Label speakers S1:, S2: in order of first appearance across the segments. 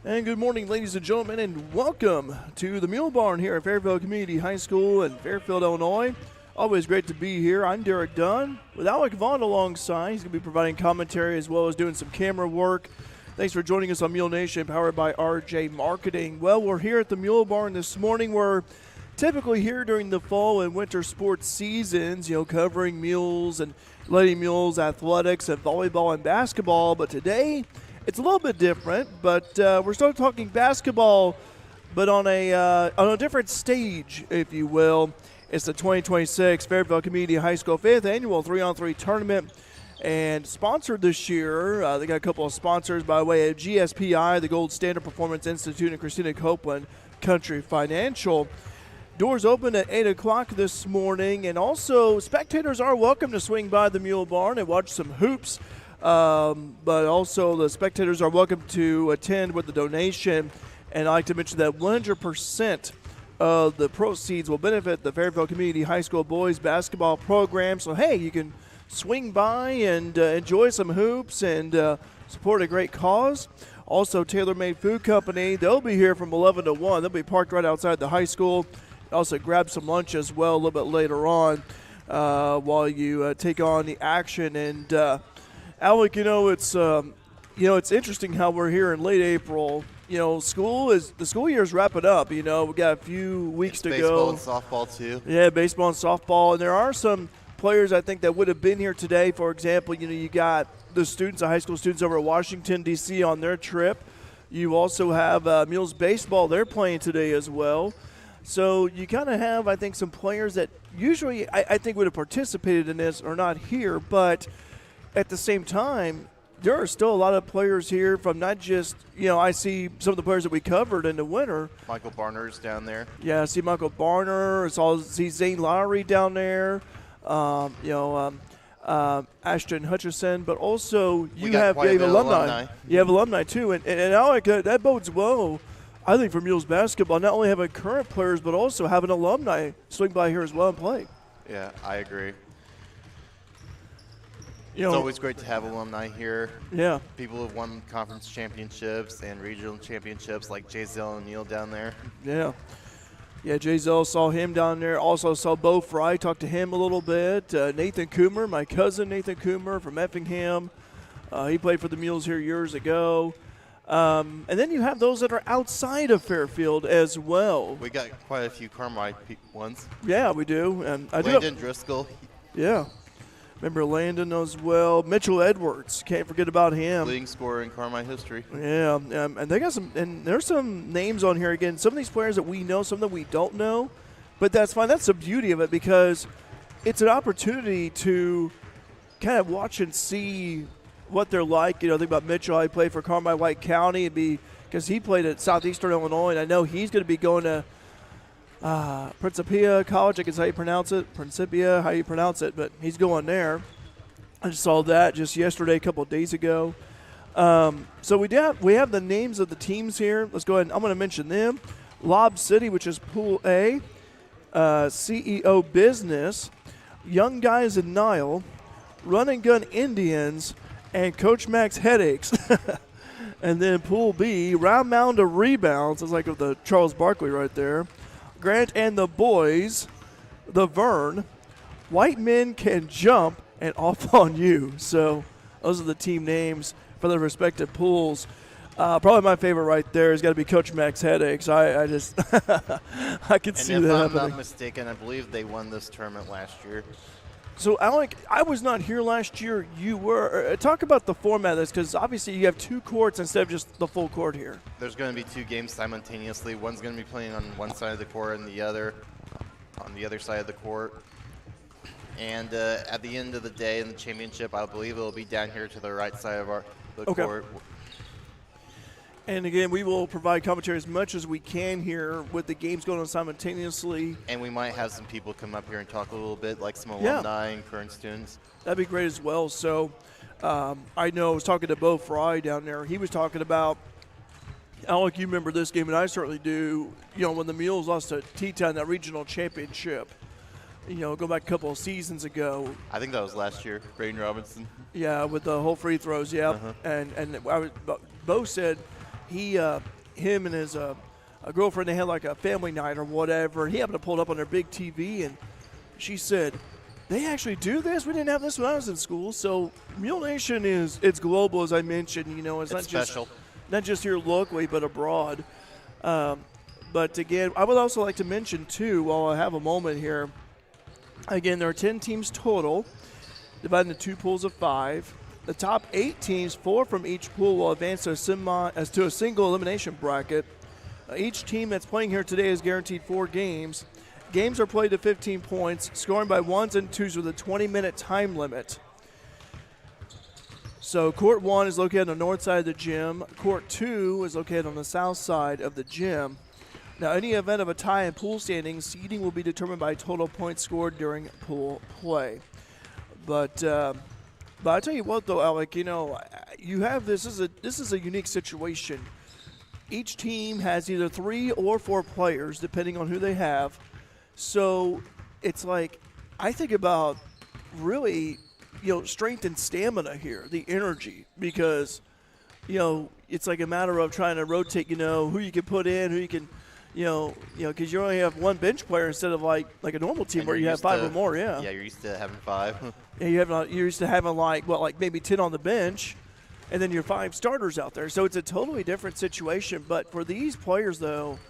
S1: And good morning, ladies and gentlemen, and welcome to the Mule Barn here at Fairfield Community High School in Fairfield, Illinois. Always great to be here. I'm Derek Dunn with Alec Vaughn alongside. He's going to be providing commentary as well as doing some camera work. Thanks for joining us on Mule Nation, powered by RJ Marketing. Well, we're here at the Mule Barn this morning. We're typically here during the fall and winter sports seasons, covering mules and Lady Mules athletics and volleyball and basketball. But today, it's a little bit different, but we're still talking basketball, but on a different stage, if you will. It's the 2026 Fairfield Community High School 5th Annual 3-on-3 Tournament, and sponsored this year. They got a couple of sponsors by way of GSPI, the Gold Standard Performance Institute, and Christina Copeland Country Financial. Doors open at 8 o'clock this morning, and also spectators are welcome to swing by the Mule Barn and watch some hoops. But also the spectators are welcome to attend with a donation. And I like to mention that 100% of the proceeds will benefit the Fairfield Community High School boys basketball program. So, hey, you can swing by and enjoy some hoops and support a great cause. Also, Tailor Made Food Company, they'll be here from 11 to 1. They'll be parked right outside the high school. Also grab some lunch as well a little bit later on while you take on the action. And Alec, it's interesting how we're here in late April. The school year's wrapping up. We got a few weeks to
S2: baseball
S1: go.
S2: Baseball and softball too.
S1: Yeah, baseball and softball, and there are some players I think that would have been here today. For example, you got the students, the high school students over at Washington D.C. on their trip. You also have Mules baseball; they're playing today as well. So you kind of have, I think, some players that usually I think would have participated in this are not here, but at the same time, there are still a lot of players here from not just, I see some of the players that we covered in the winter.
S2: Michael Barner's down there.
S1: Yeah, I see Michael Barner. I see Zane Lowry down there. Ashton Hutchison, but also you have alumni. You have alumni too, and Alec, that bodes well, I think, for Mules basketball. Not only having current players, but also having alumni swing by here as well and play.
S2: Yeah, I agree. It's always great to have alumni here.
S1: Yeah.
S2: People who've won conference championships and regional championships, like Jay Zell O'Neill down there.
S1: Yeah. Yeah, Jay Zell, saw him down there. Also saw Bo Fry, talked to him a little bit. Nathan Coomer, my cousin Nathan Coomer from Effingham. He played for the Mules here years ago. And then you have those that are outside of Fairfield as well.
S2: We got quite a few Carmike ones.
S1: Yeah, we do. And
S2: Landon Driscoll.
S1: Yeah. Remember Landon as well. Mitchell Edwards, can't forget about him.
S2: Leading scorer in Carmike history.
S1: Yeah, and they got some, and there's some names on here again. Some of these players that we know, some that we don't know, but that's fine. That's the beauty of it because it's an opportunity to kind of watch and see what they're like. Think about Mitchell. He played for Carmike White County, because he played at Southeastern Illinois, and I know he's going to be going to Principia College, I guess how you pronounce it. Principia, how you pronounce it, but he's going there. I just saw that just yesterday, a couple of days ago. So we have the names of the teams here. Let's go ahead. I'm going to mention them. Lob City, which is Pool A, CEO Business, Young Guys in Nile, Run and Gun Indians, and Coach Max Headaches. And then Pool B, Round Mound of Rebounds. It's like with the Charles Barkley right there. Grant and the Boys, the Vern, White Men Can Jump, and Off on You. So those are the team names for their respective pools. Probably my favorite right there has got to be Coach Max Headaches. I just I could see that happening.
S2: If I'm not mistaken, I believe they won this tournament last year.
S1: So, Alec, I was not here last year. You were. Talk about the format of this, because obviously you have two courts instead of just the full court here.
S2: There's going to be two games simultaneously. One's going to be playing on one side of the court and the other on the other side of the court. And at the end of the day in the championship, I believe it will be down here to the right side of the court.
S1: And again, we will provide commentary as much as we can here with the games going on simultaneously.
S2: And we might have some people come up here and talk a little bit, like some alumni and current students.
S1: That'd be great as well. So I know I was talking to Bo Fry down there. He was talking about, Alec, you remember this game, and I certainly do, when the Mules lost to Teton, that regional championship. Go back a couple of seasons ago.
S2: I think that was last year, Braden Robinson.
S1: Yeah, with the whole free throws, yeah. And Bo said, him and his a girlfriend, they had like a family night or whatever. And he happened to pull it up on their big TV, and she said, "They actually do this? We didn't have this when I was in school." So Mule Nation it's global, as I mentioned. You know, it's not
S2: special.
S1: not just here locally, but abroad. But again, I would also like to mention too, while I have a moment here. Again, there are 10 teams total, divided into 2 pools of 5. The top 8 teams, 4 from each pool, will advance to a single elimination bracket. Each team that's playing here today is guaranteed 4 games. Games are played to 15 points, scoring by 1s and 2s with a 20-minute time limit. So Court 1 is located on the north side of the gym. Court 2 is located on the south side of the gym. Now, any event of a tie in pool standings, seeding will be determined by total points scored during pool play. But I tell you what, though, Alec, you know, you have this is a unique situation. Each team has either 3 or 4 players, depending on who they have. So it's like, I think about really, you know, strength and stamina here, the energy, because, you know, it's like a matter of trying to rotate, you know, who you can put in, who you can, you know, because you only have 1 bench player instead of like a normal team where you have 5 or more. Yeah.
S2: Yeah, you're used to having 5.
S1: Yeah, you're used to having like maybe 10 on the bench, and then your 5 starters out there. So it's a totally different situation. But for these players, though,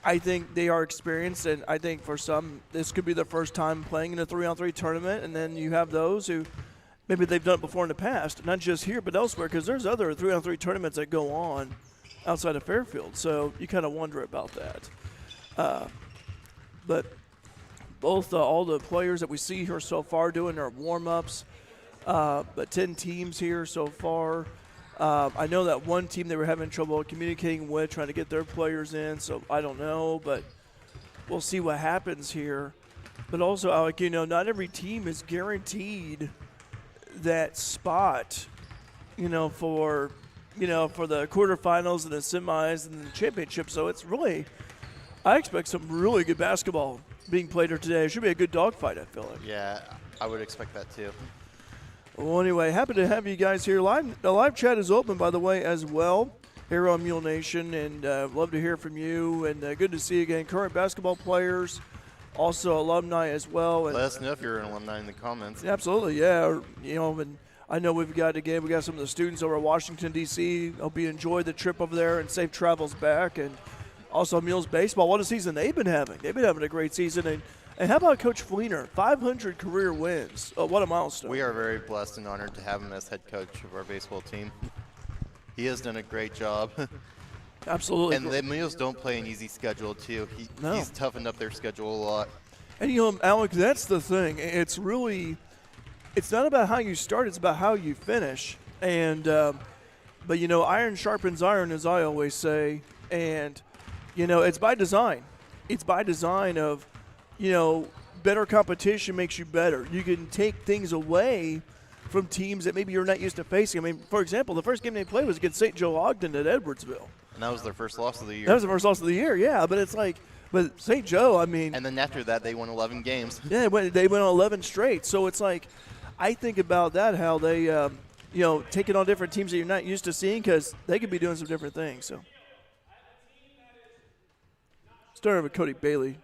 S1: I think they are experienced, and I think for some this could be their first time playing in a 3-on-3 tournament. And then you have those who maybe they've done it before in the past, not just here but elsewhere, because there's other 3-on-3 tournaments that go on outside of Fairfield. So you kind of wonder about that. But both all the players that we see here so far doing their warm-ups, but 10 teams here so far. I know that one team they were having trouble communicating with, trying to get their players in, so I don't know, but we'll see what happens here. But also, Alec, you know, not every team is guaranteed that spot, you know, for the quarterfinals and the semis and the championship. So it's really, I expect some really good basketball being played here today. It should be a good dogfight, I feel like.
S2: Yeah, I would expect that too.
S1: Well, anyway, happy to have you guys here. The live chat is open, by the way, as well, here on Mule Nation, and love to hear from you. And good to see you again. Current basketball players, also alumni as well. And
S2: let us know if you're an alumni in the comments.
S1: Absolutely, yeah. You know, and I know we got some of the students over at Washington, D.C. Hope you enjoyed the trip over there and safe travels back. And also Mules baseball, what a season they've been having. They've been having a great season. And how about Coach Fleener? 500 career wins. Oh, what a milestone.
S2: We are very blessed and honored to have him as head coach of our baseball team. He has done a great job.
S1: Absolutely.
S2: And the Mules don't play an easy schedule, too. He's toughened up their schedule a lot.
S1: And, you know, Alec, that's the thing. It's not about how you start, it's about how you finish. And, but, you know, iron sharpens iron, as I always say. And, you know, it's by design. It's by design of, you know, better competition makes you better. You can take things away from teams that maybe you're not used to facing. I mean, for example, the first game they played was against St. Joe Ogden at Edwardsville.
S2: And that was their first loss of the year.
S1: That was the first loss of the year, yeah. But it's like, but St. Joe, I mean.
S2: And then after that, they won 11 games.
S1: Yeah, they went on 11 straight. So it's like, I think about that, how they, you know, taking on different teams that you're not used to seeing, because they could be doing some different things. So, starting with Cody Bailey.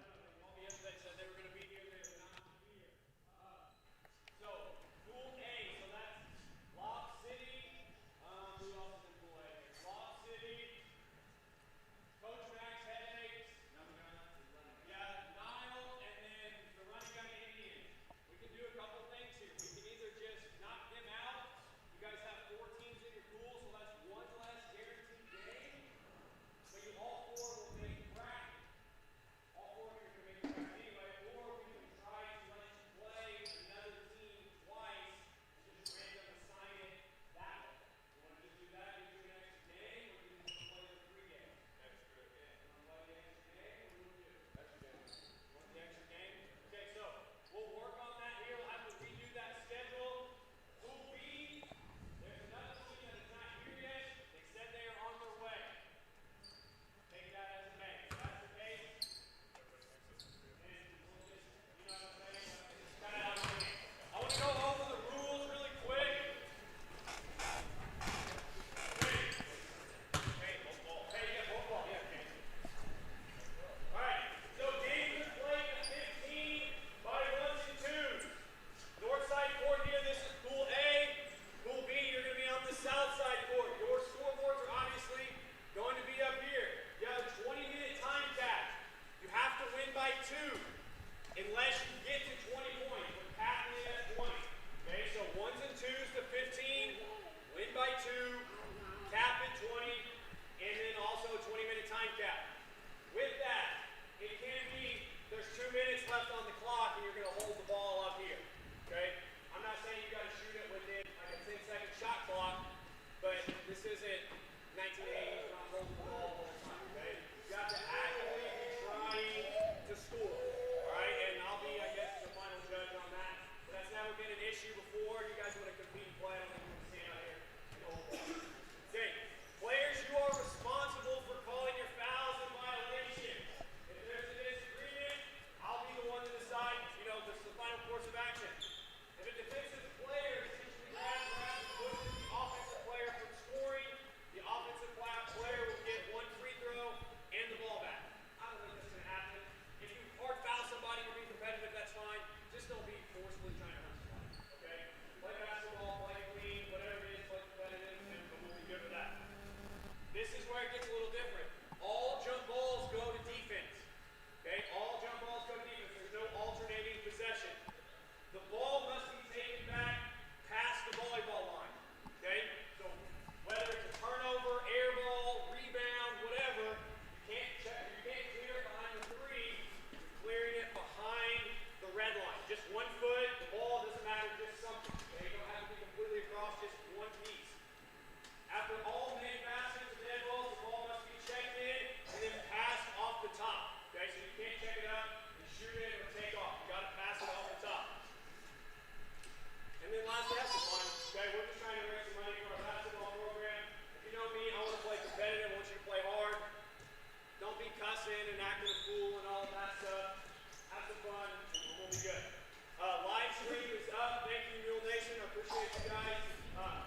S3: Live stream is up. Thank you, Mule Nation. I appreciate you guys.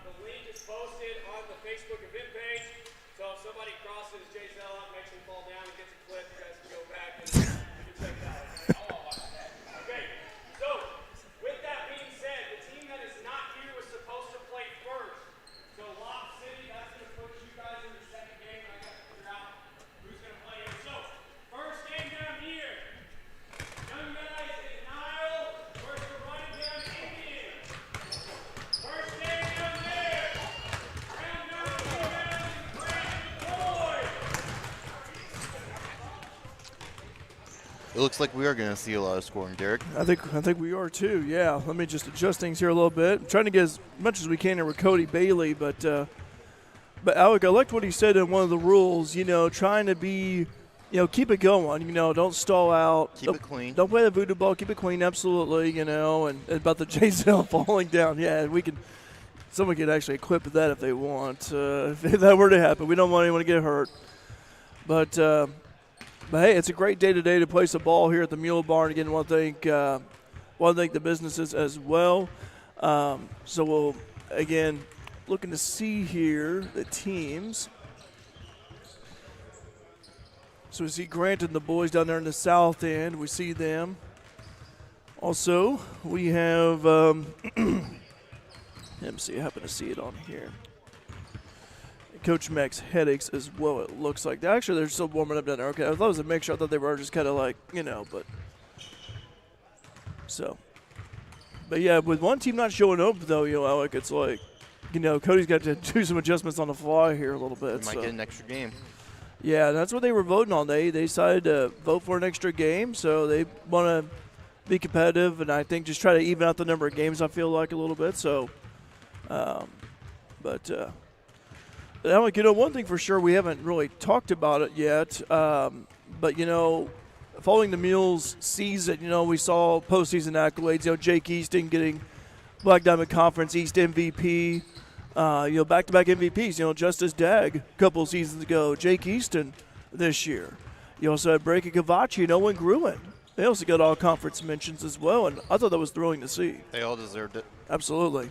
S3: The link is posted on the Facebook event page. So if somebody crosses Jay Zell up, makes him fall down and gets a clip, you guys can go back and you can check it out. Okay, so with that being said, the team that is not here was supposed to play first. So Lock City, that's going to put you guys in the second game. I got to figure out who's going to play here. So first game down here. Young guys in Nile versus the running down Indian. First game down there. Round number 2 down in Grand Boy.
S2: It looks like we are going to see a lot of scoring, Derek.
S1: I think we are too. Yeah. Let me just adjust things here a little bit. I'm trying to get as much as we can here with Cody Bailey, but Alec, I liked what he said in one of the rules. You know, trying to be, keep it going. Don't stall out.
S2: Keep it clean.
S1: Don't play the voodoo ball. Keep it clean. Absolutely. And about the J-Cell falling down. Yeah, we can. Someone could actually clip that if they want. If that were to happen, we don't want anyone to get hurt. But hey, it's a great day today to play some ball here at the Mule Barn. Again, want to thank the businesses as well. So we'll again looking to see here the teams. So we see Grant and the boys down there in the south end. We see them. Also, we have. Let me see. I happen to see it on here. Coach Max headaches as well, it looks like. Actually, they're still warming up down there. Okay, I thought it was a mixture. I thought they were just kind of like, but. So. But yeah, with one team not showing up, though, Alec, it's like, Cody's got to do some adjustments on the fly here a little bit.
S2: We might get an extra game.
S1: Yeah, that's what they were voting on. They decided to vote for an extra game, so they want to be competitive and I think just try to even out the number of games, I feel like, a little bit. So, Alec, one thing for sure, we haven't really talked about it yet, but, following the Mules season, we saw postseason accolades, Jake Easton getting Black Diamond Conference East MVP, back-to-back MVPs, Justice Dagg a couple seasons ago, Jake Easton this year. You also had Breaking Cavachi and Owen Gruen. They also got all conference mentions as well, and I thought that was thrilling to see.
S2: They all deserved it.
S1: Absolutely.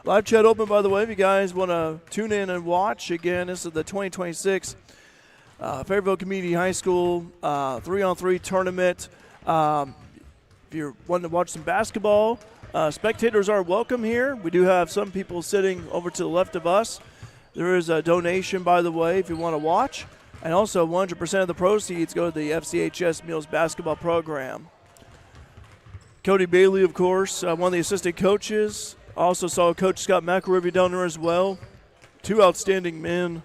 S1: Live chat open, by the way, if you guys want to tune in and watch. Again, this is the 2026 Fairfield Community High School 3-on-3 tournament. If you're wanting to watch some basketball, spectators are welcome here. We do have some people sitting over to the left of us. There is a donation, by the way, if you want to watch. And also 100% of the proceeds go to the FCHS Mules basketball program. Cody Bailey, of course, one of the assistant coaches. Also saw Coach Scott McElrivy down there as well. Two outstanding men.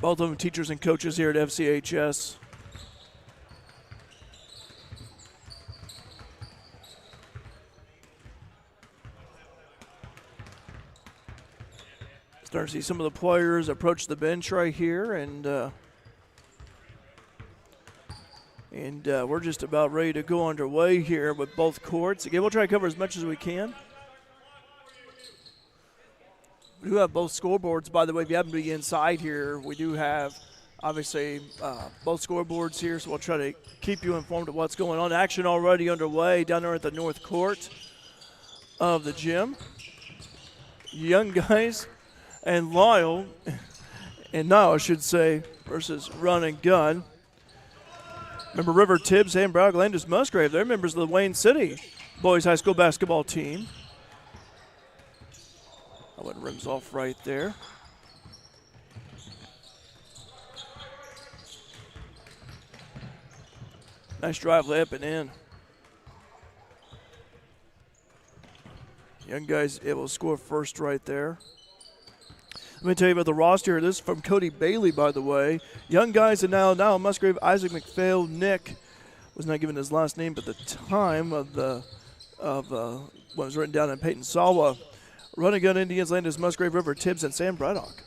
S1: Both of them teachers and coaches here at FCHS. Starting to see some of the players approach the bench right here, and we're just about ready to go underway here with both courts. Again, we'll try to cover as much as we can. We do have both scoreboards, by the way. If you happen to be inside here, we do have, obviously, both scoreboards here, so we'll try to keep you informed of what's going on. Action already underway down there at the north court of the gym. Young guys and Niall, I should say, versus Run and Gun. Remember River Tibbs and Bragg Landis Musgrave. They're members of the Wayne City boys high school basketball team. That one rims off right there. Nice drive layup and in. Young guys able to score first right there. Let me tell you about the roster. This is from Cody Bailey, by the way. Young guys and now Musgrave, Isaac McPhail, Nick was not given his last name, but the time of what was written down in Peyton Sawa. Running gun Indians, Landis Musgrave, River Tibbs, and Sam Braddock.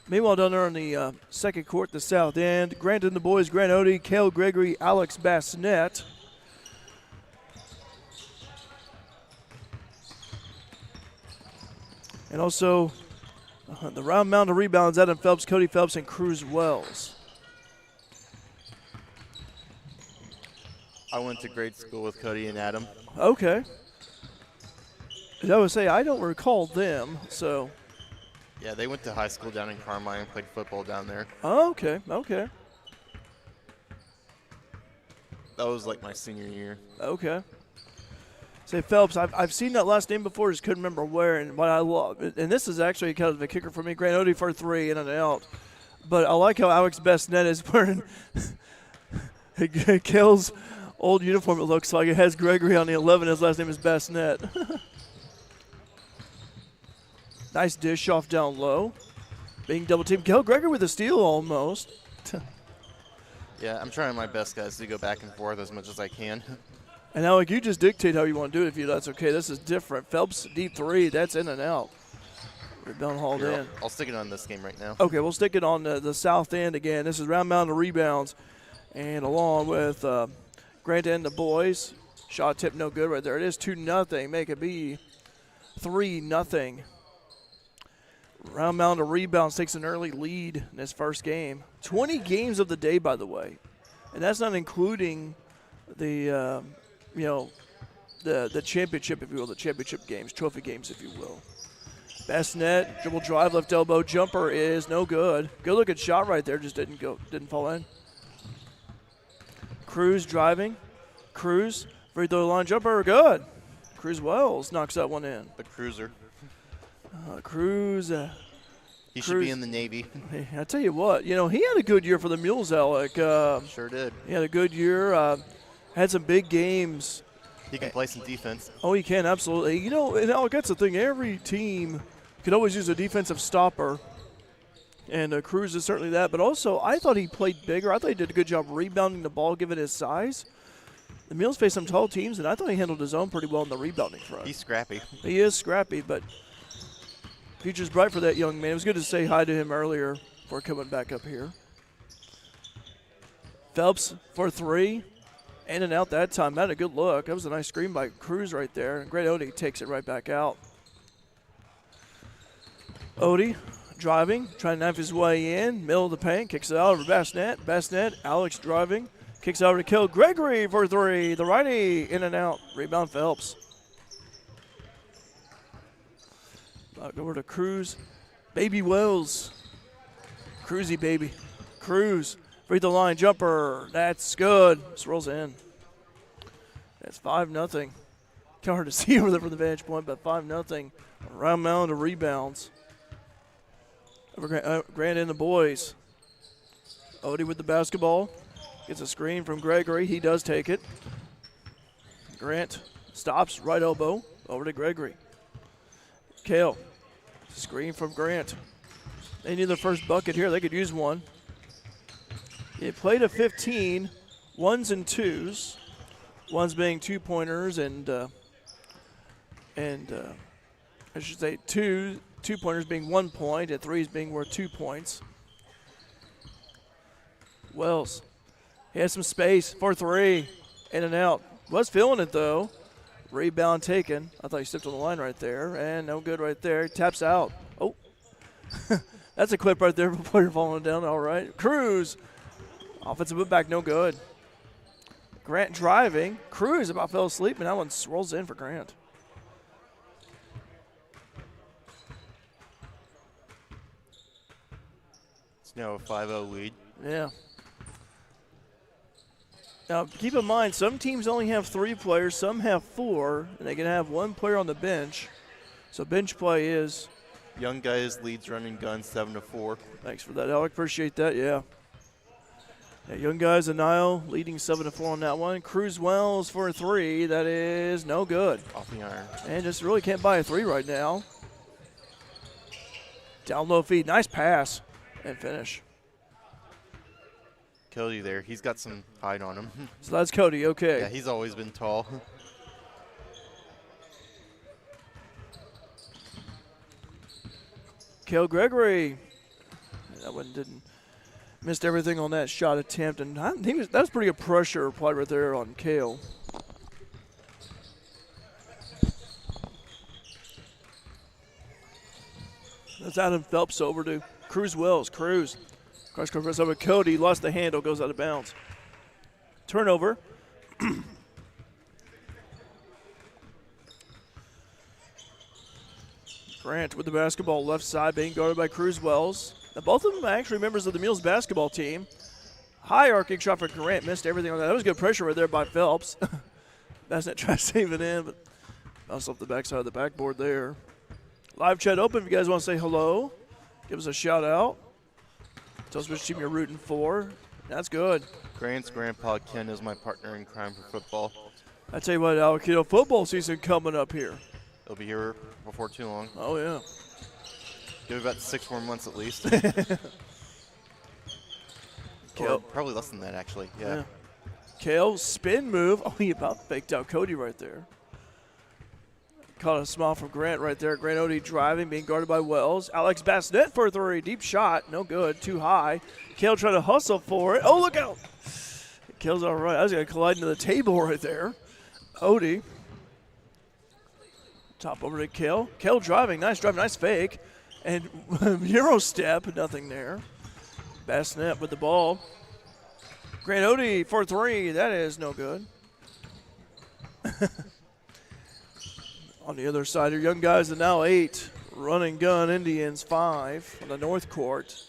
S1: Meanwhile, down there on the second court, the south end, Grant and the boys, Grant Odie, Cale Gregory, Alex Bassnett. And also the round mound of rebounds, Adam Phelps, Cody Phelps, and Cruz Wells.
S2: I went to grade school with Cody and Adam.
S1: Okay. As I would say, I don't recall them, so.
S2: Yeah, they went to high school down in Carmine and played football down there.
S1: Oh, okay.
S2: That was like my senior year.
S1: Okay. Say Phelps, I've seen that last name before, just couldn't remember where. And what I love, and this is actually kind of a kicker for me, Grant Odie for 3 in and out. But I like how Alex Bassnett is wearing Kale's old uniform. It looks like it has Gregory on the 11. His last name is Bassnett. Nice dish off down low. Being double teamed. Cale Gregory with a steal almost.
S2: Yeah, I'm trying my best, guys, to go back and forth as much as I can.
S1: And Alec, you just dictate how you want to do it. If that's okay, this is different. Phelps deep 3, that's in and out. Rebound hauled
S2: Here,
S1: in.
S2: I'll stick it on this game right now.
S1: Okay, we'll stick it on the south end again. This is round mound of rebounds, and along with Grant and the boys, shot tip no good right there. It is 2-0. Make it be 3-0. Round mound of rebounds takes an early lead in this first game. 20 games of the day, by the way, and that's not including the the championship, if you will, the championship games, trophy games, if you will. Bassnett, dribble drive, left elbow, jumper is no good. Good looking shot right there, just didn't fall in. Cruz driving, Cruz, free throw line jumper, good. Cruz Wells knocks that one in.
S2: The cruiser.
S1: Cruz.
S2: He should be in the Navy.
S1: Hey, I tell you what, he had a good year for the Mules, Alec.
S2: Sure did.
S1: He had a good year. Had some big games.
S2: He can play some defense.
S1: Oh, he can, absolutely. And Alec, that's the thing. Every team could always use a defensive stopper. And Cruz is certainly that. But also, I thought he played bigger. I thought he did a good job rebounding the ball, given his size. The Mules face some tall teams, and I thought he handled his own pretty well in the rebounding front.
S2: He's scrappy.
S1: He is scrappy, but future's bright for that young man. It was good to say hi to him earlier before coming back up here. Phelps for 3. In and out that time. That had a good look. That was a nice screen by Cruz right there. And Grant Odie takes it right back out. Odie driving, trying to knife his way in. Middle of the paint, kicks it out over Bassnett. Bassnett, Alex driving. Kicks out to Cale Gregory for 3. The righty, in and out. Rebound Phelps. Back over to Cruz. Baby Wells. Cruzy baby. Cruz. Free throw line jumper. That's good. Just rolls in. That's 5-0. Kind of hard to see over there from the vantage point, but 5-0. Round mound of rebounds. Over Grant and the boys. Odie with the basketball. Gets a screen from Gregory. He does take it. Grant stops. Right elbow. Over to Gregory. Cale. Screen from Grant. They need their first bucket here. They could use one. They played a 15, 1s and 2s. 1s being 2-pointers and I should say 2-pointers being 1 point and 3s being worth 2 points. Wells, he has some space for 3, in and out. Was feeling it though. Rebound taken. I thought he stepped on the line right there, and no good right there. Taps out. Oh, that's a clip right there before you're falling down. All right, Cruz. Offensive putback, no good. Grant driving. Cruz about fell asleep, and that one rolls in for Grant.
S2: Now a 5-0 lead.
S1: Yeah. Now, keep in mind, some teams only have 3 players, some have 4, and they can have 1 player on the bench. So bench play is.
S2: Young guys leads running gun 7-4.
S1: Thanks for that, Alec. Appreciate that, yeah. Young guys and Nile leading 7-4 on that one. Cruz Wells for a 3. That is no good.
S2: Off the iron.
S1: And just really can't buy a 3 right now. Down low feed. Nice pass and finish.
S2: Cody there. He's got some height on him.
S1: So that's Cody. Okay.
S2: Yeah, he's always been tall.
S1: Cale Gregory. That one didn't. Missed everything on that shot attempt, and that was pretty good pressure applied right there on Cale. That's Adam Phelps over to Cruz Wells. Cruz. Cross court over Cody. Lost the handle. Goes out of bounds. Turnover. Grant with the basketball left side being guarded by Cruz Wells. Now both of them are actually members of the Mules basketball team. High arcing shot for Grant. Missed everything on that. That was good pressure right there by Phelps. Bassett tried to save it in, but bounced off the backside of the backboard there. Live chat open if you guys want to say hello. Give us a shout out. Tell us which team you're rooting for. That's good.
S2: Grant's grandpa Ken is my partner in crime for football.
S1: I tell you what, Alakito, football season coming up here.
S2: He'll be here before too long.
S1: Oh, yeah.
S2: Give it about 6 more months at least.
S1: Cale.
S2: Probably less than that, actually. Yeah.
S1: Cale, spin move. Oh, he about faked out Cody right there. Caught a smile from Grant right there. Grant Odie driving, being guarded by Wells. Alex Bassett for a 3. Deep shot. No good. Too high. Cale trying to hustle for it. Oh, look out. Cale's all right. I was going to collide into the table right there. Odie. Top over to Cale. Cale driving. Nice drive. Nice fake. And Euro step. Nothing there. Bassett with the ball. Grant Odie for 3. That is no good. On the other side, your young guys are now 8. Running gun Indians 5 on the north court.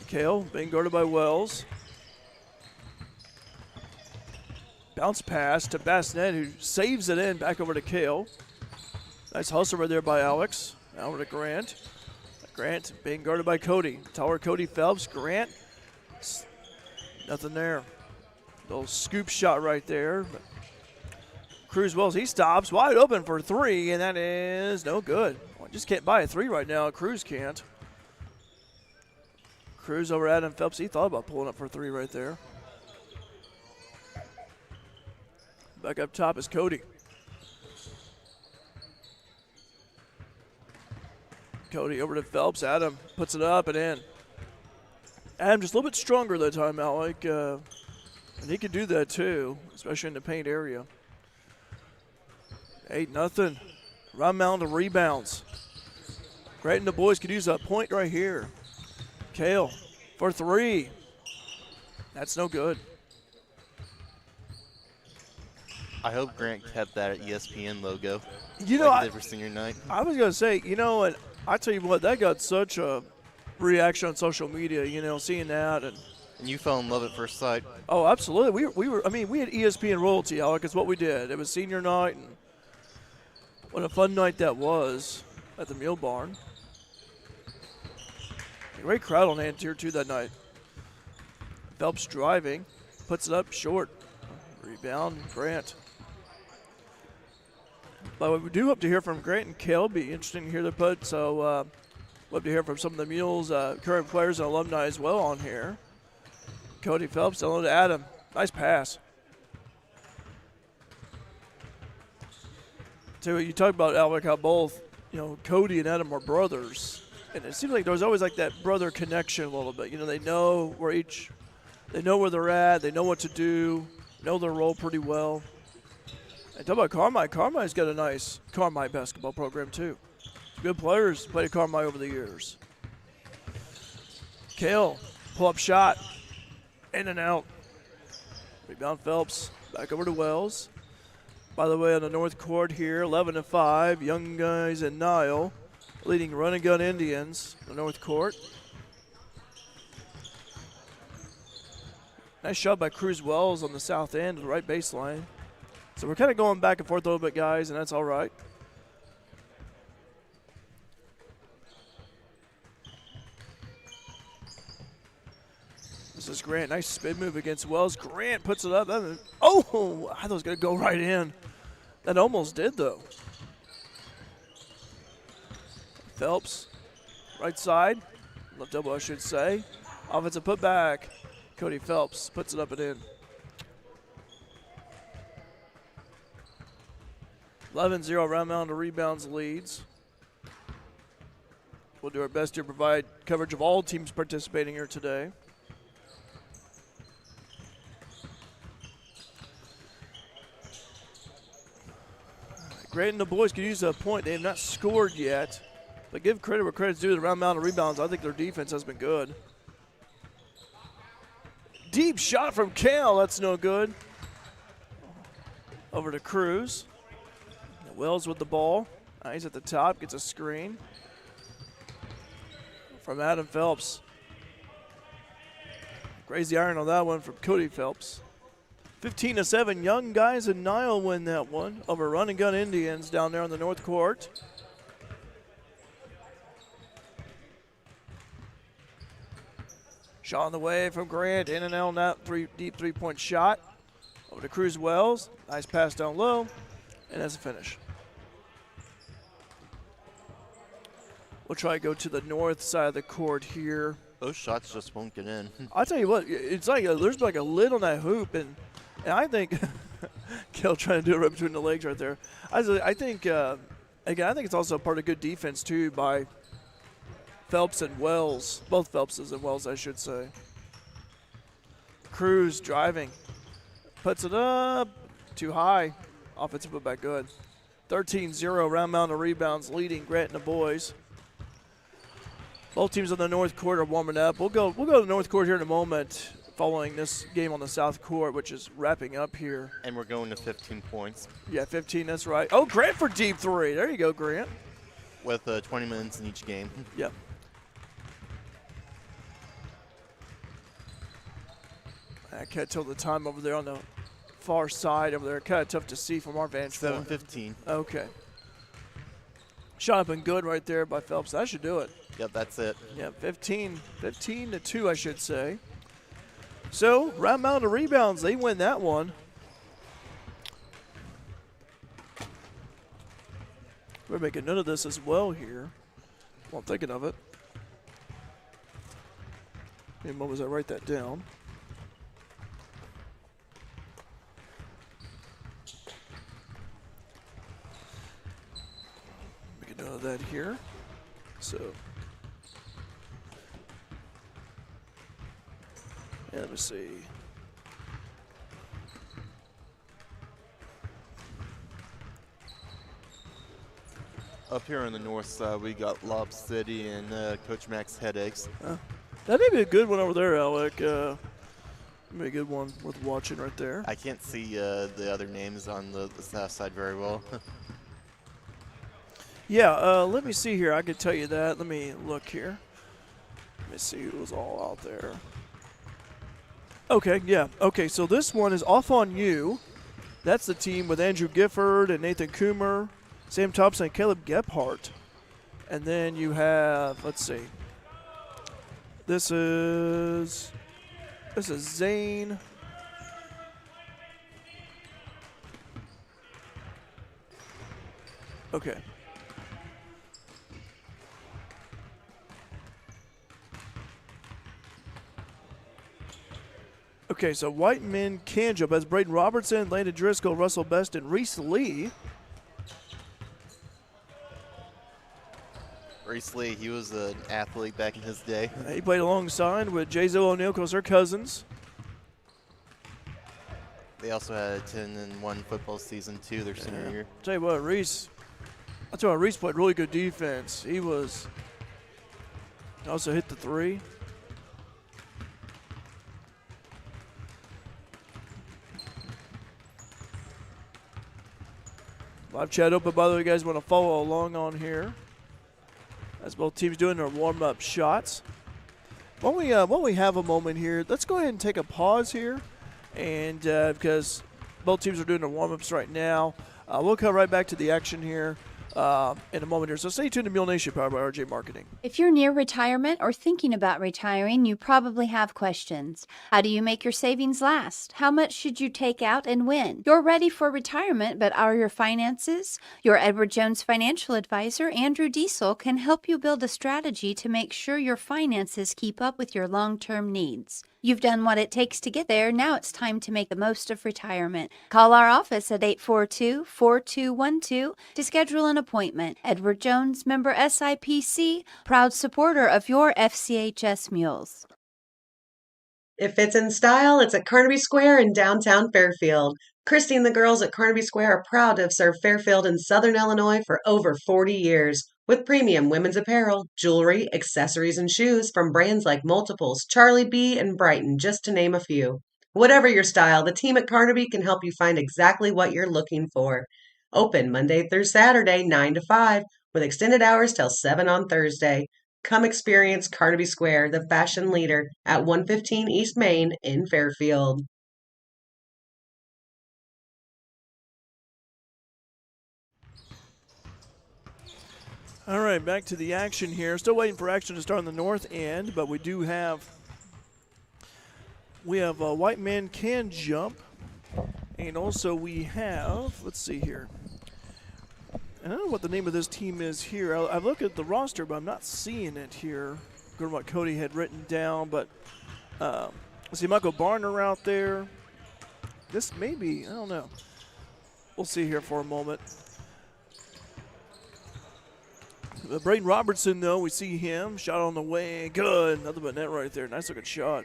S1: Cale being guarded by Wells. Bounce pass to Bassett, who saves it in back over to Cale. Nice hustle right there by Alex. Now over to Grant. Grant being guarded by Cody. Taller Cody Phelps. Grant. Nothing there. Little scoop shot right there. But Cruz Wells, he stops wide open for 3, and that is no good. Well, just can't buy a 3 right now. Cruz can't. Cruz over Adam Phelps. He thought about pulling up for 3 right there. Back up top is Cody. Cody over to Phelps. Adam puts it up and in. Adam just a little bit stronger that time, Alec. And he can do that too, especially in the paint area. 8-0. Run mound of rebounds. Grant and the boys could use a point right here. Cale for 3. That's no good.
S2: I hope Grant kept that ESPN logo.
S1: You know,
S2: like he did for senior night.
S1: I was going to say, you know, and I tell you what, that got such a reaction on social media, you know, seeing that. And
S2: you fell in love at first sight.
S1: Oh, absolutely. We had ESPN royalty, Alec. It's what we did. It was senior night, and what a fun night that was at the Mule Barn. A great crowd on hand here, too, that night. Phelps driving, puts it up short. Rebound, Grant. But we do hope to hear from Grant and Cale. Be interesting to hear their put. So, love to hear from some of the Mules, current players and alumni as well on here. Cody Phelps, hello to Adam. Nice pass. So you talk about, Alec, how both, you know, Cody and Adam are brothers. And it seems like there's always like that brother connection a little bit. You know, they know where they're at, they know what to do, know their role pretty well. And talk about Carmi. Carmi's got a nice Carmi basketball program too. Good players played at Carmi over the years. Cale, pull-up shot, in and out. Rebound Phelps, back over to Wells. By the way, on the north court here, 11-5, young guys and Nile leading Run and Gun Indians, the North Court. Nice shot by Cruz Wells on the south end of the right baseline. So we're kind of going back and forth a little bit, guys, and that's all right. This is Grant. Nice spin move against Wells. Grant puts it up. Oh, I thought it was going to go right in. That almost did, though. Phelps, right side. Left elbow, I should say. Offensive putback. Cody Phelps puts it up and in. 11-0 Round Mountain rebounds leads. We'll do our best to provide coverage of all teams participating here today. Grant and the boys could use a point. They have not scored yet, but give credit where credit's due to the Round Mountain rebounds. I think their defense has been good. Deep shot from Kale. That's no good. Over to Cruz. Wells with the ball. He's at the top. Gets a screen from Adam Phelps. Crazy iron on that one from Cody Phelps. 15-7. Young guys in Nile win that one over Run and Gun Indians down there on the North Court. Shot on the way from Grant. In and out on that deep three-point shot. Over to Cruz Wells. Nice pass down low. And that's a finish. We'll try to go to the north side of the court here.
S2: Those shots just won't get in.
S1: I'll tell you what, it's like there's like a lid on that hoop, and I think Kel trying to do it right between the legs right there. I think again, I think it's also part of good defense too by Phelps and Wells, both Phelpses and Wells, I should say. Cruz driving, puts it up too high. Offensive putback good. 13-0 Round Mountain rebounds leading Grant and the boys. Both teams on the North Court are warming up. We'll go to the North Court here in a moment following this game on the South Court, which is wrapping up here.
S2: And we're going to 15 points.
S1: Yeah, 15, that's right. Oh, Grant for deep three. There you go, Grant.
S2: With 20 minutes in each game.
S1: Yep. I can't tell the time over there on the far side over there. Kind of tough to see from our vantage point.
S2: 7:15.
S1: Okay. Shot up and good right there by Phelps. That should do it.
S2: Yep, that's it.
S1: Yeah, 15-2, I should say. So, Round Mountain rebounds, they win that one. We're making note of this as well here. Well, I'm thinking of it. Give me a moment as I write that down. Making note of that here. So, yeah, let me see.
S2: Up here on the north side, we got Lob City and Coach Max Headaches.
S1: That may be a good one over there, Alec. Maybe a good one worth watching right there.
S2: I can't see the other names on the south side very well.
S1: Yeah, let me see here. I could tell you that. Let me look here. Let me see who was all out there. Okay, yeah. Okay, so this one is Off On You. That's the team with Andrew Gifford and Nathan Coomer, Sam Thompson, and Caleb Gephardt. And then you have, let's see. This is Zane. Okay. Okay, so Whiteman Canjup has Braden Robertson, Landon Driscoll, Russell Best, and Reese Lee.
S2: Reese Lee, he was an athlete back in his day.
S1: He played alongside with J.Zo O'Neal because they're cousins.
S2: They also had a 10-1 football season too their senior year.
S1: Tell you what, Reese played really good defense. He also hit the three. Live chat open, by the way, you guys want to follow along on here. as both teams doing their warm-up shots. While we have a moment here, let's go ahead and take a pause here, and because both teams are doing their warm-ups right now, we'll come right back to the action here in a moment here. So stay tuned to Mule Nation, powered by RJ Marketing.
S4: If you're near retirement or thinking about retiring, you probably have questions. How do you make your savings last? How much should you take out and when? You're ready for retirement, but are your finances? Your Edward Jones financial advisor, Andrew Diesel, can help you build a strategy to make sure your finances keep up with your long-term needs. You've done what it takes to get there. Now it's time to make the most of retirement. Call our office at 842-4212 to schedule an appointment. Edward Jones, member SIPC, proud supporter of your FCHS Mules.
S5: If it's in style, it's at Carnaby Square in downtown Fairfield. Christy and the girls at Carnaby Square are proud to have served Fairfield and Southern Illinois for over 40 years. With premium women's apparel, jewelry, accessories, and shoes from brands like Multiples, Charlie B, and Brighton, just to name a few. Whatever your style, the team at Carnaby can help you find exactly what you're looking for. Open Monday through Saturday, 9 to 5, with extended hours till 7 on Thursday. Come experience Carnaby Square, the fashion leader, at 115 East Main in Fairfield.
S1: All right, back to the action here. Still waiting for action to start on the north end, but we have white men can jump, and also we have, let's see here. I don't know what the name of this team is here. I look at the roster, but I'm not seeing it here. Go to what Cody had written down, but I see Michael Barner out there. This may be, I don't know. We'll see here for a moment. Braden Robertson, though, we see him. Shot on the way. Good. Nothing but net right there. Nice looking shot.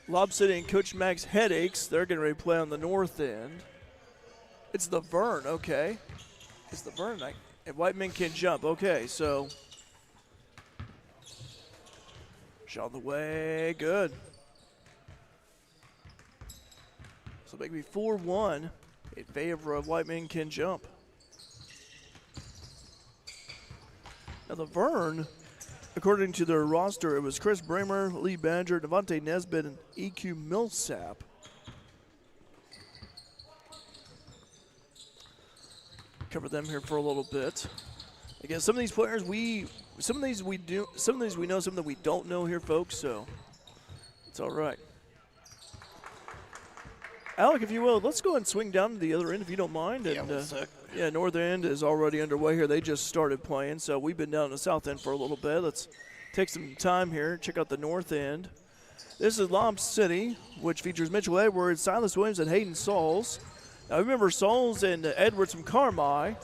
S1: Lob City and Coach Max Headaches. They're getting ready to play on the north end. It's the Vern. Okay. It's the Vern. And white men can jump. Okay, so. Shot on the way. Good. So make me 4-1 in favor of white men can jump. Now the Vern, according to their roster, it was Chris Bramer, Lee Badger, Devontae Nesbitt, and EQ Millsap. Cover them here for a little bit. Again, some of these players we know, some that we don't know here, folks. So it's all right. Alec, if you will, let's go and swing down to the other end if you don't mind. And, yeah, north end is already underway here. They just started playing, so we've been down the south end for a little bit. Let's take some time here, check out the north end. This is Lob City, which features Mitchell Edwards, Silas Williams, and Hayden Sauls. Now, remember Sauls and Edwards from Carmi.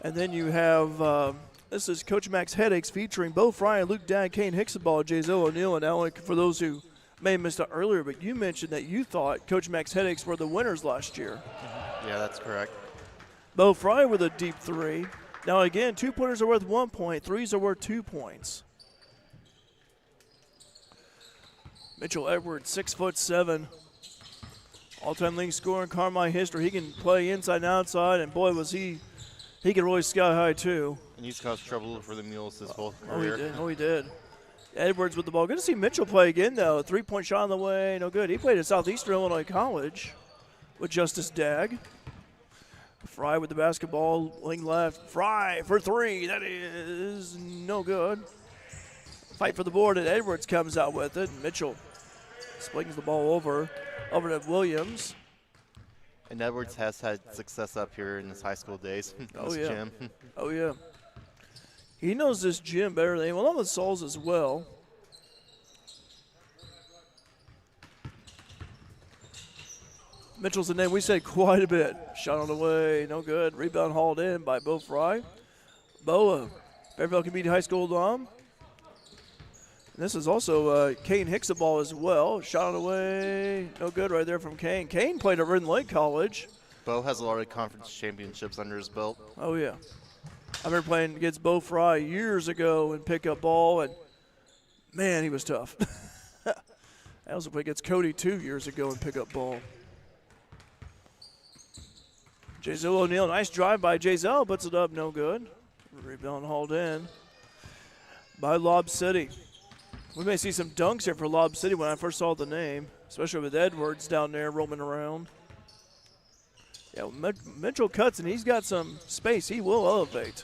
S1: And then you have, this is Coach Max Headaches featuring Bo Fry, Luke Dad, Kane Hicksaball, Jazel O'Neill, and Alec, for those who may have missed it earlier, but you mentioned that you thought Coach Max Headaches were the winners last year.
S2: Yeah, that's correct.
S1: Bo Fry with a deep three. Now again, 2-pointers are worth 1 point, threes are worth 2 points. Mitchell Edwards, 6'7", all-time leading scorer in Carmi history. He can play inside and outside, and boy was he can really sky high too.
S2: And he's caused trouble for the Mules this whole career.
S1: Oh, he did. Edwards with the ball. Good to see Mitchell play again, though. 3-point shot on the way, no good. He played at Southeastern Illinois College with Justice Dagg. Fry with the basketball, wing left. Fry for three. That is no good. Fight for the board, and Edwards comes out with it. Mitchell slings the ball over to Williams.
S2: And Edwards has had success up here in his high school days. Gym.
S1: Oh, yeah. He knows this gym better than anyone. Along with Sauls as well. Mitchell's the name we said quite a bit. Shot on the way, no good. Rebound hauled in by Bo Fry. Bo, Fairfield Community High School alum. And this is also Kane Hicksaball as well. Shot on the way, no good right there from Kane. Kane played at Ridden Lake College.
S2: Bo has a lot of conference championships under his belt.
S1: Oh, yeah. I remember playing against Bo Fry years ago in pickup ball, and man, he was tough. I also played against Cody 2 years ago in pickup ball. J-Zell O'Neal, nice drive by J-Zell, puts it up, no good. Rebound hauled in by Lob City. We may see some dunks here for Lob City when I first saw the name, especially with Edwards down there roaming around. Yeah, Mitchell cuts and he's got some space. He will elevate.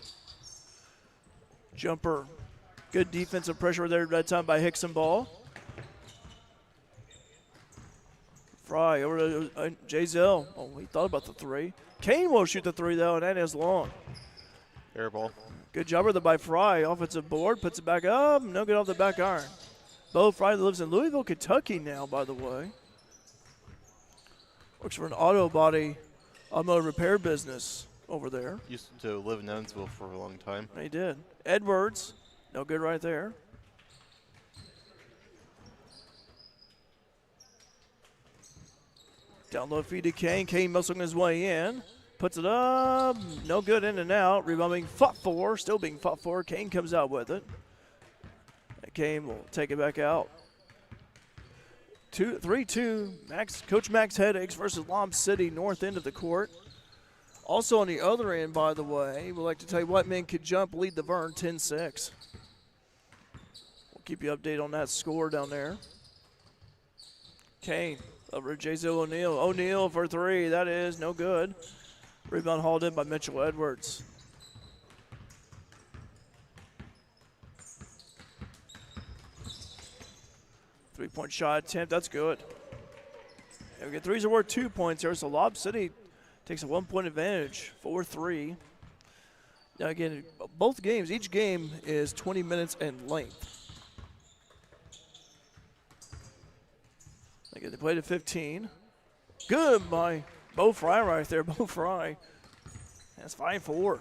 S1: Jumper. Good defensive pressure there that time by Hickson Ball. Fry over to J-Zell. Oh, he thought about the three. Kane will shoot the three, though, and that is long.
S2: Air ball. Good
S1: job there by Fry. Offensive board, puts it back up. No good off the back iron. Bo Fry lives in Louisville, Kentucky now, by the way. Works for an automotive repair business over there.
S2: Used to live in Evansville for a long time.
S1: He did. Edwards, no good right there. Down low feed to Kane. Kane muscling his way in. Puts it up. No good, in and out. Rebound being fought for. Still being fought for. Kane comes out with it. And Kane will take it back out. 3-2. Coach Max Headaches versus Lob City, north end of the court. Also on the other end, by the way, we'd like to tell you what men could jump, lead the Vern 10-6. We'll keep you updated on that score down there. Kane. Over to J-Zell O'Neal. O'Neal for three. That is no good. Rebound hauled in by Mitchell Edwards. Three-point shot attempt. That's good. Yeah, we get threes are worth 2 points here, so Lob City takes a 1-point advantage. 4-3. Now, again, both games, each game is 20 minutes in length. Again, they played at 15. Good by Bo Fry right there. Bo Fry. That's 5-4.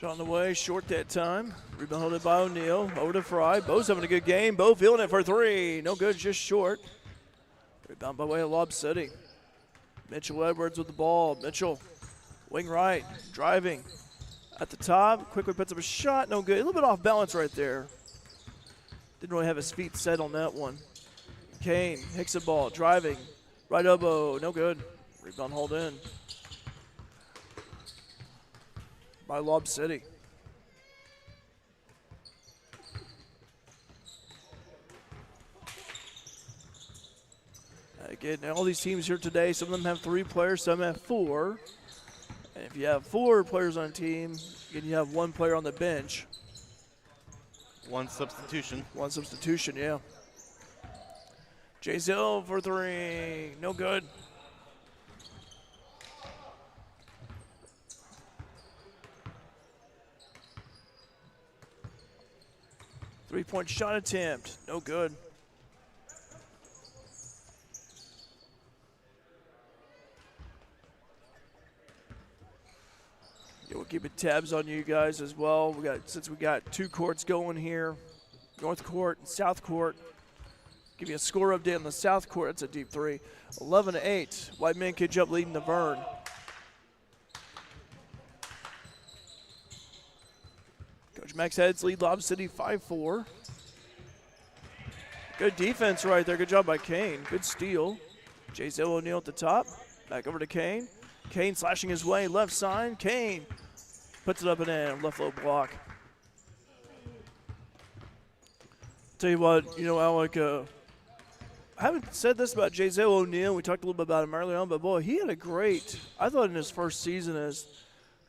S1: Shot on the way, short that time. Rebound held by O'Neal. Over to Fry. Bo's having a good game. Bo fielding it for three. No good, just short. Rebound by way of Lob City. Mitchell Edwards with the ball. Mitchell, wing right, driving at the top. Quickly puts up a shot. No good. A little bit off balance right there. Didn't really have his feet set on that one. Kane, Hickson ball, driving. Right elbow, no good. Rebound hauled in by Lob City. Again, all these teams here today, some of them have 3 players, some have 4. And if you have 4 players on a team, again, you have 1 player on the bench.
S2: One substitution.
S1: One substitution, yeah. J-Zell for three. No good. Three-point shot attempt. No good. Yeah, we'll keep tabs on you guys as well. Since we got 2 courts going here, North Court and South Court. Give you a score update on the South Court. That's a deep 3. 11-8. White men kid jump leading the Vern. Coach Max Heads lead Lob City 5-4. Good defense right there. Good job by Kane. Good steal. J-Zell O'Neal at the top. Back over to Kane. Kane slashing his way. Left side. Kane puts it up and in. Left low block. Tell you what, Alec, I haven't said this about J-Zell O'Neal. We talked a little bit about him earlier on, but boy, he had a great, I thought in his first season as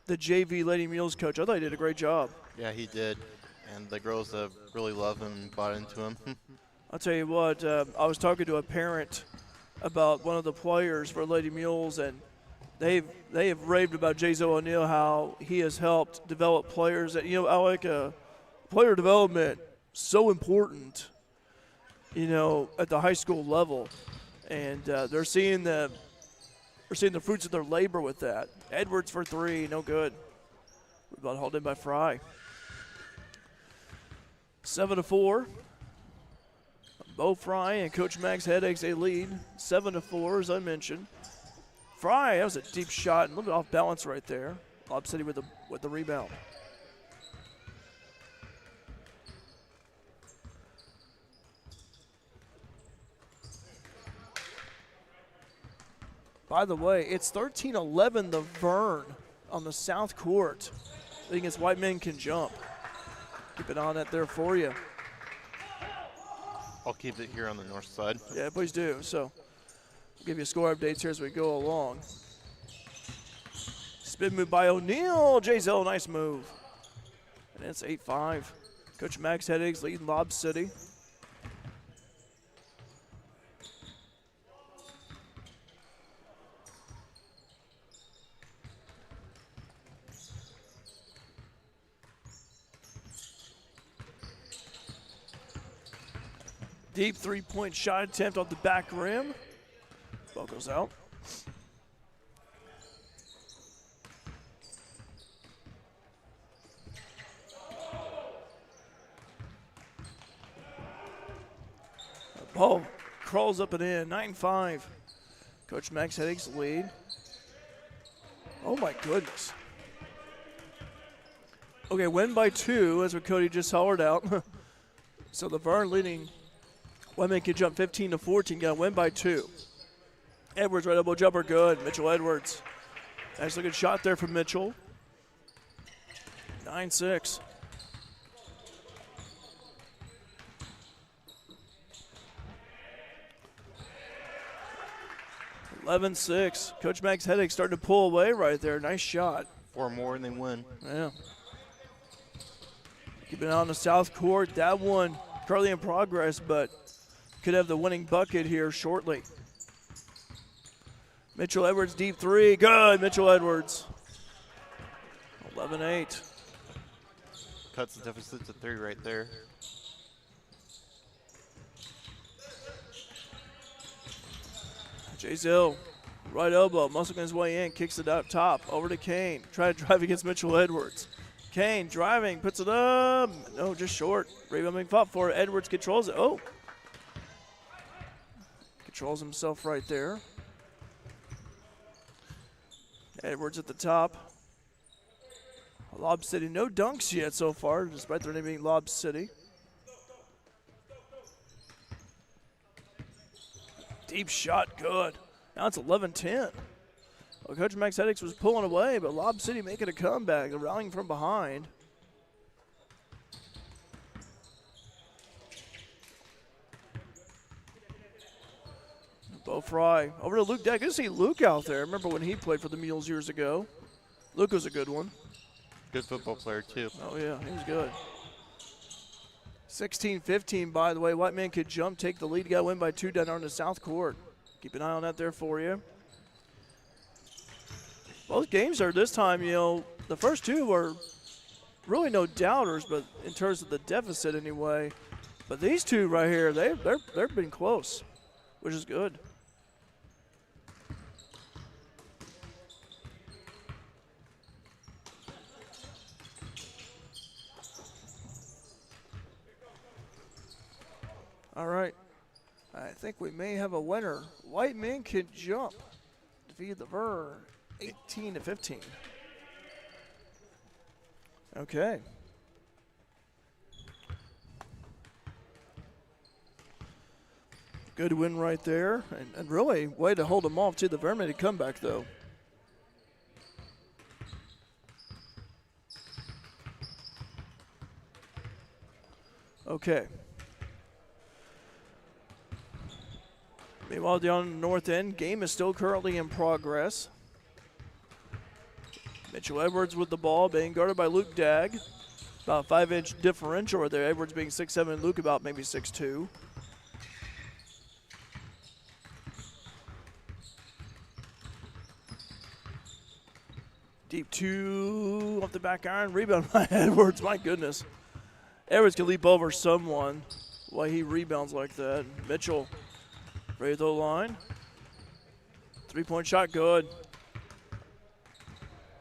S1: the JV Lady Mules coach, I thought he did a great job.
S2: Yeah, he did. And the girls really love him and bought into him.
S1: I'll tell you what, I was talking to a parent about one of the players for Lady Mules, and they have raved about J-Zell O'Neal, how he has helped develop players. That Alec, player development so important, at the high school level, and they're seeing the fruits of their labor with that. Edwards for three, no good. Rebound hauled in by Fry. 7-4. Bo Fry and Coach Max Headaches a lead. 7-4, as I mentioned. Fry, that was a deep shot, and a little bit off balance right there. Lob City with the rebound. By the way, it's 13-11 the Vern on the south court. I think it's White Men Can Jump. Keep it on that there for you.
S2: I'll keep it here on the north side.
S1: Yeah, please do. So we'll give you score updates here as we go along. Spin move by O'Neal. Jay Zell, nice move. And it's 8-5. Coach Max Headaches leading Lob City. Deep three-point shot attempt off the back rim. Ball goes out. The ball crawls up and in. 9-5. Coach Max Headaches lead. Oh my goodness. Okay, win by 2, as what Cody just hollered out. So the Vern leading. White Men Can Jump 15-14. Got a win by 2. Edwards, right elbow jumper, good. Mitchell Edwards. Nice looking shot there from Mitchell. 9-6. Coach Max Headache starting to pull away right there. Nice shot.
S2: 4 more and they win.
S1: Yeah. Keeping it on the south court. That one currently in progress, but could have the winning bucket here shortly. Mitchell Edwards, deep three. Good, Mitchell Edwards. 11-8.
S2: Cuts the deficit to 3 right there.
S1: Jay Zill, right elbow, muscling his way in, kicks it up top, over to Kane. Try to drive against Mitchell Edwards. Kane driving, puts it up. No, just short. Rebound being fought for. Edwards controls it. Oh. Controls himself right there. Edwards at the top. Lob City, no dunks yet so far, despite their name being Lob City. Deep shot, good. Now it's 11-10. Well, Coach Max Headaches was pulling away, but Lob City making a comeback. They're rallying from behind. Bo Fry over to Luke Deck. Good to see Luke out there. Remember when he played for the Mules years ago? Luke was a good one.
S2: Good football player, too.
S1: Oh, yeah, he was good. 16-15, by the way. White Man Could Jump, take the lead. Got to win by 2 down there on the south court. Keep an eye on that there for you. Both games are this time, you know, the first 2 were really no doubters, but in terms of the deficit anyway. But these 2 right here, they've been close, which is good. All right, I think we may have a winner. White Men Can Jump. Defeated the Vern 18-15. Okay. Good win right there, and really way to hold them off too. The Vern made a comeback though. Okay. Meanwhile, down the north end, game is still currently in progress. Mitchell Edwards with the ball, being guarded by Luke Dagg. About a 5-inch differential right there. Edwards being 6'7", and Luke about maybe 6'2". Deep 2 off the back iron. Rebound by Edwards. My goodness. Edwards can leap over someone while he rebounds like that. Mitchell. Free throw line. 3-point shot, good.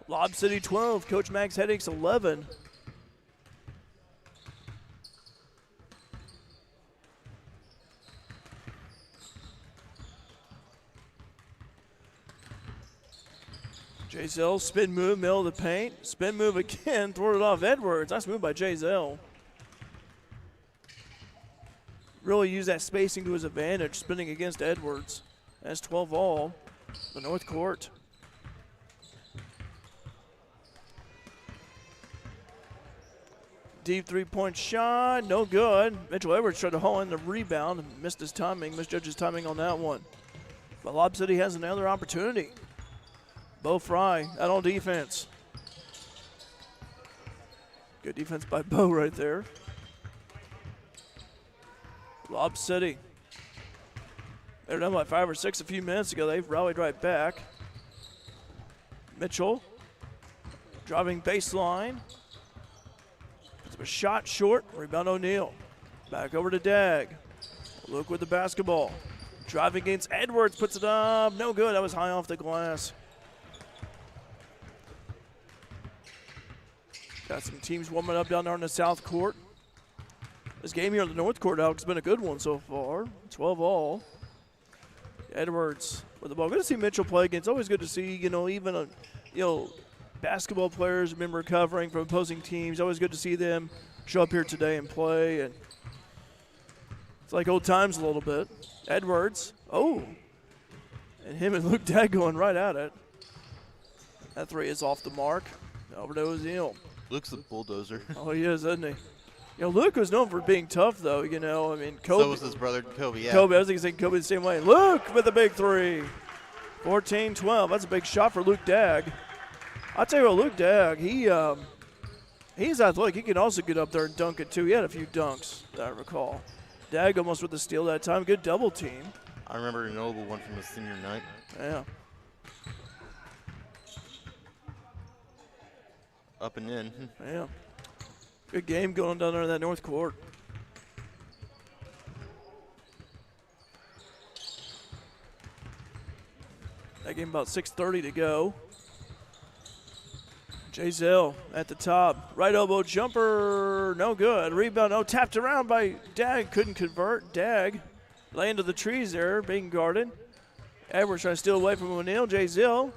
S1: Lob City 12, Coach Max Headaches 11. Jay Zell, spin move, middle of the paint. Spin move again, throw it off Edwards. Nice move by Jay Zell. Really use that spacing to his advantage, spinning against Edwards. That's 12 all. the north court. Deep three-point shot, no good. Mitchell Edwards tried to haul in the rebound and missed his timing, misjudged his timing on that one. But Lob City has another opportunity. Bo Fry out on defense. Good defense by Bo right there. Lob City. They were down by 5 or 6 a few minutes ago. They've rallied right back. Mitchell driving baseline. Puts up a shot short. Rebound O'Neal. Back over to Dag. Luke with the basketball. Driving against Edwards. Puts it up. No good. That was high off the glass. Got some teams warming up down there on the south court. This game here on the north court, Alex, has been a good one so far. 12 all. Edwards with the ball. Good to see Mitchell play again. It's always good to see, even basketball players been recovering from opposing teams. Always good to see them show up here today and play. And it's like old times a little bit. Edwards. Oh. And him and Luke Dag going right at it. That three is off the mark. Over to O'Neal.
S2: Luke's a bulldozer.
S1: Oh, he is, isn't he? Luke was known for being tough, though. Kobe.
S2: So was his brother Kobe, yeah.
S1: Kobe, I was going to say Kobe the same way. Luke with a big three. 14-12. That's a big shot for Luke Dag. I'll tell you what, Luke Dag, he's athletic. He can also get up there and dunk it, too. He had a few dunks, that I recall. Dag almost with the steal that time. Good double team.
S2: I remember a notable one from his senior night.
S1: Yeah.
S2: Up and in.
S1: Yeah. Good game going down there in that north court. That game about 6:30 to go. Jay Zell at the top. Right elbow jumper, no good. Rebound, tapped around by Dag. Couldn't convert. Dag lay into the trees there, being guarded. Edwards trying to steal away from O'Neal. Jay Zell.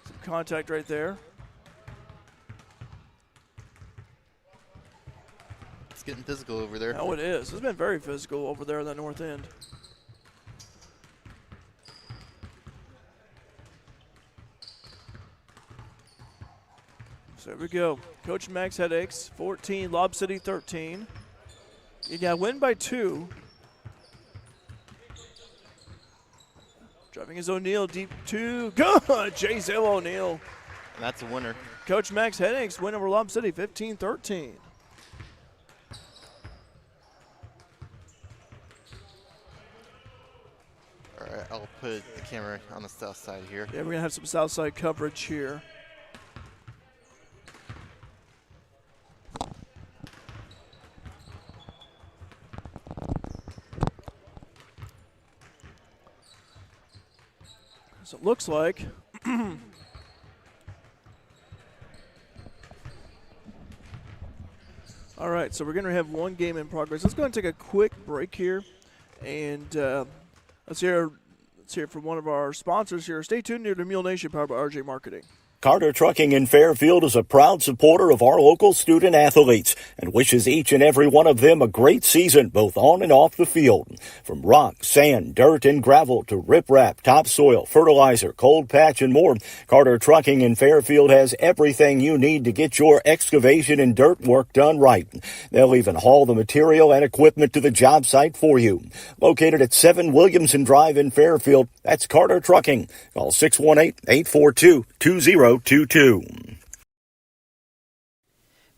S1: Some contact right there.
S2: It's getting physical over there.
S1: Oh, it is. It's been very physical over there in the north end. So here we go. Coach Max Headaches, 14, Lob City 13. You got win by 2. Driving is O'Neal, deep 2. Good! Jay Zell O'Neal.
S2: And that's a winner.
S1: Coach Max Headaches win over Lob City, 15-13.
S2: All right, I'll put the camera on the south side here.
S1: Yeah, we're going to have some south side coverage here. So it looks like all right, so we're going to have one game in progress. Let's go and take a quick break here, and let's hear from one of our sponsors here. Stay tuned here to Mule Nation, powered by RJ Marketing.
S6: Carter Trucking in Fairfield is a proud supporter of our local student athletes and wishes each and every one of them a great season, both on and off the field. From rock, sand, dirt, and gravel to riprap, topsoil, fertilizer, cold patch, and more, Carter Trucking in Fairfield has everything you need to get your excavation and dirt work done right. They'll even haul the material and equipment to the job site for you. Located at 7 Williamson Drive in Fairfield, that's Carter Trucking. Call 618-842-2022.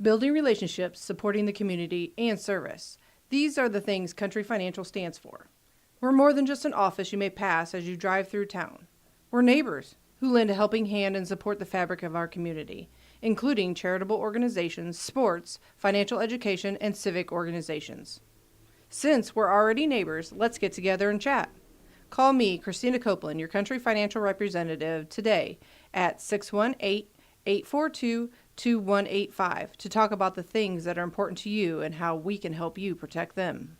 S7: Building relationships, supporting the community, and service. These are the things Country Financial stands for. We're more than just an office you may pass as you drive through town. We're neighbors who lend a helping hand and support the fabric of our community, including charitable organizations, sports, financial education, and civic organizations. Since we're already neighbors, let's get together and chat. Call me, Christina Copeland, your Country Financial representative, today at 618-842-2185 to talk about the things that are important to you and how we can help you protect them.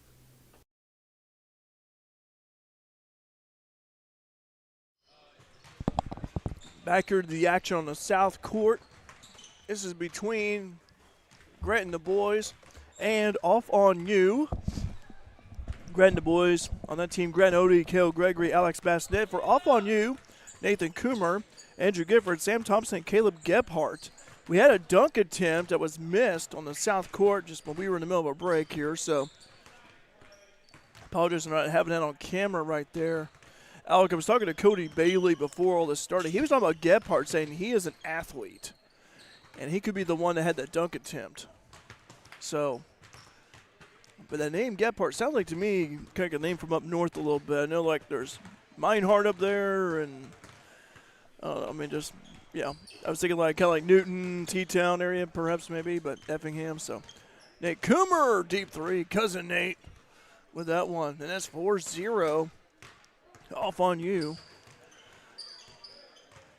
S1: Back here to the action on the south court. This is between Grant and the boys. And off on you, Grant and the boys on that team, Grant Odie, Kale Gregory, Alex Bassett. For Off On You, Nathan Coomer, Andrew Gifford, Sam Thompson, and Caleb Gebhardt. We had a dunk attempt that was missed on the south court just when we were in the middle of a break here, so apologize for not having that on camera right there. Alec, I was talking to Cody Bailey before all this started. He was talking about Gebhardt, saying he is an athlete, and he could be the one that had that dunk attempt. So, but that name Gebhardt sounds like to me kind of a name from up north a little bit. I know like there's Meinhardt up there, and just yeah. I was thinking like kind of like Newton, T-Town area, perhaps maybe, but Effingham. So, Nate Coomer, deep three, cousin Nate, with that one, and that's 4-0. Off On You.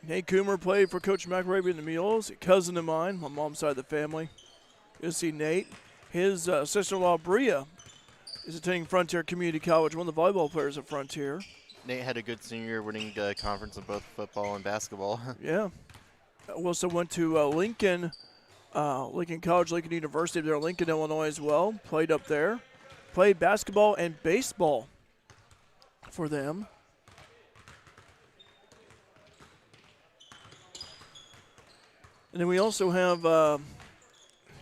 S1: Nate Coomer played for Coach McRae in the Mules, a cousin of mine, my mom's side of the family. Good to see Nate. His sister-in-law, Bria, is attending Frontier Community College, one of the volleyball players at Frontier.
S2: Nate had a good senior year, winning conference in both football and basketball.
S1: Yeah. Also went to Lincoln College, Lincoln University there in Lincoln, Illinois as well. Played up there. Played basketball and baseball for them. And then we also have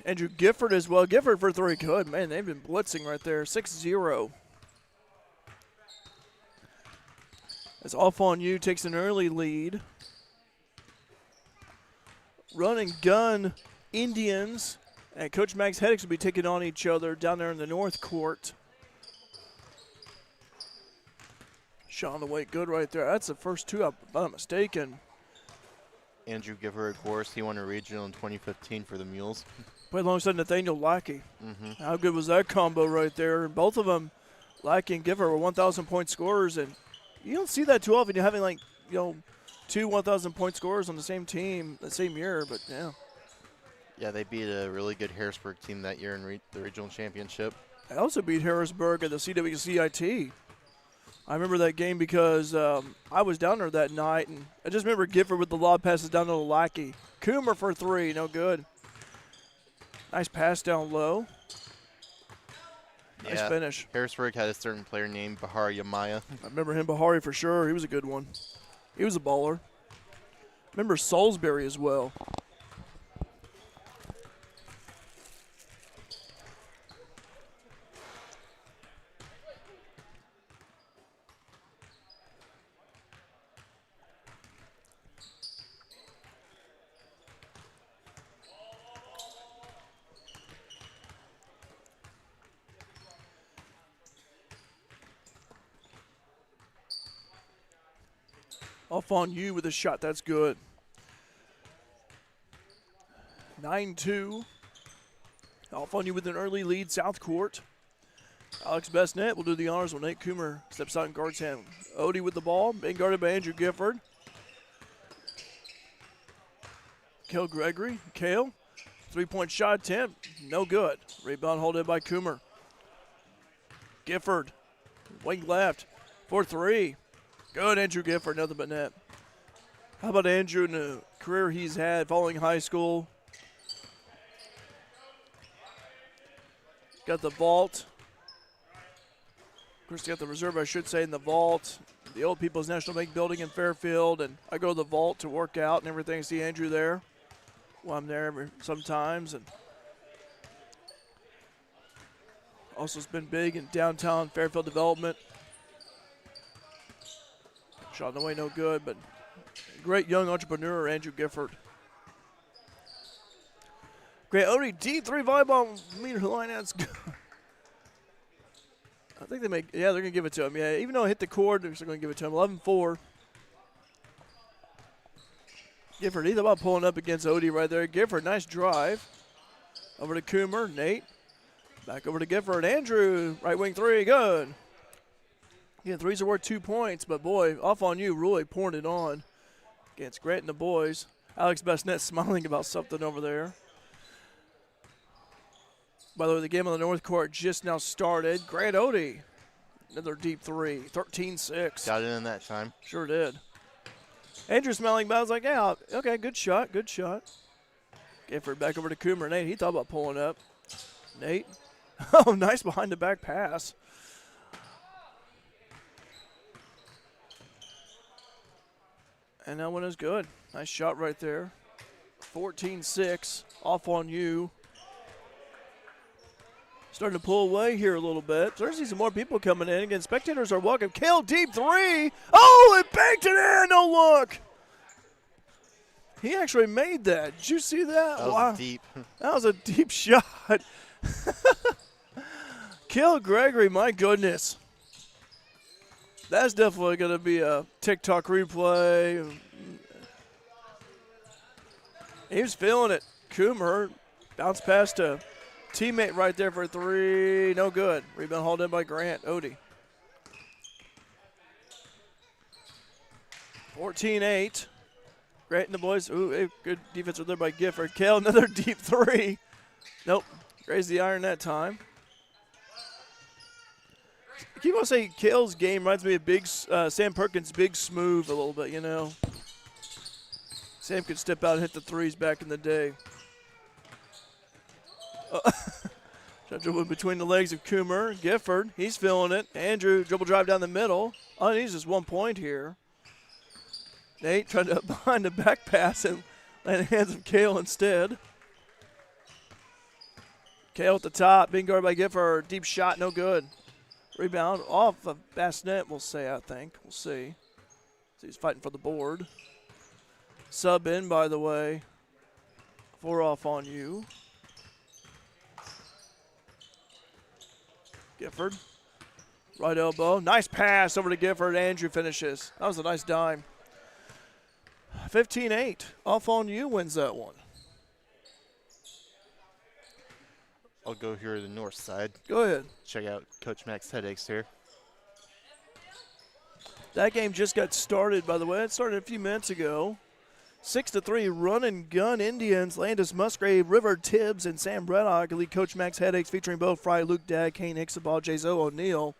S1: Andrew Gifford as well. Gifford for three. Good. Man, they've been blitzing right there. 6-0. As Off On You takes an early lead. Run and gun Indians and Coach Max Heddix will be taking on each other down there in the north court. Shot on the way, good right there. That's the first two, if I'm not mistaken.
S2: Andrew Gifford, of course, he won a regional in 2015 for the Mules.
S1: Played alongside Nathaniel Lackey. How good was that combo right there? Both of them, Lackey and Gifford, were 1,000-point scorers, and you don't see that too often. You're having two 1,000-point scorers on the same team the same year, but yeah.
S2: Yeah, they beat a really good Harrisburg team that year in the regional championship.
S1: I also beat Harrisburg at the CWCIT. I remember that game because I was down there that night, and I just remember Gifford with the lob passes down to the Lackey. Coomer for three, no good. Nice pass down low. Nice finish.
S2: Harrisburg had a certain player named Bahar Yamaya.
S1: I remember him, Bahari, for sure. He was a good one. He was a baller. Remember Salisbury as well. Off On You with a shot. That's good. 9-2. Off On You with an early lead, South Court. Alex Bestnet will do the honors when Nate Coomer steps out and guards him. Odie with the ball, being guarded by Andrew Gifford. Kale Gregory. Kale, three-point shot attempt, no good. Rebound holded by Coomer. Gifford, wing left, for three. Good, Andrew Gifford, nothing but net. How about Andrew in the career he's had following high school? Got the vault. Of course, got the reserve, I should say, in the vault. The Old People's National Bank building in Fairfield, and I go to the vault to work out and everything. I see Andrew there. Well, I'm there sometimes, and also has been big in downtown Fairfield development. Shot in the way, no good, but great young entrepreneur, Andrew Gifford. Great Odie, D3 volleyball meter line. That's good. I think they're going to give it to him. Yeah, even though it hit the cord, they're still going to give it to him. 11-4. Gifford, he's about pulling up against Odie right there. Gifford, nice drive. Over to Coomer, Nate. Back over to Gifford. Andrew, right wing three, good. Yeah, threes are worth 2 points, but boy, Off On You really pouring it on against Grant and the boys. Alex Bestnet smiling about something over there. By the way, the game on the north court just now started. Grant Odie, another deep three, 13-6.
S2: Got it in that time.
S1: Sure did. Andrew smiling about, I was like, yeah, okay, good shot, good shot. Gifford back over to Coomer. Nate, he thought about pulling up. Nate, oh, nice behind the back pass. And that one is good. Nice shot right there. 14-6, off on you. Starting to pull away here a little bit. Starting to see some more people coming in. Again, spectators are welcome. Kale, deep three. Oh, it banked it in. No look. He actually made that. Did you see that?
S2: That was deep.
S1: That was a deep shot. Kale Gregory, my goodness. That's definitely going to be a TikTok replay. He was feeling it. Coomer bounced past a teammate right there for three. No good. Rebound hauled in by Grant. Odie. 14-8. Grant and the boys. Ooh, good defense there by Gifford. Kale, another deep three. Nope. Grazed the iron that time. I keep on saying Kale's game reminds me of big Sam Perkins' Big Smooth a little bit, you know. Sam could step out and hit the threes back in the day. Dribble between the legs of Coomer. Gifford, he's feeling it. Andrew, dribble drive down the middle. Oh, he's just 1 point here. Nate trying to behind the back pass and land in the hands of Kale instead. Kale at the top, being guarded by Gifford. Deep shot, no good. Rebound off of Bassnet, we'll say, I think. We'll see. So he's fighting for the board. Sub in, by the way. 4 off on you. Gifford. Right elbow. Nice pass over to Gifford. Andrew finishes. That was a nice dime. 15-8. Off on you wins that one.
S2: I'll go here to the north side.
S1: Go ahead.
S2: Check out Coach Mac's headaches here.
S1: That game just got started, by the way. It started a few minutes ago. 6-3 run and gun Indians. Landis Musgrave, River Tibbs, and Sam Braddock lead Coach Mac's headaches, featuring Bo Fry, Luke Dagg, Kane Ixabal, Jayzo O'Neal.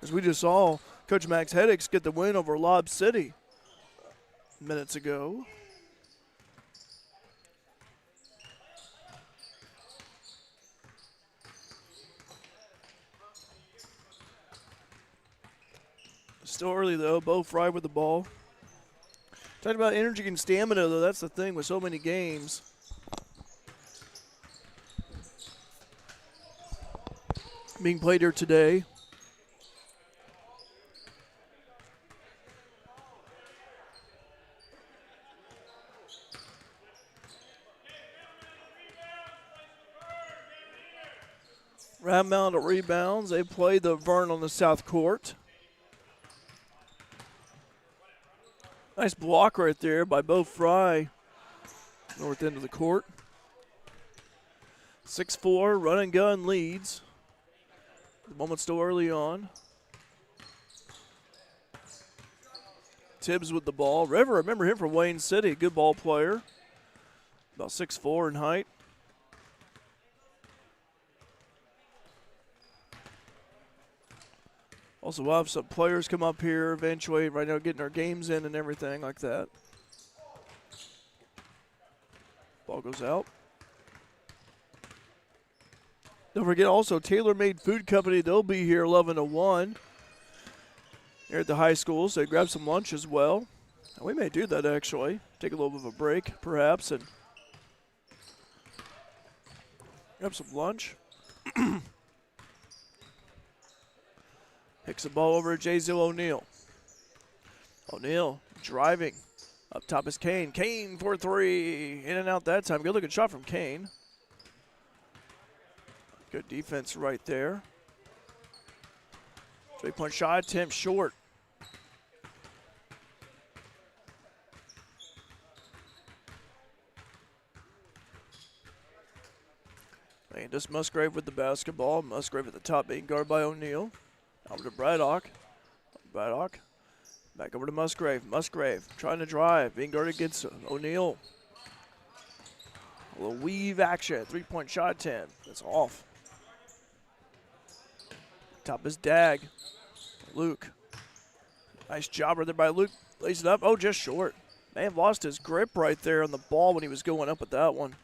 S1: As we just saw, Coach Mac's headaches get the win over Lob City minutes ago. Still early, though. Bo Fry with the ball. Talking about energy and stamina, though, that's the thing with so many games. Being played here today. Round mound of rebounds. They play the Vern on the south court. Nice block right there by Bo Fry. North end of the court. 6-4, run and gun leads. The moment's still early on. Tibbs with the ball. River, remember him from Wayne City. Good ball player. About 6'4" in height. Also, we'll have some players come up here eventually, right now getting our games in and everything like that. Ball goes out. Don't forget also Tailor Made Food Company, they'll be here 11 to 1 here at the high school, so grab some lunch as well. And we may do that actually. Take a little bit of a break perhaps and grab some lunch. Picks the ball over to Jayzo O'Neal. O'Neal driving. Up top is Kane. Kane for three. In and out that time. Good looking shot from Kane. Good defense right there. 3-point shot attempt short. Landis Musgrave with the basketball. Musgrave at the top being guarded by O'Neal. Over to Braddock. Braddock. Back over to Musgrave. Musgrave trying to drive. Being guarded against O'Neal. A little weave action. 3-point shot attempt. That's off. Top is Dagg. Luke. Nice job right there by Luke. Lays it up. Oh, just short. May have lost his grip right there on the ball when he was going up with that one.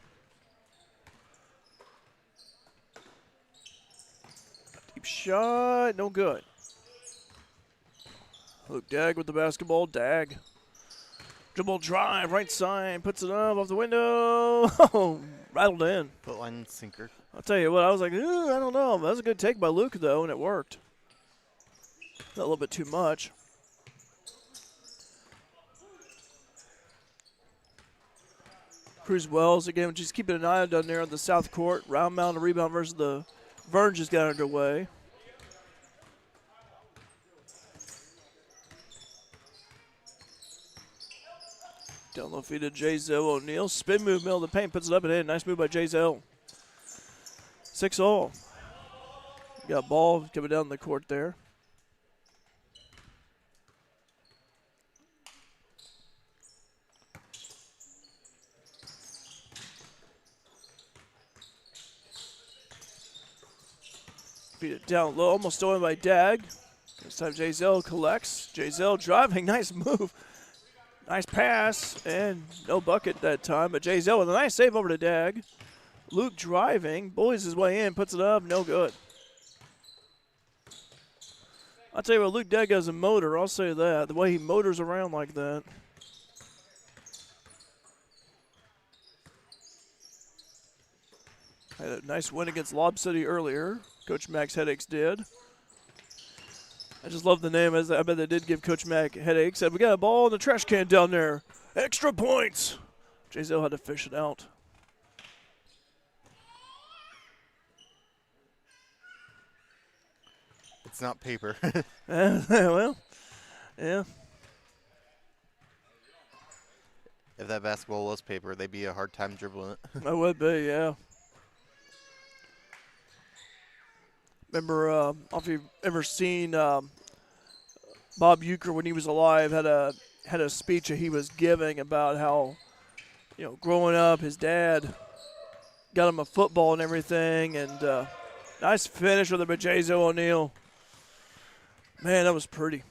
S1: Deep shot. No good. Luke Dagg with the basketball. Dagg Dribble drive, right side, puts it up off the window. Oh, rattled in.
S2: Foot line sinker.
S1: I'll tell you what, I was like, I don't know. That was a good take by Luke, though, and it worked. A little bit too much. Cruz Wells, again, just keeping an eye down there on the south court. Round mound to rebound versus the Vern just got underway. Down low feed to J-Zell O'Neal. Spin move, middle of the paint, puts it up and in. Nice move by J-Zell. 6-all. Got ball coming down the court there. Feed it down low, almost stolen by Dag. This time J-Zell collects. J-Zell driving, nice move. Nice pass, and no bucket that time, but J-Zell with a nice save over to Dag. Luke driving, bullies his way in, puts it up, no good. I'll tell you what, Luke Dag has a motor, I'll say that. The way he motors around like that. Had a nice win against Lob City earlier. Coach Max Headaches did. I just love the name. I bet they did give Coach Mac headaches. Said, we got a ball in the trash can down there. Extra points. J-Zell had to fish it out.
S2: It's not paper.
S1: Well, yeah.
S2: If that basketball was paper, they'd be a hard time dribbling it.
S1: That would be, yeah. Remember, if you've ever seen Bob Euchre when he was alive, had a speech that he was giving about how, growing up, his dad got him a football and everything, and nice finish with it by J-Zell O'Neal. Man, that was pretty.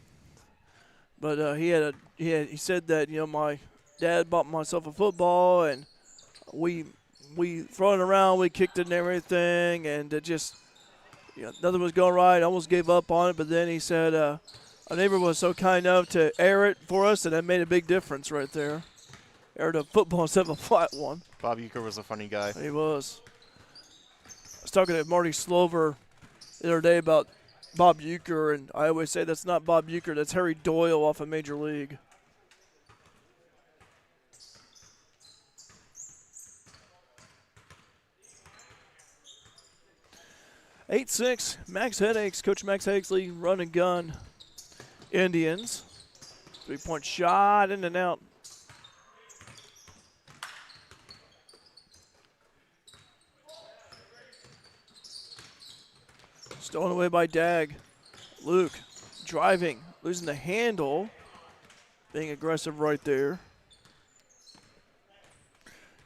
S1: But he said that my dad bought myself a football, and we thrown it around, we kicked it and everything, and it just. Nothing was going right. I almost gave up on it, but then he said our neighbor was so kind enough to air it for us, and that made a big difference right there. Aired a football instead of a flat one.
S2: Bob Euchre was a funny guy.
S1: He was. I was talking to Marty Slover the other day about Bob Euchre, and I always say that's not Bob Euchre, that's Harry Doyle off of Major League. (8-6) Max Headaches, Coach Max Headaches leading run and gun Indians. 3-point shot in and out. Stolen away by Dag. Luke driving, losing the handle, being aggressive right there.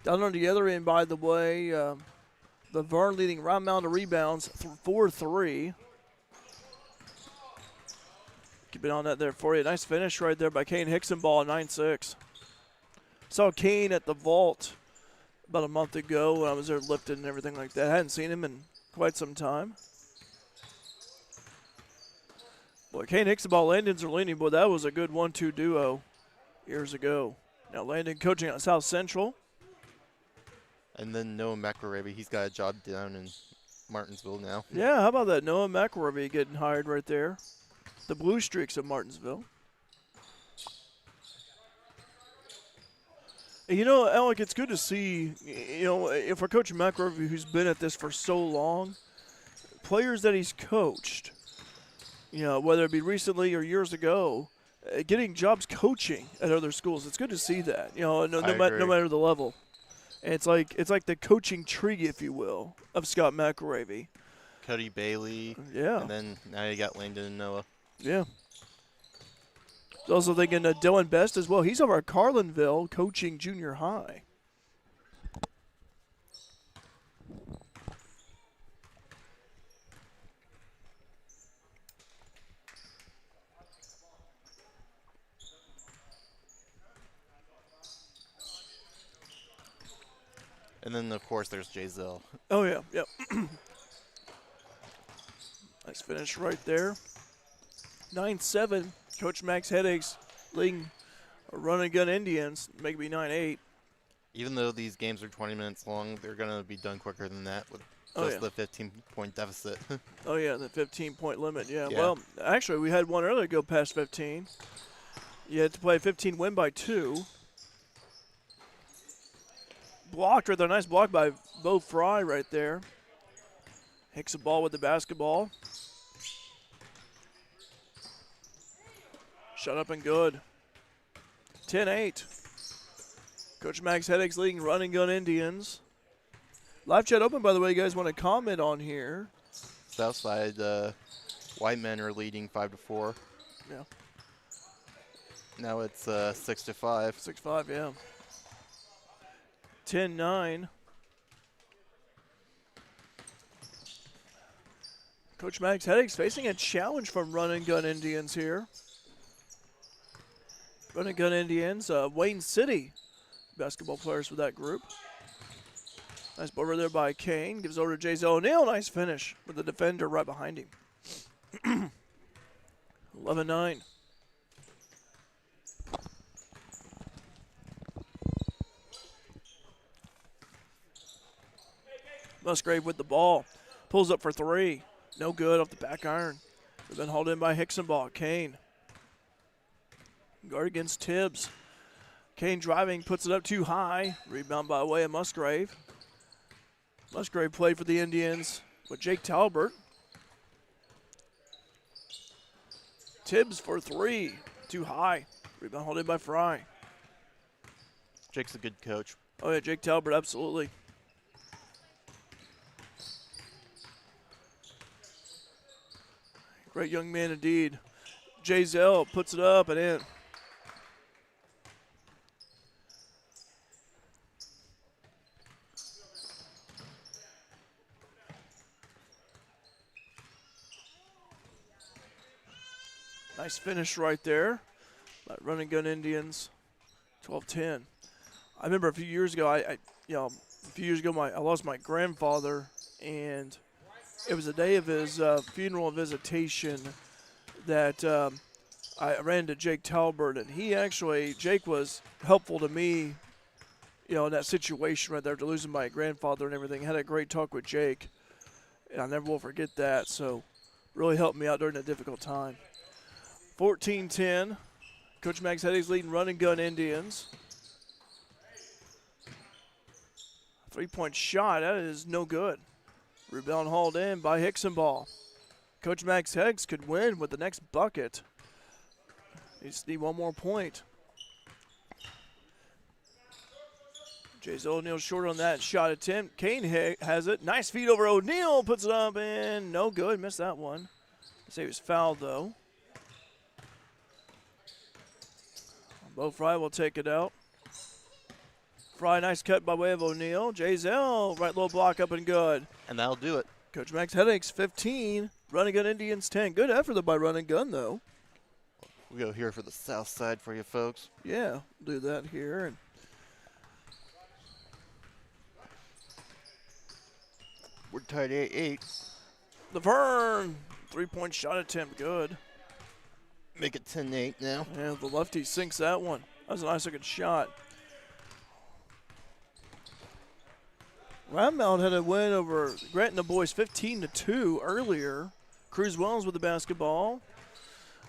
S1: Down on the other end, by the way, the Vern leading round mound of rebounds, 4-3. Keep it on that there for you. Nice finish right there by Kane Hickson, ball 9-6. Saw Kane at the vault about a month ago when I was there lifting and everything like that. I hadn't seen him in quite some time. Boy, Kane Hickson ball, Landon Zerlini, boy, that was a good 1-2 duo years ago. Now Landon coaching at South Central.
S2: And then Noah McElravy, he's got a job down in Martinsville now.
S1: Yeah, how about that? Noah McElravy getting hired right there. The Blue Streaks of Martinsville. And Alec, it's good to see, for Coach McElravy, who's been at this for so long, players that he's coached, whether it be recently or years ago, getting jobs coaching at other schools. It's good to see that, no matter the level. And it's like the coaching tree, if you will, of Scott McElravy.
S2: Cody Bailey.
S1: Yeah.
S2: And then now you got Landon and Noah.
S1: Yeah. Also thinking Dylan Best as well. He's over at Carlinville coaching junior high.
S2: And then, of course, there's J-Zell.
S1: Oh, yeah, yep. Nice finish right there. 9-7. Coach Max Headaches leading Run and gun Indians, make it be 9-8.
S2: Even though these games are 20 minutes long, they're going to be done quicker than that with
S1: Oh,
S2: just
S1: yeah.
S2: the 15-point deficit.
S1: Oh, yeah, the 15-point limit, yeah.
S2: Yeah.
S1: Well, actually, we had one earlier go past 15. You had to play 15, win by 2. Blocked right there. Nice block by Bo Fry right there. Hicks a ball with the basketball. Shut up and good. 10-8. Coach Max Headaches leading Run and Gun Indians. Live chat open, by the way. You guys want to comment on here?
S2: Southside white men are leading 5-4.
S1: Yeah.
S2: Now it's 6-5.
S1: 6-5, yeah. 10-9. Coach Max Headaches facing a challenge from Run and Gun Indians here. Run and Gun Indians, Wayne City basketball players for that group. Nice ball over there by Kane. Gives over to Jason O'Neill. Nice finish with the defender right behind him. 11-9. Musgrave with the ball. Pulls up for 3. No good off the back iron. They've been hauled in by Hicksenball. Kane. Guard against Tibbs. Kane driving, puts it up too high. Rebound by way of Musgrave. Musgrave played for the Indians with Jake Talbert. Tibbs for 3. Too high. Rebound hauled in by Fry.
S2: Jake's a good coach.
S1: Oh, yeah, Jake Talbert, absolutely. Great young man indeed. Jay Zell puts it up and in. Nice finish right there by Run and Gun Indians. 12-10. I remember a few years ago, I lost my grandfather, and it was the day of his funeral and visitation that I ran into Jake Talbert, and Jake was helpful to me, in that situation right there, to losing my grandfather and everything. Had a great talk with Jake, and I never will forget that. So, really helped me out during a difficult time. 14-10. Coach Max Headaches leading Run and Gun Indians. 3-point shot, that is no good. Rebound hauled in by Hicksenball. Coach Max Headaches could win with the next bucket. He just need one more point. Jason O'Neill short on that shot attempt. Kane has it. Nice feed over O'Neill. Puts it up and no good. Missed that one. Say he was fouled though. Bo Fry will take it out. Fry, nice cut by way of O'Neill. Jay Zell, right low block up and good.
S2: And that'll do it.
S1: Coach Max Headaches, 15. Run and Gun Indians, 10. Good effort by Run and Gun, though.
S2: We go here for the south side for you folks.
S1: Yeah, do that here. And
S2: we're tied 8-8.
S1: the Vern, 3-point shot attempt, good.
S2: Make it 10-8 now.
S1: Yeah, the lefty sinks that one. That was a nice looking shot. Roundmount had a win over Grant and the boys 15-2 earlier. Cruz Wells with the basketball.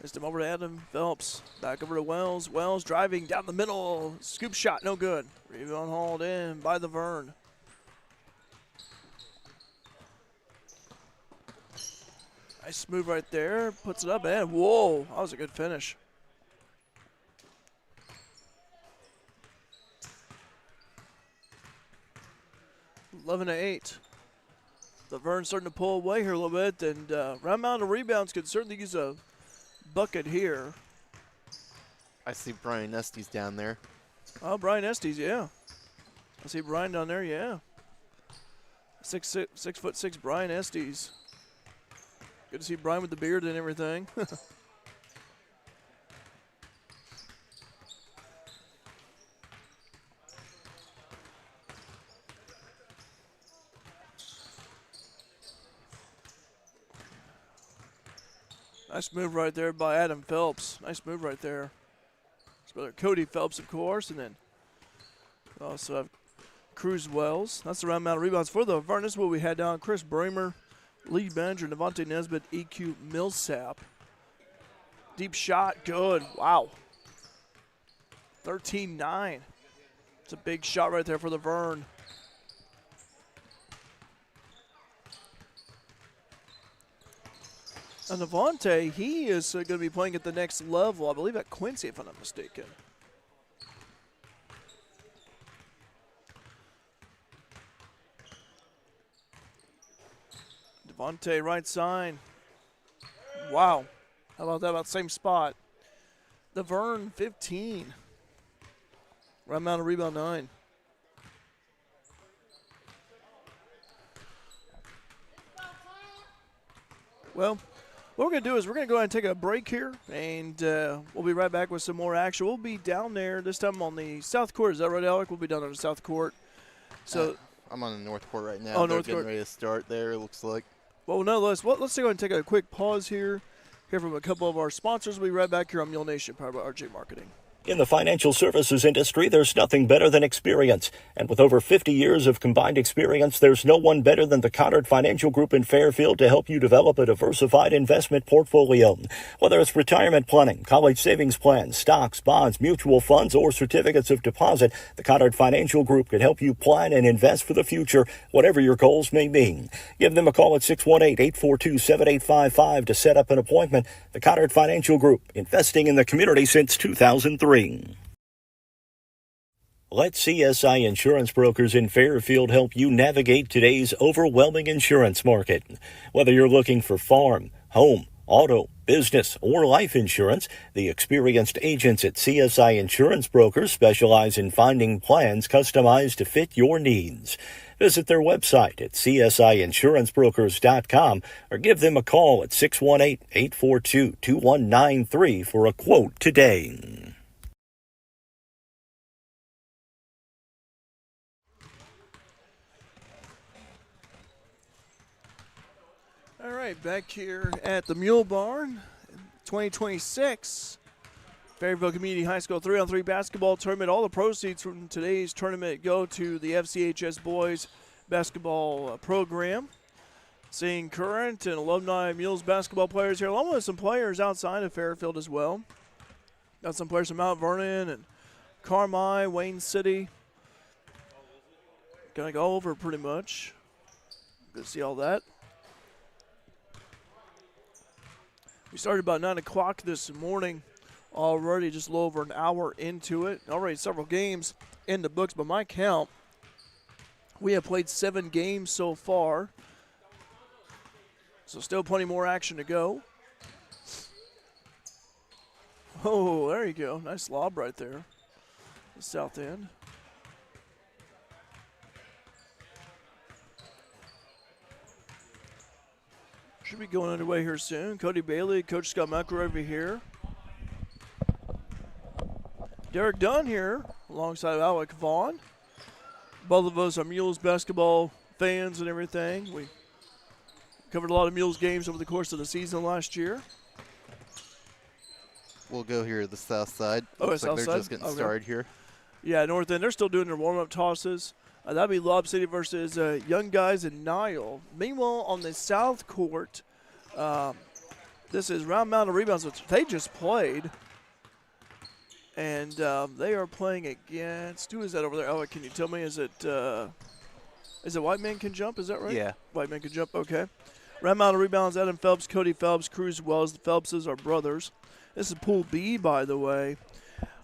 S1: Missed him over to Adam Phelps. Back over to Wells. Wells driving down the middle. Scoop shot, no good. Rebound hauled in by the Vern. Nice move right there. Puts it up and whoa, that was a good finish. Eleven to 8. The Vern's starting to pull away here a little bit, and Round Mountain rebounds could certainly use a bucket here.
S2: I see Brian Estes down there.
S1: Oh, Brian Estes, yeah. I see Brian down there, yeah. 6'6" Brian Estes. Good to see Brian with the beard and everything. Nice move right there by Adam Phelps. Nice move right there. brother Cody Phelps, of course, and then we also have Cruz Wells. That's the round amount of rebounds for the Vernon. This is what we had down. Chris Bramer, Lee Benger, Devontae Nesbitt, EQ Millsap. Deep shot, good. Wow. 13-9. It's a big shot right there for the Vern. And Devontae, he is going to be playing at the next level, I believe at Quincy, if I'm not mistaken. Devontae, right side. Wow. How about that? About the same spot. The Vern, 15. Round amount of rebound, 9. Well, what we're going to do is we're going to go ahead and take a break here, and we'll be right back with some more action. We'll be down there this time on the South Court. Is that right, Alec? We'll be down on the South Court. So
S2: I'm on the North Court right now.
S1: Oh,
S2: They're
S1: North
S2: getting
S1: Court.
S2: ready to start there, it looks like.
S1: well, no, let's go ahead and take a quick pause here. Hear from a couple of our sponsors. We'll be right back here on Mule Nation, powered by RJ Marketing.
S6: In the financial services industry, there's nothing better than experience. And with over 50 years of combined experience, there's no one better than the Connard Financial Group in Fairfield to help you develop a diversified investment portfolio. Whether it's retirement planning, college savings plans, stocks, bonds, mutual funds, or certificates of deposit, the Connard Financial Group can help you plan and invest for the future, whatever your goals may be. Give them a call at 618-842-7855 to set up an appointment. The Connard Financial Group, investing in the community since 2003. Let CSI Insurance Brokers in Fairfield help you navigate today's overwhelming insurance market. Whether you're looking for farm, home, auto, business, or life insurance, the experienced agents at CSI Insurance Brokers specialize in finding plans customized to fit your needs. Visit their website at csiinsurancebrokers.com or give them a call at 618-842-2193 for a quote today.
S1: All right, back here at the Mule Barn, 2026 Fairfield Community High School 3-on-3 basketball tournament. All the proceeds from today's tournament go to the FCHS boys basketball program. Seeing current and alumni Mules basketball players here, along with some players outside of Fairfield as well. Got some players from Mount Vernon and Carmi, Wayne City. Gonna go over pretty much. Good to see all that. We started about 9 o'clock this morning, already just a little over an hour into it. Already several games in the books, by my count, we have played 7 games so far. So still plenty more action to go. Oh, there you go. Nice lob right there. The south end. Should be going underway here soon. Cody Bailey, Coach Scott Mucker over here. Derek Dunn here alongside Alec Vaughn. Both of us are Mules basketball fans and everything. We covered a lot of Mules games over the course of the season last year.
S2: We'll go here to the south side.
S1: Oh,
S2: Looks like
S1: south
S2: they're
S1: side?
S2: just getting
S1: Okay.
S2: started here.
S1: Yeah, North End, they're still doing their warm-up tosses. That'd be Lob City versus Young Guys and Nile. Meanwhile, on the South Court, this is round amount of rebounds, which they just played. And they are playing against, who is that over there? Oh, can you tell me, is it White Man Can Jump? Is that right?
S2: Yeah.
S1: White Man Can Jump, okay. Round amount of rebounds, Adam Phelps, Cody Phelps, Cruz Wells. The Phelpses are brothers. This is Pool B, by the way.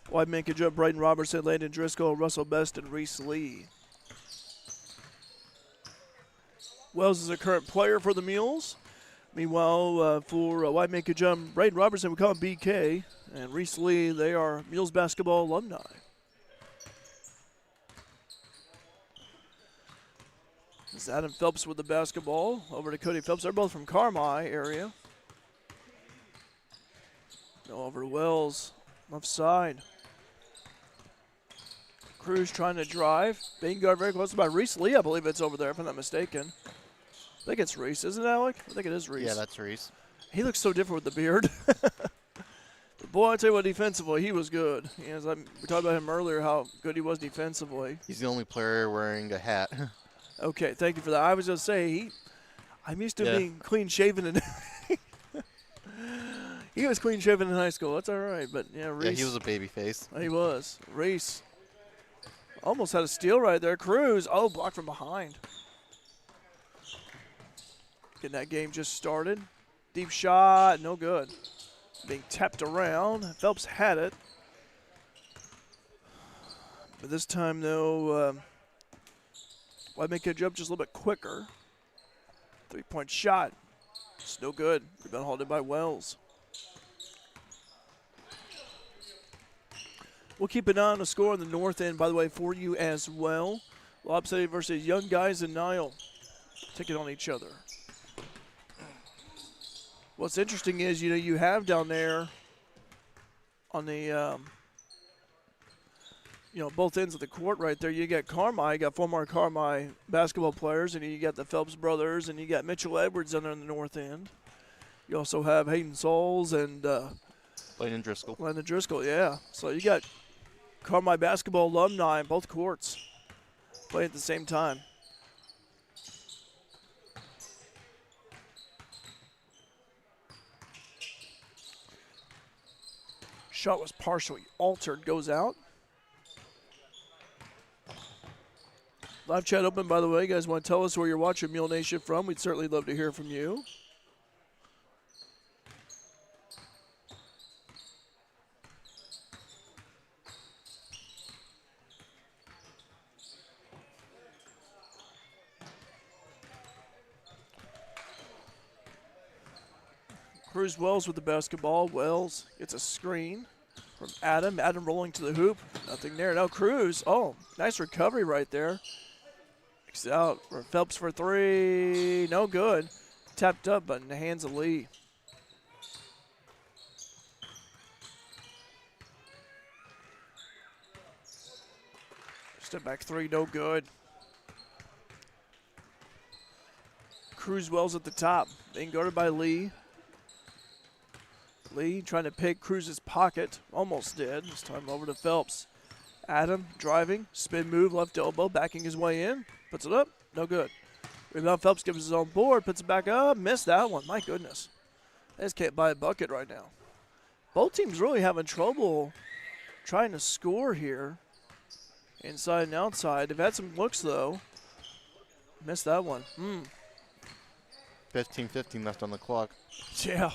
S1: White Man Can Jump, Braden Robertson, Landon Driscoll, Russell Best, and Reese Lee. Wells is a current player for the Mules. Meanwhile, for White Man Can Jump, Braden Robertson, we call him BK, and Reese Lee, they are Mules basketball alumni. This is Adam Phelps with the basketball. Over to Cody Phelps. They're both from Carmi area. Go over to Wells, left side. Cruz trying to drive. Being guarded very close by Reese Lee, I believe it's over there, if I'm not mistaken. I think it's Reese, isn't it, Alec? I think it is Reese.
S2: Yeah, that's Reese.
S1: He looks so different with the beard. The Boy, I tell you what, defensively, he was good. We talked about him earlier, how good he was defensively.
S2: He's the only player wearing a hat.
S1: Okay, thank you for that. I was going to say, I'm used to being clean-shaven. And he was clean-shaven in high school. That's all right. But, yeah, Reese.
S2: Yeah, he was a baby face.
S1: He was. Reese almost had a steal right there. Cruz, blocked from behind. Getting that game just started. Deep shot, no good. Being tapped around. Phelps had it. But this time, though, why make a jump just a little bit quicker? 3-point shot. It's no good. Rebound halted by Wells. We'll keep an eye on the score on the north end, by the way, for you as well. Lob City versus Young Guys and Nile. Taking on each other. What's interesting is, you have down there on the, both ends of the court right there, you got Carmi, you got former Carmi basketball players, and you got the Phelps brothers, and you got Mitchell Edwards down there on the north end. You also have Hayden Souls and
S2: Landon Driscoll.
S1: Landon Driscoll, yeah. So you got Carmi basketball alumni in both courts playing at the same time. Shot was partially altered, goes out. Live chat open, by the way. You guys want to tell us where you're watching Mule Nation from? We'd certainly love to hear from you. Cruz Wells with the basketball. Wells gets a screen from Adam. Adam rolling to the hoop. Nothing there. Now Cruz. Oh, nice recovery right there. Kicks out for Phelps for three. No good. Tapped up, but in the hands of Lee. Step back three. No good. Cruz Wells at the top. Being guarded by Lee. Lee trying to pick Cruz's pocket. Almost did. This time over to Phelps. Adam driving. Spin move. Left elbow. Backing his way in. Puts it up. No good. Rebound. Phelps gives his own board. Puts it back up. Missed that one. My goodness. They just can't buy a bucket right now. Both teams really having trouble trying to score here. Inside and outside. They've had some looks, though. Missed that one.
S2: 15-15 left on the clock.
S1: Yeah.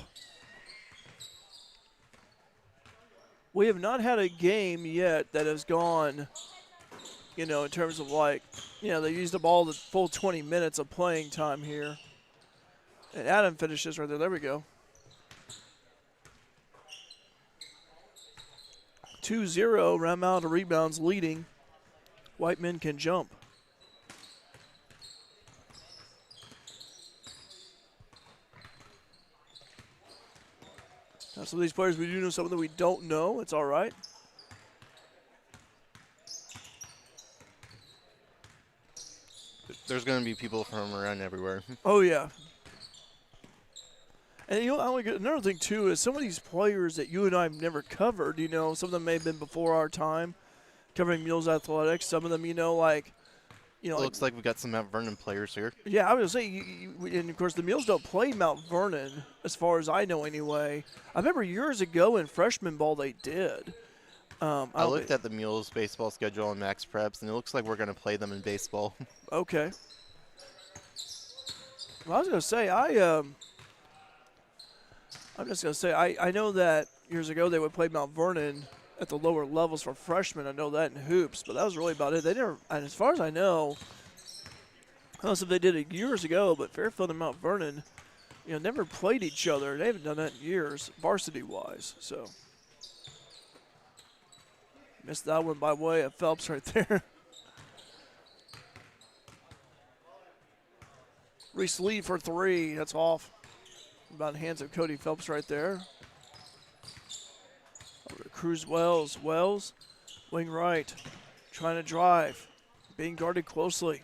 S1: We have not had a game yet that has gone, in terms of they used up all the full 20 minutes of playing time here. And Adam finishes right there. There we go. 2-0, round out of rebounds leading. White men can jump. Now, some of these players, we do know some of them we don't know. It's all right.
S2: There's going to be people from around everywhere.
S1: Oh, yeah. And, another thing, too, is some of these players that you and I have never covered, some of them may have been before our time covering Mules Athletics. Some of them,
S2: Looks like we've got some Mount Vernon players here.
S1: Yeah, I was going to say, and of course the Mules don't play Mount Vernon, as far as I know anyway. I remember years ago in freshman ball they did.
S2: I looked at the Mules baseball schedule on Max Preps, and it looks like we're going to play them in baseball.
S1: Okay. Well, I was going to say, I'm just going to say, I know that years ago they would play Mount Vernon at the lower levels for freshmen. I know that in hoops, but that was really about it. They never, and as far as I know if they did it years ago, but Fairfield and Mount Vernon, never played each other. They haven't done that in years, varsity-wise. So missed that one by way of Phelps right there. Reese Lee for three. That's off. About in the hands of Cody Phelps right there. Over to Cruz Wells. Wells, wing right, trying to drive, being guarded closely.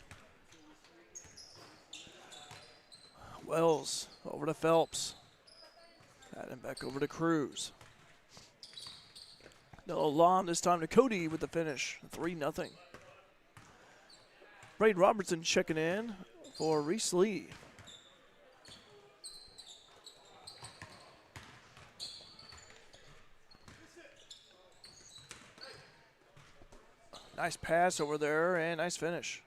S1: Wells over to Phelps. And back over to Cruz. No long this time to Cody with the finish. 3-0. Braden Robertson checking in for Reese Lee. Nice pass over there and nice finish.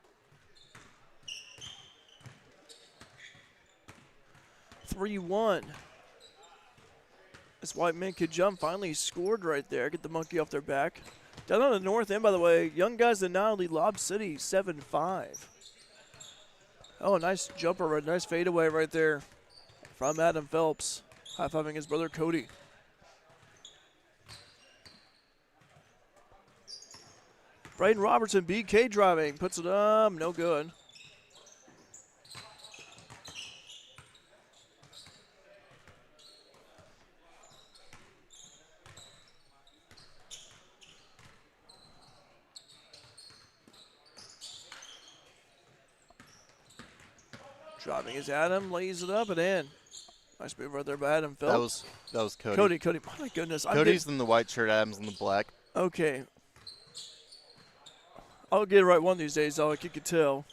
S1: 3-1. This White Men Could Jump finally scored right there. Get the monkey off their back. Down on the north end, by the way, young guys in now lead Lob City 7-5. Oh, nice jumper, nice fadeaway right there from Adam Phelps. High-fiving his brother Cody. Braden Robertson, BK driving, puts it up, no good. Driving is Adam, lays it up and in. Nice move right there by Adam Phelps.
S2: That was Cody.
S1: Cody, my goodness.
S2: Cody's in the white shirt, Adam's in the black.
S1: Okay. I'll get it right one of these days, though, like you could tell.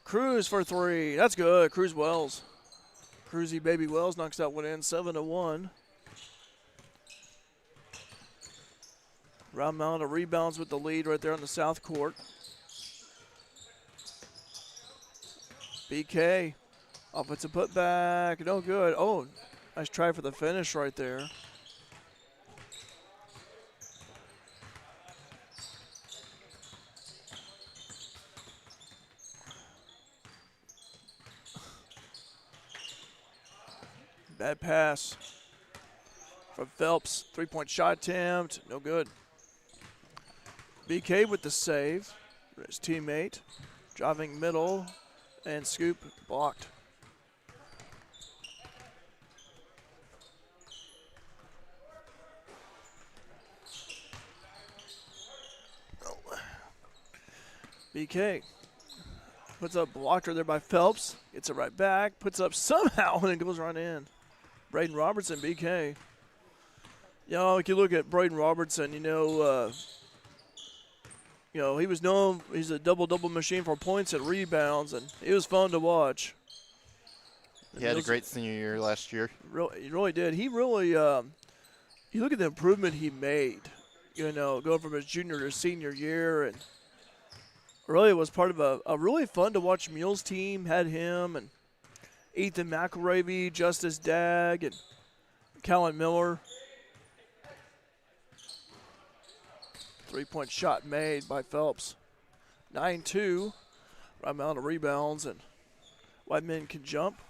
S1: Cruz for 3. That's good. Cruz Wells. Cruzy Baby Wells knocks that one in. 7-1. Round Mountain rebounds with the lead right there on the south court. BK. Offensive putback. No good. Oh, nice try for the finish right there. Bad pass from Phelps. 3-point shot attempt. No good. BK with the save. His teammate. Driving middle. And scoop blocked. Oh. BK puts up blocker there by Phelps. Gets it right back. Puts up somehow and it goes right in. Braden Robertson, BK. You know, if you look at Braden Robertson, he was known, he's a double-double machine for points and rebounds, and it was fun to watch.
S2: He had a great senior year last year.
S1: He really did. He really, you look at the improvement he made, going from his junior to senior year, and really was part of a really fun to watch Mules team. Had him and Ethan McElravy, Justice Dagg, and Callan Miller. 3-point shot made by Phelps. 9-2. Right amount of rebounds, and White Men Can Jump.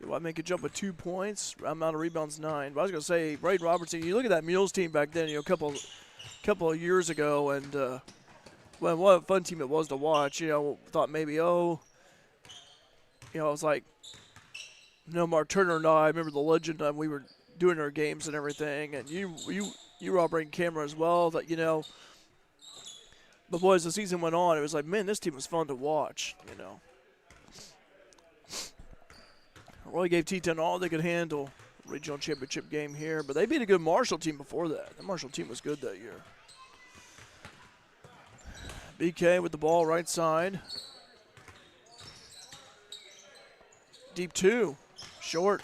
S1: White Men Can Jump with 2 points. Right amount of rebounds, 9. But I was going to say, Braden Robertson, you look at that Mules team back then, a couple of years ago, and what a fun team it was to watch. Thought maybe, it was like, Mark Turner and I remember the legend. We were doing our games and everything, and you were operating camera as well. That but boy, as the season went on, it was like, man, this team was fun to watch. Really gave T10 all they could handle. Regional championship game here, but they beat a good Marshall team before that. The Marshall team was good that year. BK with the ball right side. Deep 2. Short.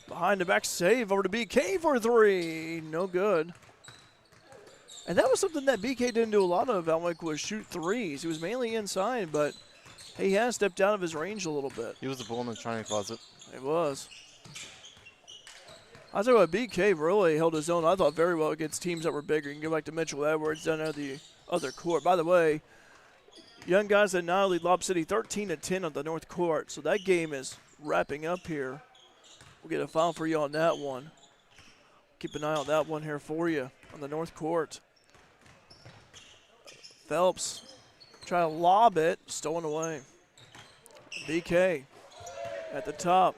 S1: Behind the back save over to BK for 3. No good. And that was something that BK didn't do a lot of, Alwick, was shoot threes. He was mainly inside, but he has stepped out of his range a little bit.
S2: He was the bull in the training closet.
S1: It was. I tell you what, BK really held his own, I thought, very well against teams that were bigger. You can go back to Mitchell Edwards down at the other court. By the way, young guys at now lead Lob City 13-10 on the north court. So that game is wrapping up here. We'll get a foul for you on that one. Keep an eye on that one here for you on the north court. Phelps try to lob it, stolen away. BK at the top.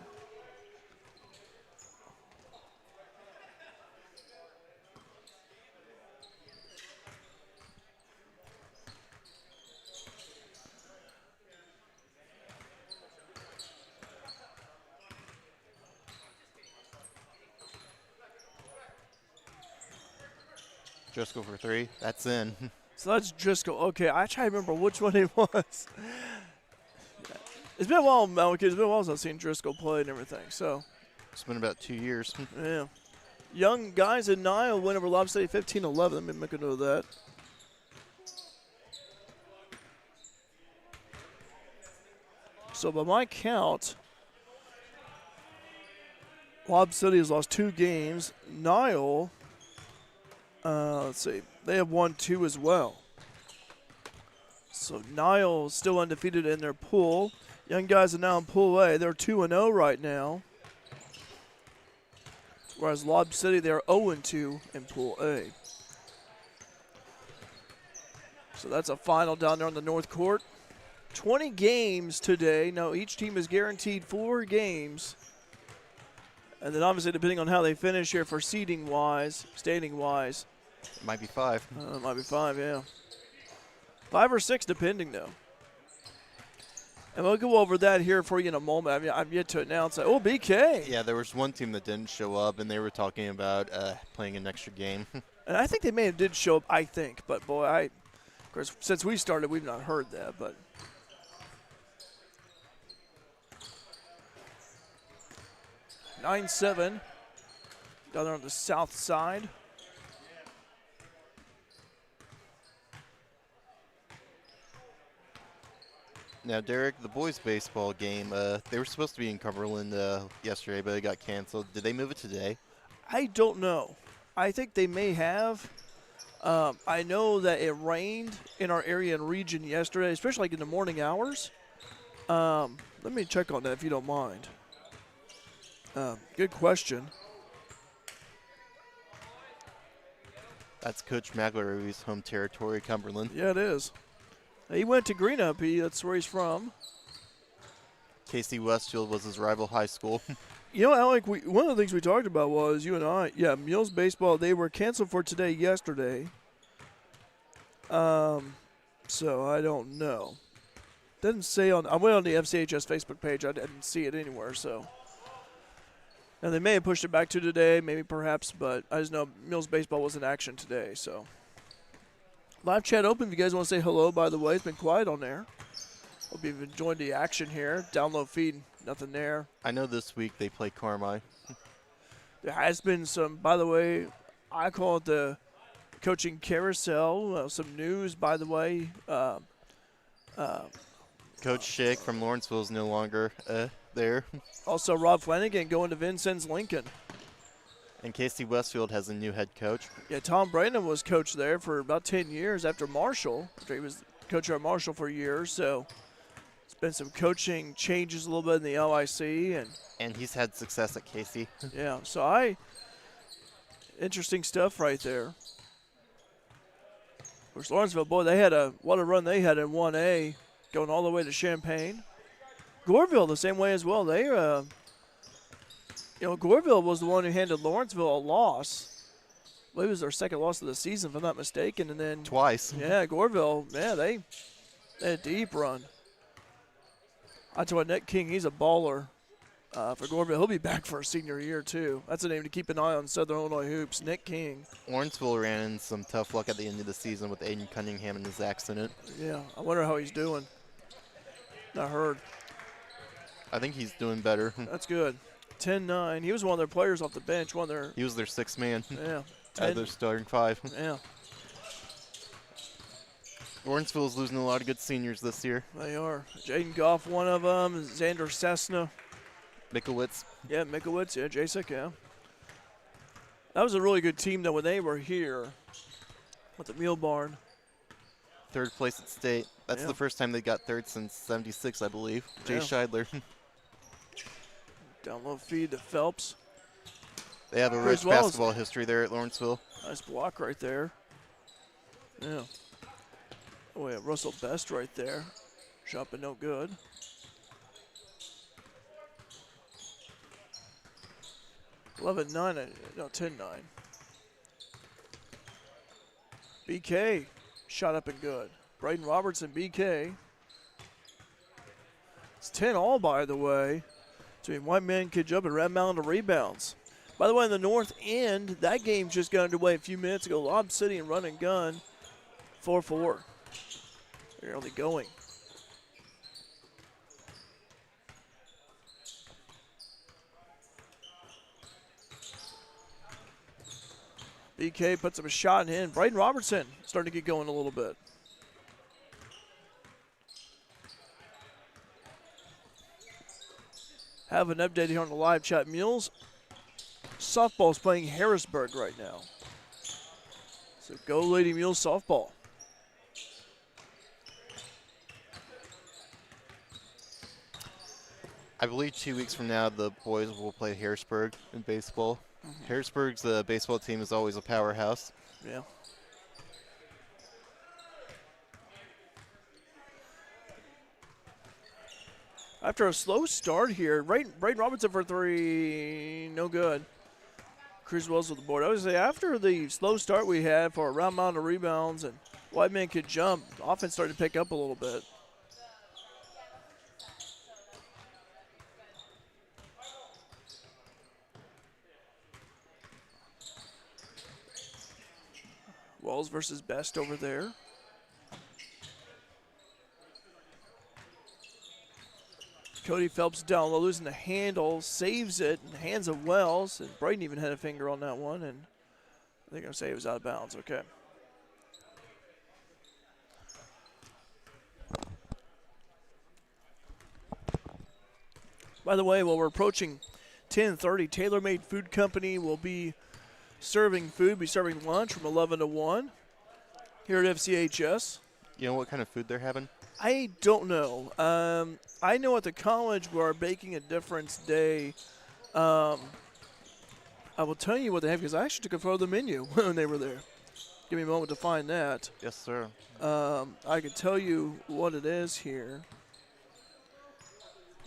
S2: Driscoll for 3. That's in.
S1: So that's Driscoll. Okay, I try to remember which one it was. It's been a while, Maliki. It's been a while since I've seen Driscoll play and everything. So,
S2: It's been about 2 years.
S1: yeah. Young guys in Nile win over Lob City 15-11. Let me make a note of that. So by my count, Lob City has lost 2 games. Nile, let's see, they have won 2 as well. So Nile still undefeated in their pool. Young guys are now in Pool A. They're 2-0 right now. Whereas Lob City, they're 0-2 in Pool A. So that's a final down there on the North Court. 20 games today. Now each team is guaranteed 4 games. And then obviously depending on how they finish here for seeding-wise, standing-wise.
S2: It might be 5.
S1: It might be 5, yeah. 5 or 6 depending though. And we'll go over that here for you in a moment. I mean, I've yet to announce that. Oh, BK.
S2: Yeah, there was one team that didn't show up, and they were talking about playing an extra game.
S1: And I think they may have did show up, I think. But, boy, of course, since we started, we've not heard that. But 9-7 down there on the south side.
S2: Now, Derek, the boys' baseball game, they were supposed to be in Cumberland yesterday, but it got canceled. Did they move it today?
S1: I don't know. I think they may have. I know that it rained in our area and region yesterday, especially like in the morning hours. Let me check on that if you don't mind. Good question.
S2: That's Coach McElroy's home territory, Cumberland.
S1: Yeah, it is. He went to Greenup. That's where he's from.
S2: Casey Westfield was his rival high school.
S1: You know, Alec, one of the things we talked about was, you and I, Mules baseball, they were canceled for today yesterday. So I don't know. Doesn't say on, I went on the FCHS Facebook page. I didn't see it anywhere, so. Now, they may have pushed it back to today, maybe perhaps, but I just know Mules baseball was in action today, so. Live chat open if you guys want to say hello, by the way. It's been quiet on there. Hope you've enjoyed the action here. Download feed, nothing there.
S2: I know this week they play Carmi.
S1: There has been some, by the way, I call it the coaching carousel. Some news, by the way.
S2: Coach Schick from Lawrenceville is no longer there.
S1: Also, Rob Flanagan going to Vincennes Lincoln.
S2: And Casey Westfield has a new head coach.
S1: Yeah, Tom Brandon was coach there for about 10 years after Marshall. After he was coach at Marshall for years, so it's been some coaching changes a little bit in the LIC.
S2: And he's had success at Casey.
S1: Yeah, so interesting stuff right there. Of course, Lawrenceville, boy, what a run they had in 1A, going all the way to Champaign. Goreville the same way as well. They, Goreville was the one who handed Lawrenceville a loss. I believe it was their second loss of the season, if I'm not mistaken. And then
S2: twice.
S1: Yeah, Goreville, they had a deep run. I tell you, Nick King, he's a baller for Goreville. He'll be back for a senior year, too. That's a name to keep an eye on Southern Illinois hoops. Nick King.
S2: Lawrenceville ran in some tough luck at the end of the season with Aiden Cunningham and his accident.
S1: Yeah, I wonder how he's doing. Not heard.
S2: I think he's doing better.
S1: That's good. 10-9. He was one of their players off the bench.
S2: He was their sixth man.
S1: Yeah.
S2: Out of their starting 5.
S1: Yeah.
S2: Lawrenceville's losing a lot of good seniors this year.
S1: They are. Jaden Goff, one of them. Xander Cessna.
S2: Mikowitz.
S1: Yeah, Mikowitz. Yeah, Jasek, yeah. That was a really good team, though, when they were here with the Mule Barn.
S2: 3rd place at state. That's the first time they got 3rd since 76, I believe. Jay
S1: Yeah.
S2: Scheidler.
S1: Download feed to Phelps.
S2: They have a rich basketball history there at Lawrenceville.
S1: Nice block right there. Yeah. Oh, yeah, Russell Best right there. Shot but no good. No, 10-9. BK shot up and good. Braden Robertson, BK. It's 10 all, by the way, between White Man, Kid Jump, and Red Mountain rebounds. By the way, in the north end, that game just got underway a few minutes ago. Lob City and run and gun, 4-4. They're only going. BK puts up a shot in. Braden Robertson starting to get going a little bit. Have an update here on the live chat. Mules softball is playing Harrisburg right now. So go Lady Mules softball.
S2: I believe 2 weeks from now the boys will play Harrisburg in baseball. Harrisburg's baseball team is always a powerhouse.
S1: Yeah. After a slow start here, Braden Robertson for 3, no good. Cruz Wells with the board. I would say after the slow start we had for a round mound of rebounds and White Man could jump, offense started to pick up a little bit. Wells versus Best over there. Cody Phelps down low, losing the handle, saves it, and hands of Wells. And Braden even had a finger on that one, and I think I'm saying it was out of bounds. Okay. By the way, while we're approaching 10:30, Taylor Made Food Company will be serving lunch from 11 to 1 here at FCHS.
S2: You know what kind of food they're having?
S1: I don't know. I know at the college we are baking a difference day. I will tell you what they have because I actually took a photo of the menu when they were there. Give me a moment to find that.
S2: Yes, sir.
S1: I can tell you what it is here.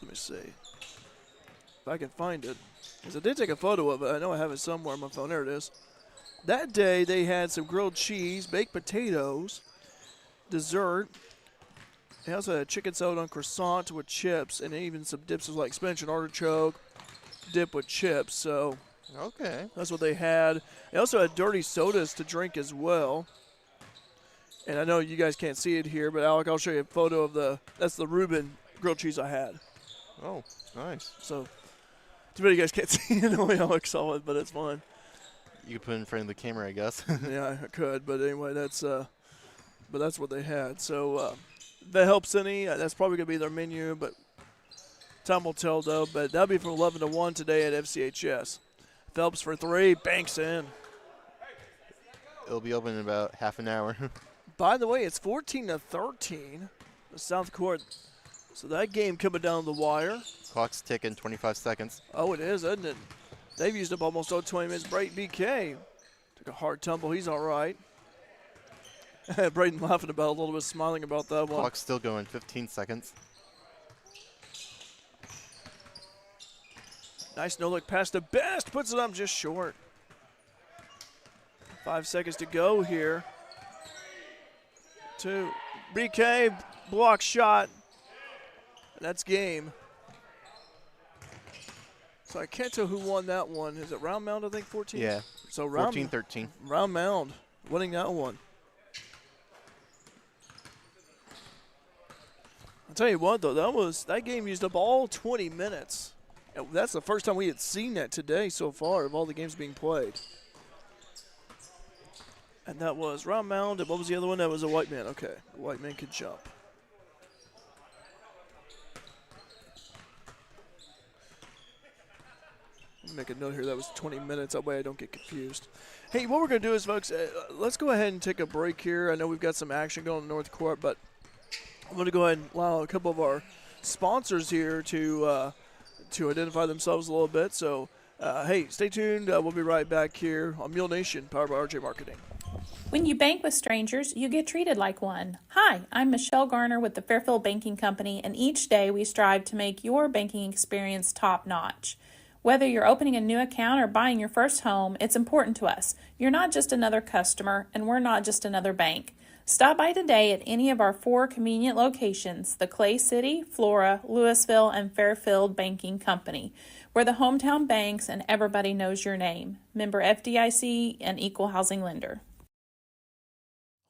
S1: Let me see if I can find it. Because I did take a photo of it. I know I have it somewhere on my phone. There it is. That day they had some grilled cheese, baked potatoes, dessert. They also had chicken salad on croissant with chips, and even some dips like spinach and artichoke dip with chips. So
S2: Okay.
S1: that's what they had. They also had dirty sodas to drink as well. And I know you guys can't see it here, but Alec, I'll show you a photo of that's the Reuben grilled cheese I had.
S2: Oh, nice.
S1: So too bad you guys can't see it the way Alex saw it, but it's fine.
S2: You could put it in front of the camera, I guess.
S1: Yeah, I could, but anyway, that's what they had. So that helps any. That's probably gonna be their menu, but time will tell though. But that'll be from 11 to 1 today at FCHS. Phelps for 3, banks in.
S2: It'll be open in about half an hour.
S1: By the way, it's 14-13, the South Court. So that game coming down the wire.
S2: Clock's ticking, 25 seconds.
S1: Oh, it is, isn't it? They've used up almost 20 minutes. BK took a hard tumble. He's all right. Braden laughing about a little bit, smiling about that one.
S2: Clock's still going, 15 seconds.
S1: Nice no-look pass to Best. Puts it up just short. 5 seconds to go here. To BK, block shot. And that's game. So I can't tell who won that one. Is it Round Mound, I think, 14?
S2: Yeah.
S1: So
S2: 14-13.
S1: Round Mound winning that one. I'll tell you what, though, that game used up all 20 minutes. And that's the first time we had seen that today so far of all the games being played. And that was Round Mound, and what was the other one? That was a White Man. Okay, White Man could jump. Let me make a note here. That was 20 minutes. That way I don't get confused. Hey, what we're going to do is, folks, let's go ahead and take a break here. I know we've got some action going in North Court, but I'm going to go ahead and allow a couple of our sponsors here to identify themselves a little bit. So, hey, stay tuned. We'll be right back here on Mule Nation, powered by RJ Marketing.
S8: When you bank with strangers, you get treated like one. Hi, I'm Michelle Garner with the Fairfield Banking Company, and each day we strive to make your banking experience top-notch. Whether you're opening a new account or buying your first home, it's important to us. You're not just another customer, and we're not just another bank. Stop by today at any of our 4 convenient locations, the Clay City, Flora, Louisville, and Fairfield Banking Company. We're the hometown banks and everybody knows your name. Member FDIC and equal housing lender.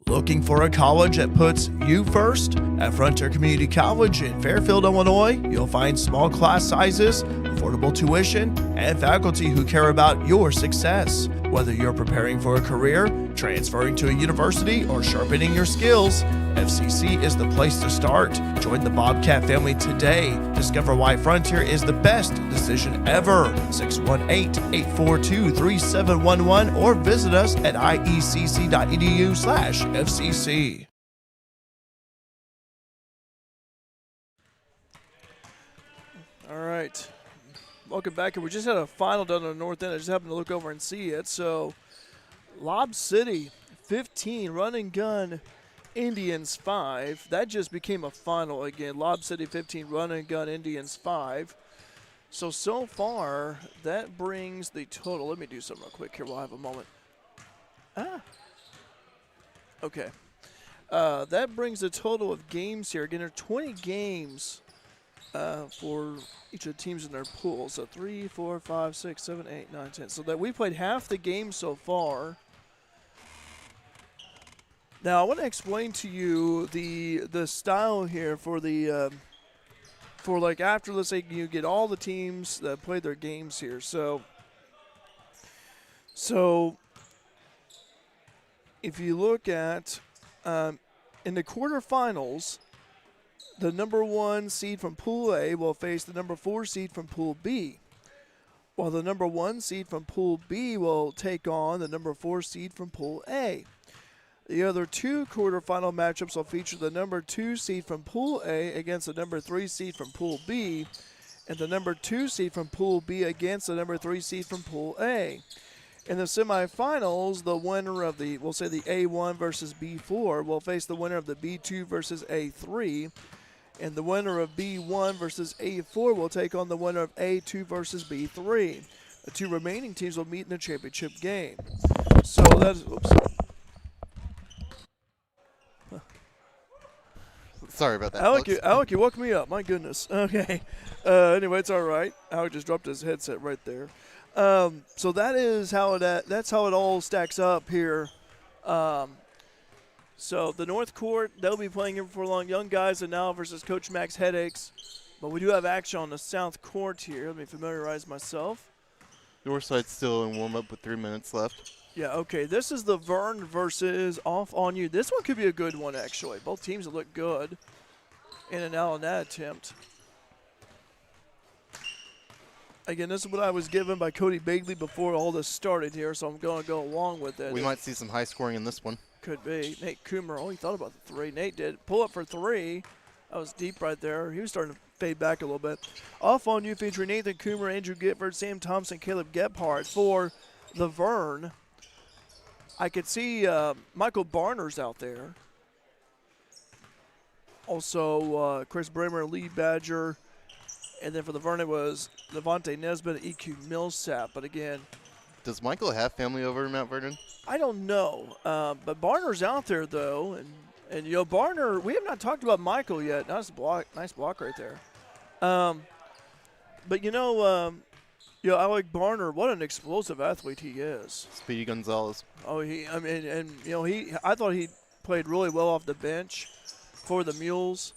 S1: Looking for a college that puts you first? At Frontier Community College in Fairfield, Illinois, you'll find small class sizes, affordable tuition, and faculty who care about your success. Whether you're preparing for a career, transferring to a university, or sharpening your skills, FCC is the place to start. Join the Bobcat family today. Discover why Frontier is the best decision ever. 618-842-3711 or visit us at iecc.edu/FCC. All right. Welcome back. We just had a final done on the north end. I just happened to look over and see it. So, Lob City, 15, run and gun. Indians 5. That just became a final again. Lob City 15, run and gun. Indians 5. So far, that brings the total. Let me do something real quick here while I have a moment. Okay. That brings the total of games here. Again, there are 20 games for each of the teams in their pool. So 3, 4, 5, 6, 7, 8, 9, 10. So that we played half the game so far. Now I want to explain to you the style here for the for like after, let's say you get all the teams that played their games here. So if you look at in the quarterfinals, the number 1 seed from Pool A will face the number 4 seed from Pool B, while the number 1 seed from Pool B will take on the number 4 seed from Pool A. The other 2 quarterfinal matchups will feature the number 2 seed from Pool A against the number 3 seed from Pool B, and the number 2 seed from Pool B against the number 3 seed from Pool A. In the semifinals, the winner of the, we'll say the A1 versus B4 will face the winner of the B2 versus A3, and the winner of B1 versus A4 will take on the winner of A2 versus B3. The 2 remaining teams will meet in the championship game. So that's, oops.
S2: Sorry about that,
S1: Alec, you woke me up. My goodness. Okay. Anyway, it's all right. Alec just dropped his headset right there. So that is how that's how it all stacks up here. So the North Court, they'll be playing here for long. Young Guys and now versus Coach Max Headaches. But we do have action on the South Court here. Let me familiarize myself.
S2: North side's still in warm-up with 3 minutes left.
S1: Yeah, okay. This is the Vern versus Off On You. This one could be a good one, actually. Both teams have looked good in and out on that attempt. Again, this is what I was given by Cody Bagley before all this started here, so I'm going to go along with it.
S2: We might see some high scoring in this one.
S1: Could be. Nate Coomer, he thought about the 3. Nate did. Pull up for 3. That was deep right there. He was starting to fade back a little bit. Off On You featuring Nathan Coomer, Andrew Gifford, Sam Thompson, Caleb Gephardt for the Vern. I could see Michael Barner's out there. Also, Chris Bremer, Lee Badger. And then for the Vern, it was Levante Nesbitt, EQ Millsap. But again,
S2: does Michael have family over in Mount Vernon?
S1: I don't know. But Barner's out there, though. And you know, Barner, we have not talked about Michael yet. Nice block right there. But, you know, Alec Barner, what an explosive athlete he is.
S2: Speedy Gonzalez.
S1: Oh, I thought he played really well off the bench for the Mules.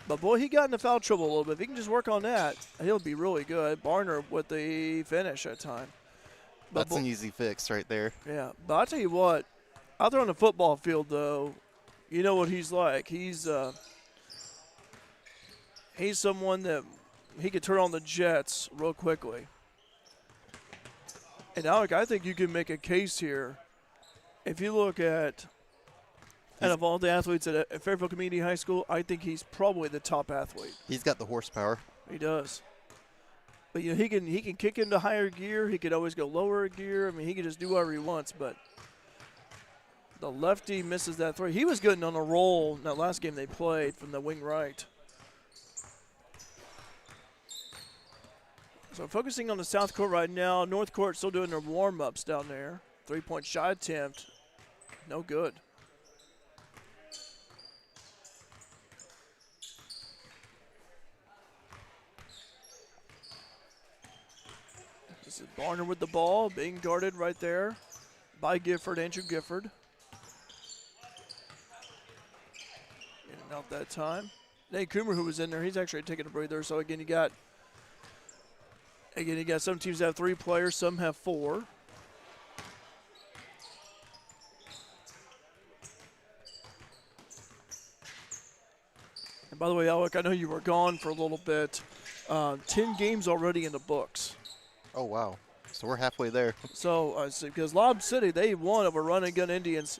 S1: But, boy, he got into foul trouble a little bit. If he can just work on that, he'll be really good. Barner with the finish that time. But
S2: that's an easy fix right there.
S1: Yeah, but I'll tell you what, out there on the football field, though, you know what he's like. He's someone that he could turn on the jets real quickly. And, Alec, I think you can make a case here. If you look at out of all the athletes at Fairfield Community High School, I think he's probably the top athlete.
S2: He's got the horsepower.
S1: He does. But, you know, he can kick into higher gear. He could always go lower gear. I mean, he can just do whatever he wants. But the lefty misses that throw. He was getting on a roll in that last game they played from the wing right. So focusing on the South Court right now. North Court still doing their warm-ups down there. 3-point shot attempt. No good. This is Barner with the ball, being guarded right there by Gifford, Andrew Gifford. In and out that time. Nate Coomer, who was in there, he's actually taking a breather. So again, you got some teams that have 3 players, some have 4. And by the way, Alec, I know you were gone for a little bit. 10 games already in the books.
S2: Oh, wow. So we're halfway there.
S1: So, because Lob City, they won over Run and Gun Indians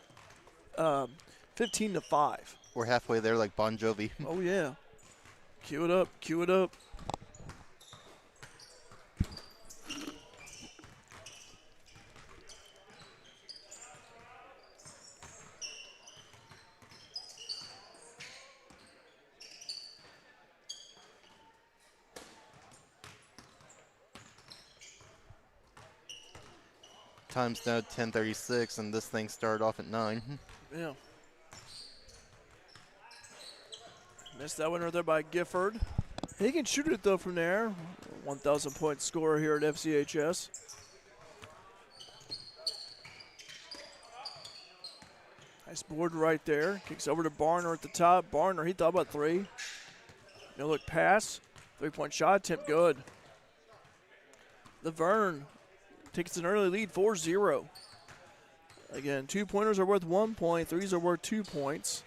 S1: 15-5.
S2: We're halfway there like Bon Jovi.
S1: Oh, yeah. Cue it up, cue it up.
S2: Time's now 10:36, and this thing started off at 9.
S1: Yeah. Missed that one right there by Gifford. He can shoot it, though, from there. 1,000-point scorer here at FCHS. Nice board right there. Kicks over to Barner at the top. Barner, he thought about 3. No look pass. 3-point shot attempt, good. Laverne takes an early lead, 4-0. Again, 2-pointers are worth 1 point. 3s are worth 2 points.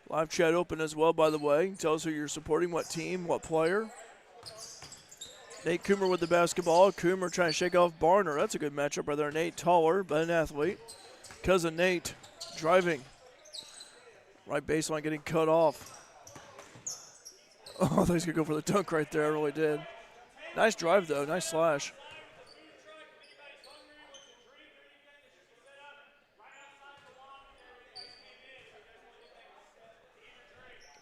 S1: Live chat open as well, by the way. Tell us who you're supporting, what team, what player. Nate Coomer with the basketball. Coomer trying to shake off Barner. That's a good matchup right there. Nate taller, but an athlete. Cousin Nate driving. Right baseline getting cut off. Oh, I thought he was going to go for the dunk right there. I really did. Nice drive, though. Nice slash.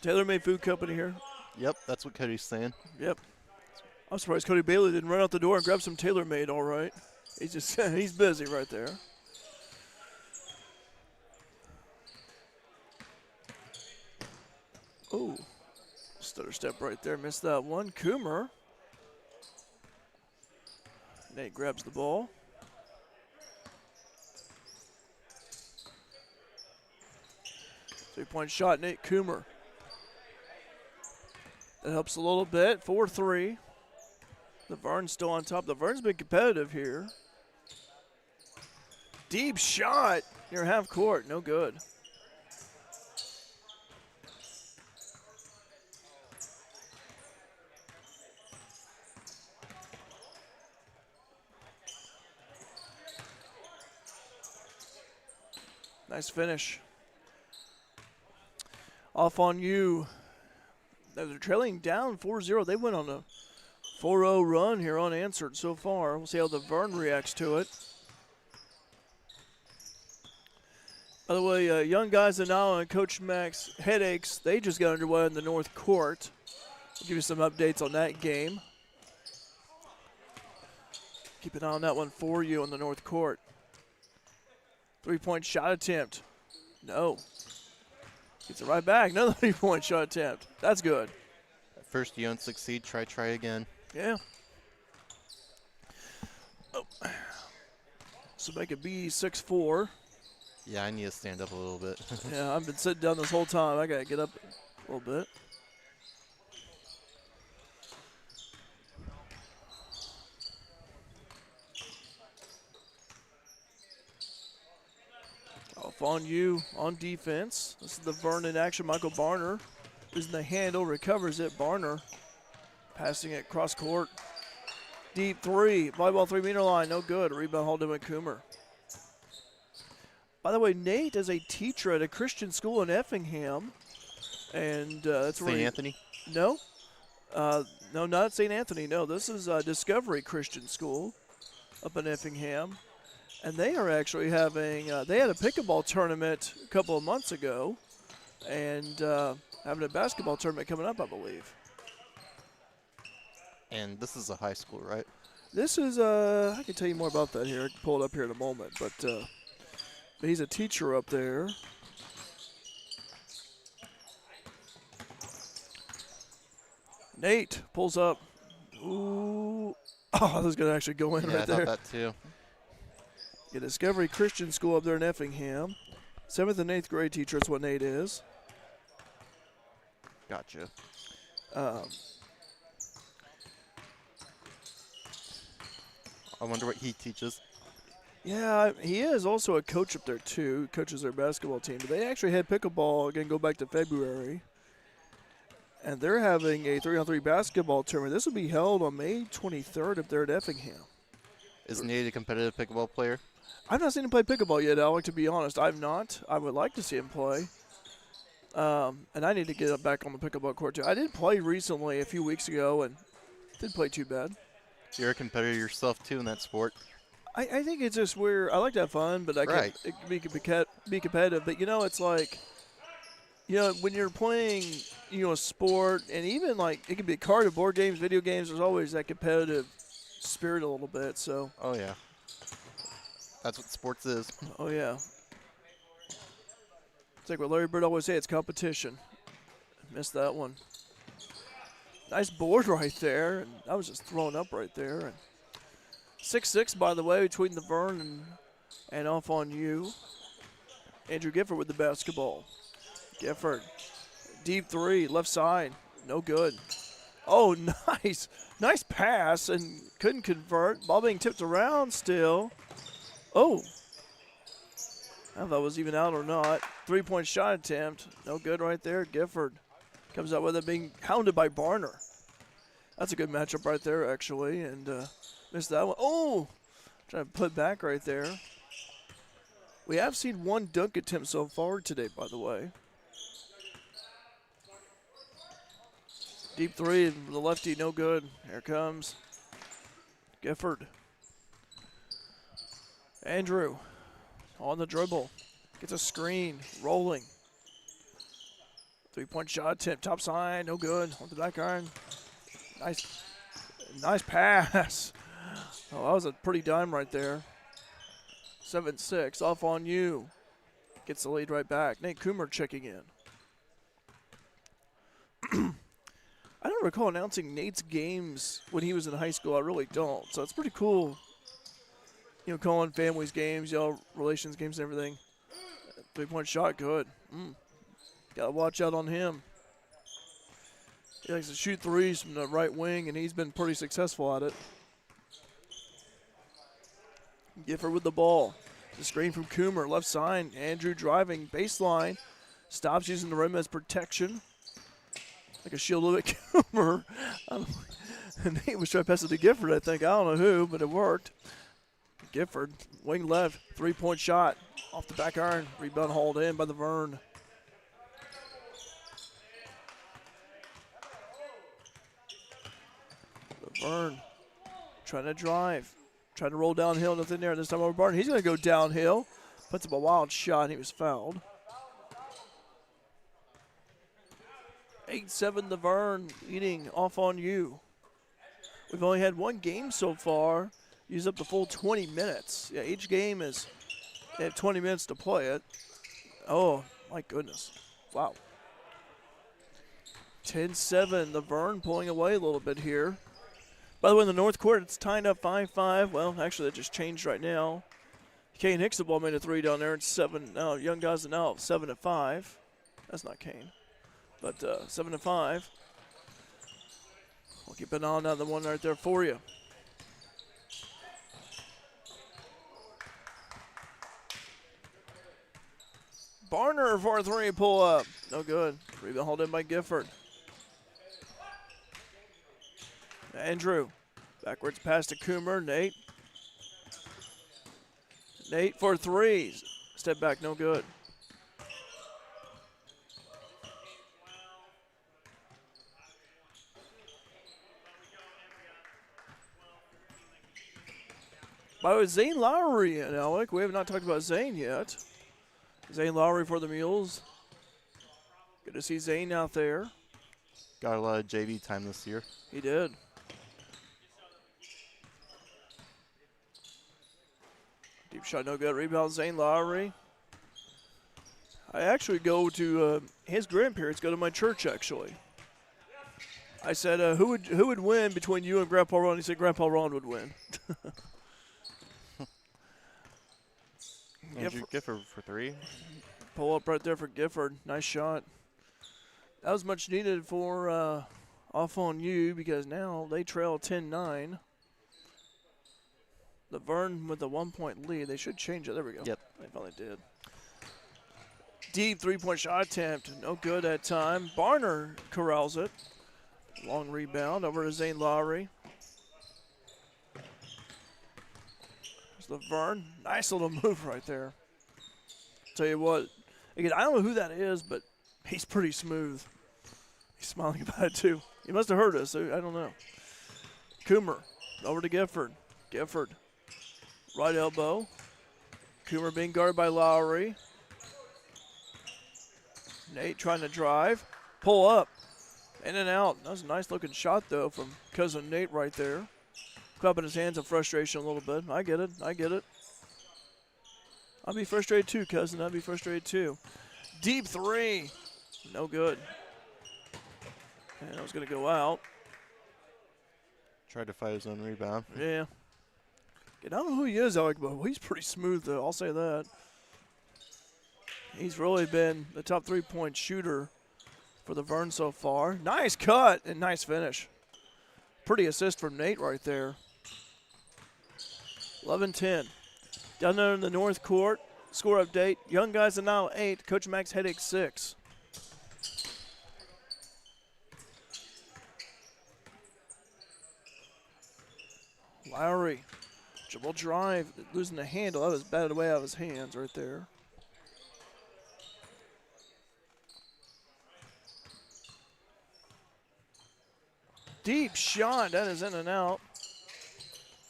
S1: Tailor-Made Food Company here.
S2: Yep, that's what Cody's saying.
S1: Yep. I'm surprised Cody Bailey didn't run out the door and grab some Tailor-Made, all right. He's just, he's busy right there. Oh, stutter step right there. Missed that one. Coomer. Nate grabs the ball. Three-point shot, Nate Coomer. That helps a little bit. 4-3. The Verne's still on top. The Verne's been competitive here. Deep shot near half court. No good. Nice finish. Off on you. They're trailing down 4-0. They went on a 4-0 run here unanswered so far. We'll see how the Verne reacts to it. By the way, young guys in now and Coach Max Headaches, they just got underway in the North Court. I'll give you some updates on that game. Keep an eye on that one for you on the North Court. Three-point shot attempt. No. Gets it right back. Another three-point shot attempt. That's good.
S2: First you don't succeed, try again.
S1: Yeah. Oh. So make it be 6-4.
S2: Yeah, I need to stand up a little bit.
S1: Yeah, I've been sitting down this whole time. I got to get up a little bit. Off on you on defense. This is the Vernon action. Michael Barner losing the handle, recovers it. Barner passing it cross court. Deep three, volleyball 3-meter line, no good. Rebound hauled in with Coomer. By the way, Nate is a teacher at a Christian school in Effingham, and that's where
S2: St. Anthony?
S1: No, no, not St. Anthony. No, this is Discovery Christian School up in Effingham, and they are actually having. They had a pickleball tournament a couple of months ago, and having a basketball tournament coming up, I believe.
S2: And this is a high school, right?
S1: This is I can tell you more about that here. I can pull it up here in a moment, but he's a teacher up there. Nate pulls up. Ooh. Oh, that was going to actually go in
S2: Yeah,
S1: right
S2: I
S1: there.
S2: thought that too.
S1: Yeah, Discovery Christian School up there in Effingham. 7th and 8th grade teacher is what Nate is.
S2: Gotcha. I wonder what he teaches.
S1: Yeah, he is also a coach up there too. He coaches their basketball team. But they actually had pickleball, again, go back to February. And they're having a 3-on-3 basketball tournament. This will be held on May 23rd up there at Effingham.
S2: Is Nate a competitive pickleball player?
S1: I've not seen him play pickleball yet, Alec, to be honest. I've not. I would like to see him play. And I need to get back on the pickleball court too. I did play recently a few weeks ago and didn't play too bad.
S2: You're a competitor yourself too in that sport.
S1: I think it's just where I like to have fun, but I
S2: Right.
S1: can be competitive. But, it's like, when you're playing, a sport, and even like it can be card or board games, video games, there's always that competitive spirit a little bit. So,
S2: Oh, yeah. That's what sports is.
S1: oh, yeah. It's like what Larry Bird always say, it's competition. Missed that one. Nice board right there. And I was just thrown up right there. And 6-6, by the way, between the Vern and off on you. Andrew Gifford with the basketball. Gifford. Deep three, left side. No good. Oh, nice. Nice pass and couldn't convert. Ball being tipped around still. Oh. I don't know if that was even out or not. 3-point shot attempt. No good right there. Gifford comes out with it being hounded by Barner. That's a good matchup right there, actually. And missed that one. Oh! Trying to put back right there. We have seen one dunk attempt so far today, by the way. Deep three, the lefty, no good. Here comes Gifford. Andrew on the dribble. Gets a screen, rolling. 3-point shot attempt, top side, no good. On the back iron. Nice pass. Oh, that was a pretty dime right there. 7-6, off on you. Gets the lead right back. Nate Coomer checking in. I don't recall announcing Nate's games when he was in high school. I really don't. So it's pretty cool, calling families games, relations games and everything. 3-point shot, good. Got to watch out on him. He likes to shoot threes from the right wing, and he's been pretty successful at it. Gifford with the ball. The screen from Coomer, left side. Andrew driving, baseline. Stops using the rim as protection. Like a shield of Coomer. Nate was trying to pass it to Gifford, I think. I don't know who, but it worked. Gifford, wing left, 3-point shot. Off the back iron. Rebound hauled in by the Vern. The Vern trying to drive. Trying to roll downhill, nothing there. This time over Barton. He's going to go downhill. Puts up a wild shot, and he was fouled. 8-7 the Vern leading off on you. We've only had one game so far. Use up the full 20 minutes. Yeah, each game is, they have 20 minutes to play it. Oh, my goodness. Wow. 10-7, the Vern pulling away a little bit here. By the way, in the North Court, it's tied up 5-5. Well, actually, that just changed right now. Kane Hicksaball made a three down there. It's 7. Now, Young Guys are now 7-5. That's not Kane, but 7-5. We'll keep an eye on that one right there for you. Barner for a three pull up. No good. Rebound hauled in by Gifford. Andrew. Backwards pass to Coomer. Nate. Nate for three. Step back, no good. By the way, Zane Lowry and Alec. We have not talked about Zane yet. Zane Lowry for the Mules. Good to see Zane out there.
S2: Got a lot of JV time this year.
S1: He did. Deep shot, no good. Rebound, Zane Lowry. I actually go to, his grandparents go to my church, actually. I said, who would win between you and Grandpa Ron? He said Grandpa Ron would win.
S2: Andrew Gifford for 3.
S1: Pull up right there for Gifford. Nice shot. That was much needed for Off on You because now they trail 10-9. The Vern with a 1-point lead. They should change it. There we go.
S2: Yep.
S1: They finally did. Deep 3-point shot attempt. No good that time. Barner corrals it. Long rebound over to Zane Lowry. There's Laverne. Nice little move right there. Tell you what, again, I don't know who that is, but he's pretty smooth. He's smiling about it too. He must have heard us. I don't know. Coomer over to Gifford. Gifford, right elbow. Coomer being guarded by Lowry. Nate trying to drive. Pull up. In and out. That was a nice looking shot, though, from cousin Nate right there. Clapping his hands in frustration a little bit. I get it. I get it. I'll be frustrated too, cousin. I'll be frustrated too. Deep 3. No good. And I was going to go out.
S2: Tried to fight his own rebound.
S1: Yeah. I don't know who he is, Alec, but he's pretty smooth, though. I'll say that. He's really been the top 3-point shooter for the Vern so far. Nice cut and nice finish. Pretty assist from Nate right there. 11-10. Down there in the north court, score update. Young guys are now 8. Coach Max headache 6. Lowry, dribble drive, losing the handle. That was batted away out of his hands right there. Deep shot, that is in and out.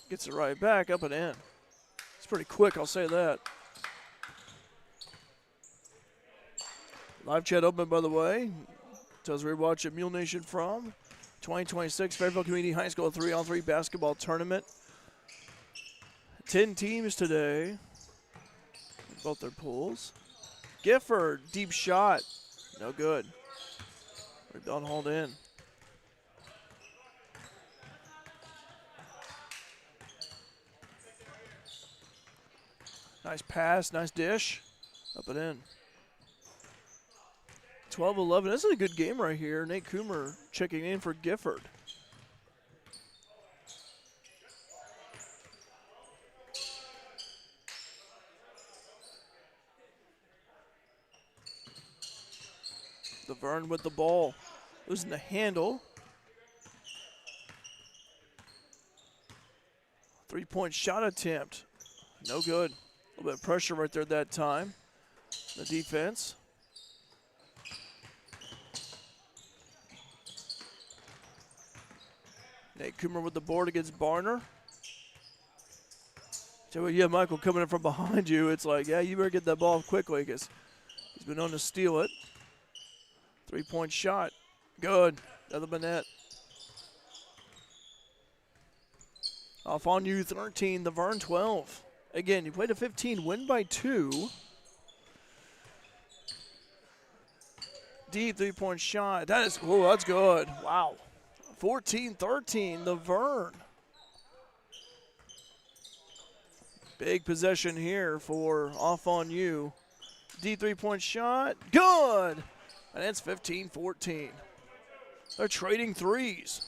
S1: Gets it right back, up and in. It's pretty quick, I'll say that. Live chat open, by the way. Tells where you're watching Mule Nation from. 2026 Fairfield Community High School 3-on-3 basketball tournament. 10 teams today. In both their pools. Gifford, deep shot. No good. Rebound hauled in. Nice pass, nice dish. Up and in. 12-11. This is a good game right here. Nate Coomer checking in for Gifford. The Vern with the ball. Losing the handle. 3-point shot attempt. No good. A little bit of pressure right there that time. The defense. Nate Coomer with the board against Barner. So yeah, Michael coming in from behind you. It's like, yeah, you better get that ball quickly because he's been known to steal it. 3-point shot. Good. Another net. Off on you 13, the Vern 12. Again, you played a 15, win by 2. Deep 3-point shot. That is, oh, that's good. Wow. 14-13, the Vern. Big possession here for Off on You. Deep 3-point shot. Good. And it's 15-14. They're trading threes.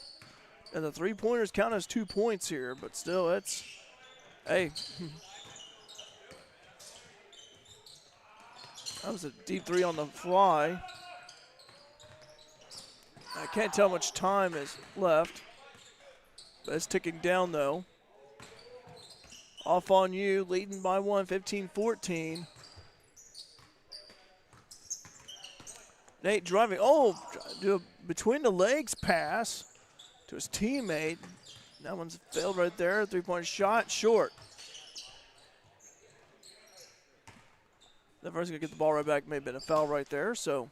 S1: And the three-pointers count as 2 points here, but still, it's, hey. That was a deep 3 on the fly. I can't tell how much time is left. But it's ticking down, though. Off on You, leading by 1, 15-14. Nate driving. Oh, do a between the legs pass to his teammate. That one's failed right there. 3-point shot, short. The first going to get the ball right back. May have been a foul right there, so.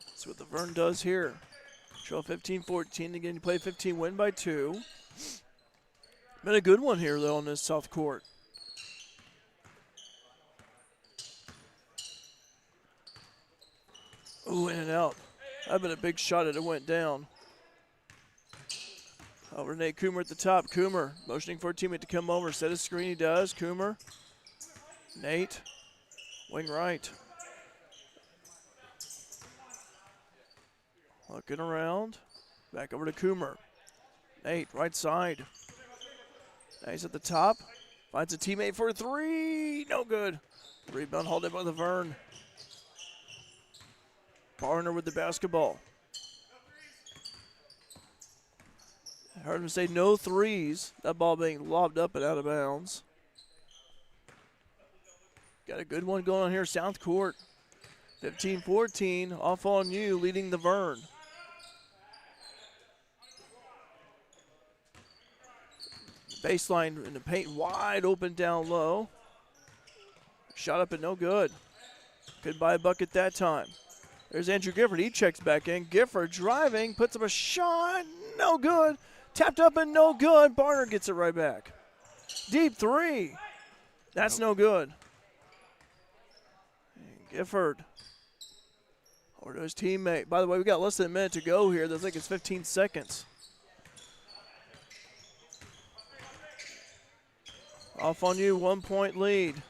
S1: That's what the Vern does here. Trail 15-14. Again, you play 15, win by 2. Been a good one here, though, on this south court. Ooh, in and out. That'd been a big shot if it went down. Over Nate Coomer at the top. Coomer motioning for a teammate to come over. Set a screen. He does. Coomer. Nate. Wing right. Looking around. Back over to Coomer. Nate, right side. Nate's at the top. Finds a teammate for a three. No good. Rebound hauled in by the Vern. Barner with the basketball. I heard him say no threes. That ball being lobbed up and out of bounds. Got a good one going on here, South Court. 15-14, off on you, leading the Vern. Baseline in the paint, wide open down low. Shot up and no good. Couldn't buy a bucket that time. There's Andrew Gifford, he checks back in. Gifford driving, puts up a shot, no good. Tapped up and no good. Barner gets it right back. Deep three. That's no good. And Gifford over to his teammate. By the way, we got less than a minute to go here. I think it's 15 seconds. Off on you, 1 point lead.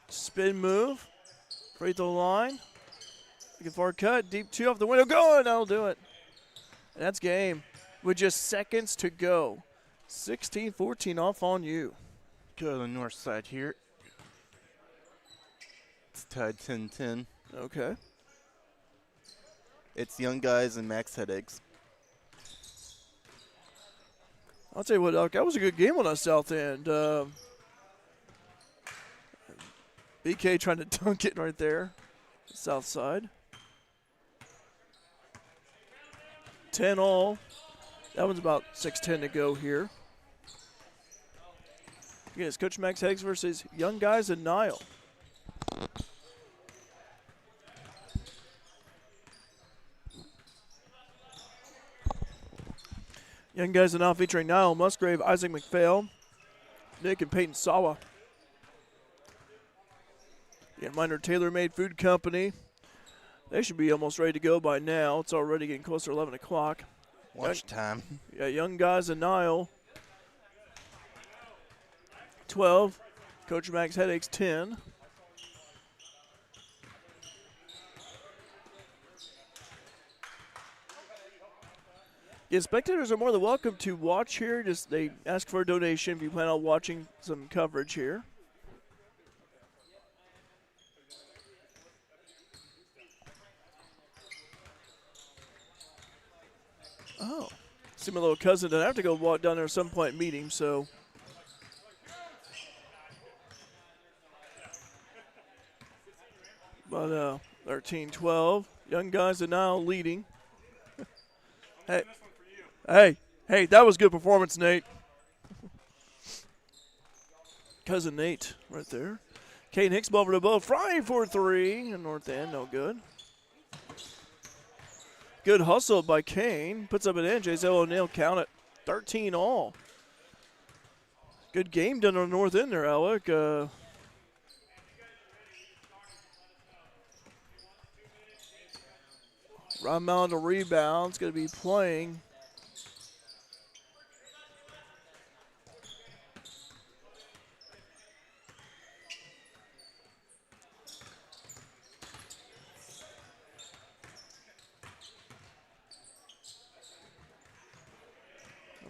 S1: Spin move. Free throw line. Looking for a cut. Deep two off the window. Good. That'll do it. And that's game with just seconds to go. 16-14 off on you.
S2: Go to the north side here. It's tied 10-10.
S1: Okay.
S2: It's Young Guys and Max Headaches.
S1: I'll tell you what, Doc, that was a good game on the south end. BK trying to dunk it right there. South side. 10 all. That one's about 6:10 to go here. Again, it's Coach Max Higgs versus Young Guys and Nile. Young Guys are now featuring Niall Musgrave, Isaac McPhail, Nick and Peyton Sawa. And Minor Taylor Made Food Company. They should be almost ready to go by now. It's already getting closer to 11 o'clock.
S2: Watch time.
S1: Yeah, Young Guys and Nile. 12. Coach Max Headaches 10. Yeah, spectators are more than welcome to watch here. Just they ask for a donation if you plan on watching some coverage here. Oh, see my little cousin doesn't have to go walk down there at some point meet him, so. But 13-12, Young Guys are now leading. Hey, that was good performance, Nate. Cousin Nate right there. Kane Hicks over to Bo Fry for three. And north end, no good. Good hustle by Kane. Puts up an end. J.Zell O'Neal count it. 13 all. Good game done on the north end there, Alec. Ron Mound to rebounds. Going to be playing.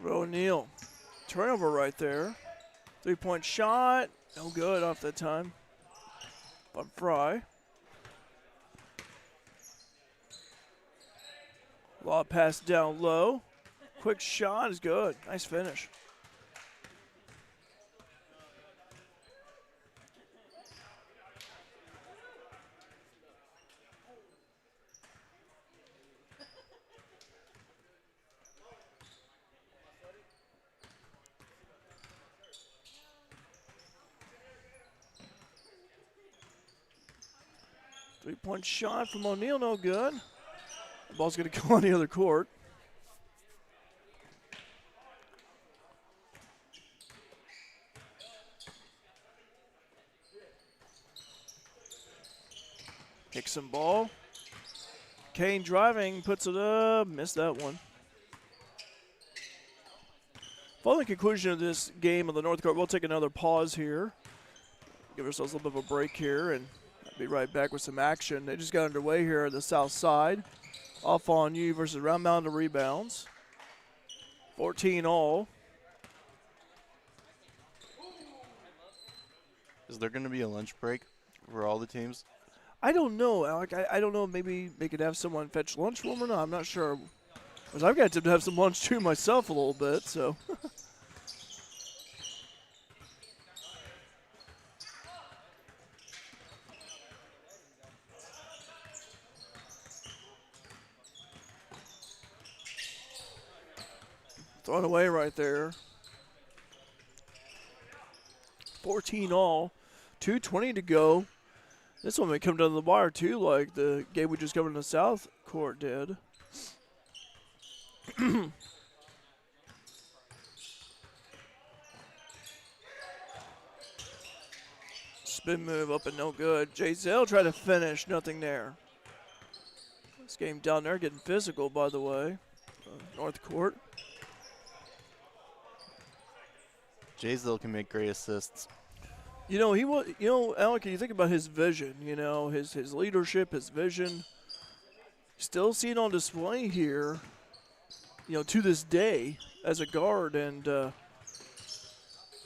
S1: O'Neal. Turnover right there. 3-point shot. No good off that time. On Fry. Law pass down low. Quick shot is good. Nice finish. Three-point shot from O'Neal, no good. The ball's going to go on the other court. Hickson ball. Kane driving, puts it up, missed that one. Following the conclusion of this game on the North Court, we'll take another pause here. Give ourselves a little bit of a break here, and I'll be right back with some action. They just got underway here on the south side. Off on you versus Round Mountain rebounds. 14 all.
S2: Is there going to be a lunch break for all the teams?
S1: I don't know, Alec. I don't know. Maybe they could have someone fetch lunch for them or not. I'm not sure. Because I've got to have some lunch too myself a little bit, so. Thrown away right there. 14 all. 2:20 to go. This one may come down to the wire too, like the game we just covered in the South Court did. Spin move up and no good. Jay Zell tried to finish, nothing there. This game down there getting physical, by the way. North Court.
S2: Jaysdale can make great assists.
S1: You know, he was. You know, Alec, you think about his vision. You know, his leadership, his vision. Still seen on display here. You know, to this day as a guard, and I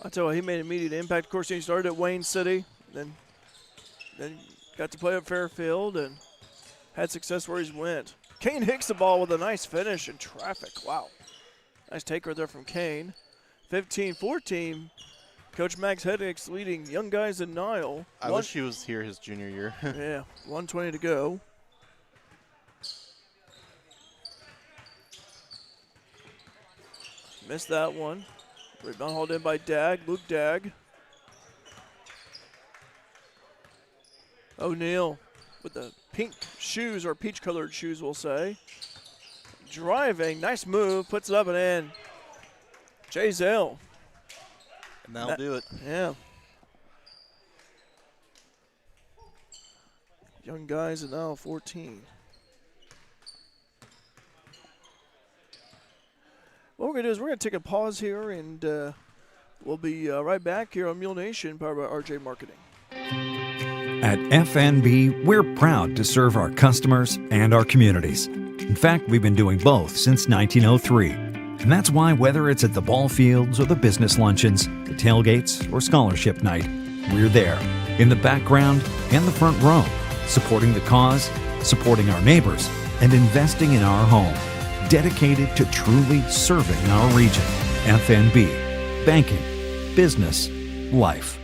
S1: tell you, he made immediate impact. Of course, he started at Wayne City, then got to play at Fairfield, and had success where he's went. Kane Hicks the ball with a nice finish in traffic. Wow, nice taker there from Kane. 15-14. Coach Max Hedricks leading young guys in Nile.
S2: I wish he was here his junior year.
S1: Yeah, 1:20 to go. Missed that one. Rebound hauled in by Dagg, Luke Dagg. O'Neal with the pink shoes, or peach-colored shoes, we'll say. Driving, nice move, puts it up and in. Jay Zell.
S2: And that'll do it.
S1: Yeah. Young guys are now 14. What we're going to do is we're going to take a pause here, and we'll be right back here on Mule Nation, powered by RJ Marketing.
S9: At FNB, we're proud to serve our customers and our communities. In fact, we've been doing both since 1903. And that's why whether it's at the ball fields or the business luncheons, the tailgates or scholarship night, we're there, in the background and the front row, supporting the cause, supporting our neighbors, and investing in our home, dedicated to truly serving our region. FNB, banking, business, life.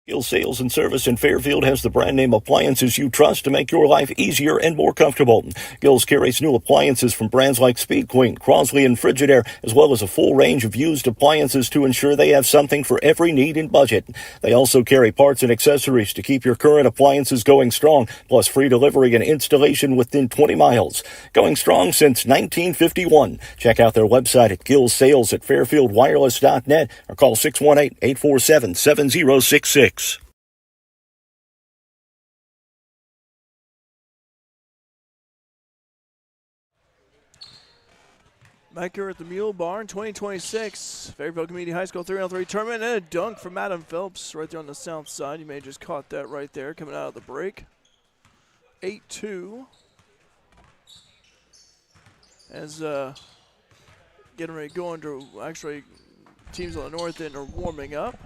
S6: Gills Sales and Service in Fairfield has the brand name appliances you trust to make your life easier and more comfortable. Gills carries new appliances from brands like Speed Queen, Crosley, and Frigidaire, as well as a full range of used appliances to ensure they have something for every need and budget. They also carry parts and accessories to keep your current appliances going strong, plus free delivery and installation within 20 miles. Going strong since 1951. Check out their website at Gills Sales at fairfieldwireless.net or call 618-847-7066.
S1: Back here at the Mule Barn, 2026 Fairfield Community High School 3-on-3 tournament, and a dunk from Adam Phelps right there on the south side. You may have just caught that right there coming out of the break. 8-2. As getting ready to go into, actually, teams on the north end are warming up.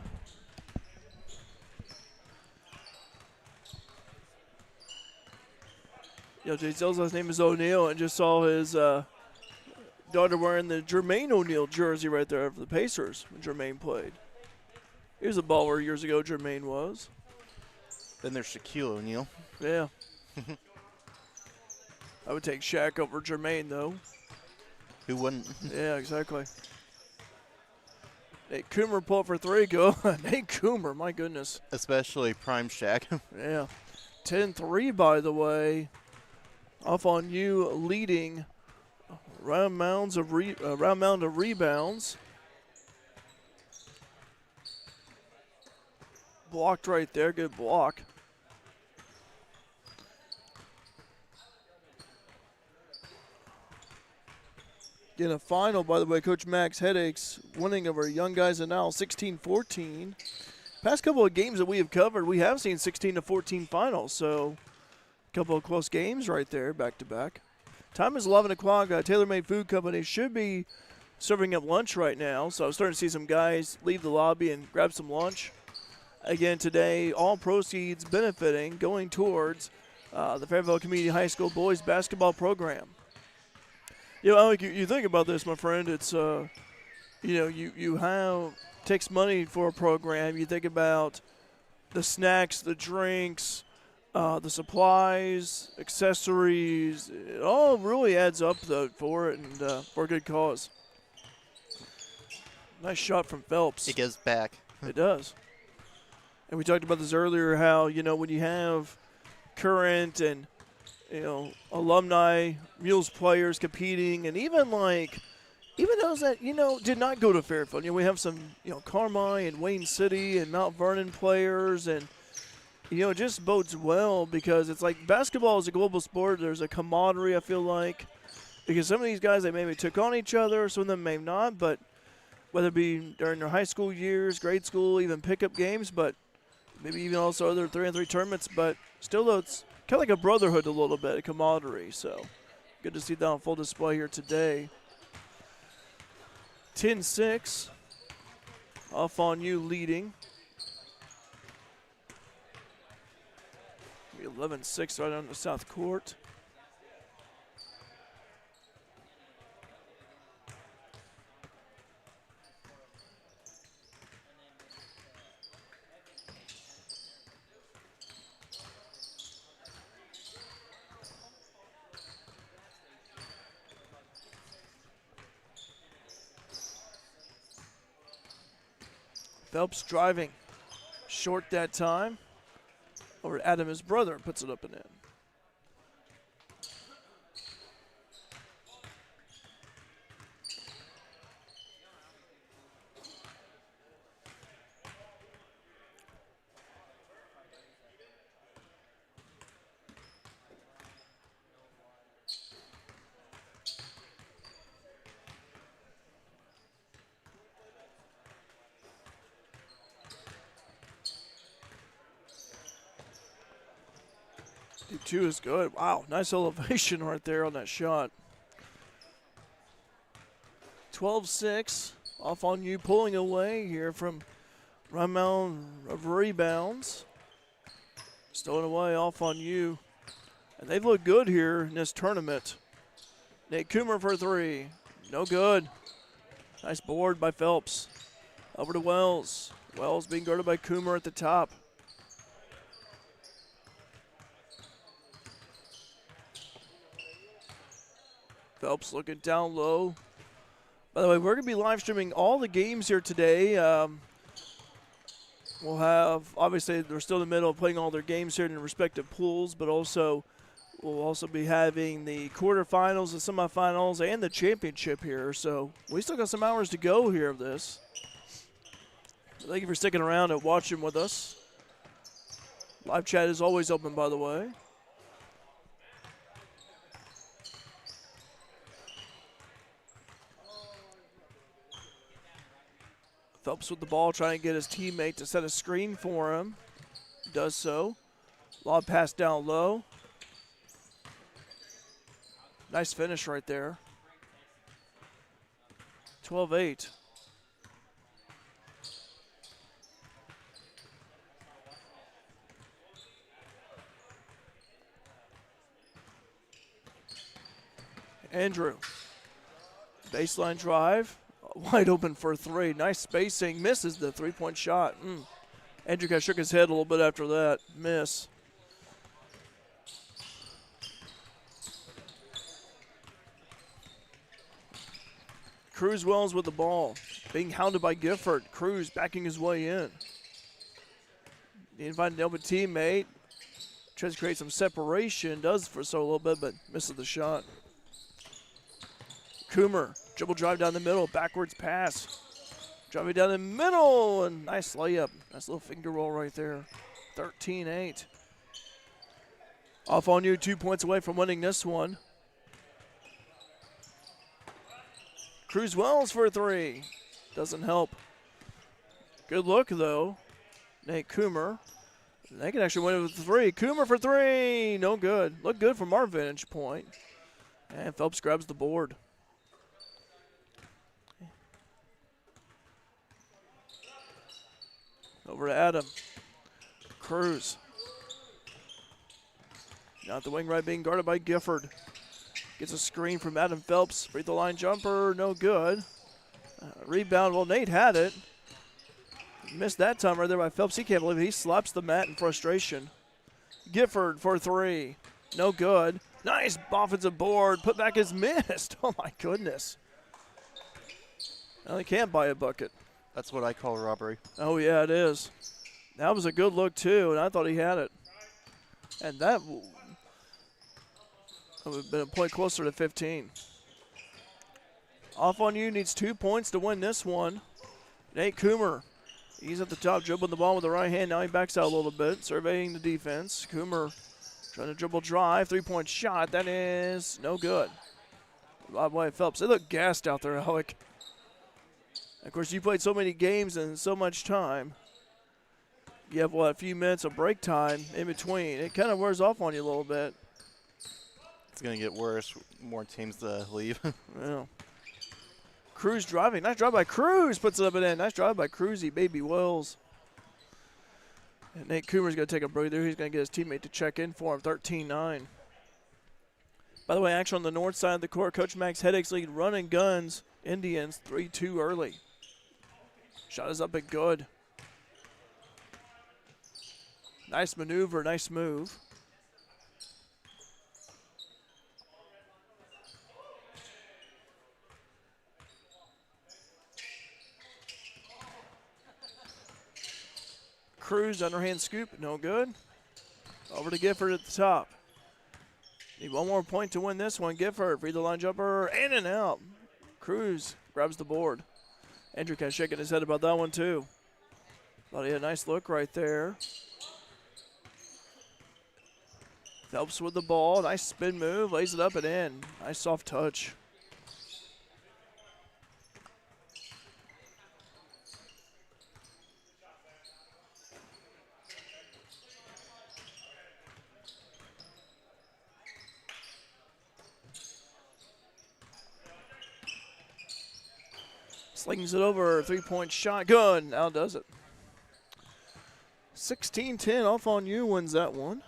S1: You know, Jay Zell's last name is O'Neal, and just saw his daughter wearing the Jermaine O'Neal jersey right there for the Pacers when Jermaine played. He was a baller years ago, Jermaine was.
S2: Then there's Shaquille O'Neal.
S1: Yeah. I would take Shaq over Jermaine, though.
S2: Who wouldn't?
S1: Yeah, exactly. Nate Coomer pull up for three. Go. Nate Coomer, my goodness.
S2: Especially prime Shaq.
S1: Yeah. 10-3, by the way. Off on you, leading round mound of rebounds. Blocked right there. Good block. In a final, by the way, Coach Max Headaches winning over Young Guys and Now 16-14. Past couple of games that we have covered, we have seen 16-14 finals, so a couple of close games right there, back to back. Time is 11 o'clock. TaylorMade Food Company should be serving up lunch right now, so I'm starting to see some guys leave the lobby and grab some lunch. Again, today, all proceeds benefiting, going towards the Fairfield Community High School boys basketball program. You know, Alec, you think about this, my friend. It's, you know, you have takes money for a program. You think about the snacks, the drinks, the supplies, accessories. It all really adds up for it and for a good cause. Nice shot from Phelps.
S2: It gives back.
S1: It does. And we talked about this earlier, how, you know, when you have current and, you know, alumni, Mules players competing, and even those that, you know, did not go to Fairfield. You know, we have some, you know, Carmi and Wayne City and Mount Vernon players, and, you know, it just bodes well because it's like basketball is a global sport. There's a camaraderie, I feel like, because some of these guys, they maybe took on each other, some of them may not, but whether it be during their high school years, grade school, even pickup games, but maybe even also other 3-on-3 tournaments, but still, though, it's kind of like a brotherhood a little bit, a camaraderie. So good to see that on full display here today. 10-6, off on you leading. 11-6 right on the south court. Phelps driving short that time. Over to Adam, his brother, puts it up and in. Deep two is good. Wow, nice elevation right there on that shot. 12-6, off on you, pulling away here from Run Mound of rebounds. Stolen away, off on you. And they've looked good here in this tournament. Nate Coomer for three. No good. Nice board by Phelps. Over to Wells. Wells being guarded by Coomer at the top. Phelps looking down low. By the way, we're going to be live streaming all the games here today. We'll have, obviously, they're still in the middle of playing all their games here in their respective pools, but also we'll also be having the quarterfinals, the semifinals, and the championship here. So we still got some hours to go here of this. Thank you for sticking around and watching with us. Live chat is always open, by the way. Phelps with the ball, trying to get his teammate to set a screen for him. Does so. Lob pass down low. Nice finish right there. 12-8. Andrew. Baseline drive. Wide open for three. Nice spacing. Misses the three-point shot. Andrew kind of shook his head a little bit after that. Miss. Cruz Wells with the ball. Being hounded by Gifford. Cruz backing his way in. He invited an open teammate. Tries to create some separation. Does for so a little bit, but misses the shot. Coomer. Dribble drive down the middle, backwards pass. Driving down the middle, and nice layup. Nice little finger roll right there. 13-8. Off on you, 2 points away from winning this one. Cruz Wells for 3. Doesn't help. Good look, though. Nate Coomer. They can actually win it with 3. Coomer for 3. No good. Looked good from our vantage point. And Phelps grabs the board. Over to Adam. Cruz. Now at the wing right, being guarded by Gifford. Gets a screen from Adam Phelps. Free throw line jumper, no good. Rebound, well, Nate had it. Missed that time right there by Phelps. He can't believe it. He slaps the mat in frustration. Gifford for 3. No good. Nice offensive board. Put back is missed. Oh, my goodness. Well, he can't buy a bucket.
S2: That's what I call robbery.
S1: Oh, yeah, it is. That was a good look, too, and I thought he had it. And that would have been a point closer to 15. Off on you needs 2 points to win this one. Nate Coomer. He's at the top, dribbling the ball with the right hand. Now he backs out a little bit, surveying the defense. Coomer trying to dribble drive. 3-point shot. That is no good. By the way, Phelps. They look gassed out there, Alec. Of course, you played so many games and so much time. You have, what, a few minutes of break time in between. It kind of wears off on you a little bit.
S2: It's going to get worse. More teams to leave.
S1: Yeah. Cruz driving. Nice drive by Cruz. Puts it up and in. Nice drive by Cruzy, baby Wells. And Nate Coomer's going to take a breather. He's going to get his teammate to check in for him. 13-9. By the way, action on the north side of the court. Coach Max Headaches lead running guns. Indians 3-2 early. Shot is up and good. Nice maneuver. Nice move. Cruz, underhand scoop, no good. Over to Gifford at the top. Need one more point to win this one. Gifford, free the line jumper, in and out. Cruz grabs the board. Andrew kind of shaking his head about that one too. Thought he had a nice look right there. Phelps with the ball, nice spin move, lays it up and in. Nice soft touch. Slings it over, 3-point shot, good, now does it. 16-10, off on you, wins that one.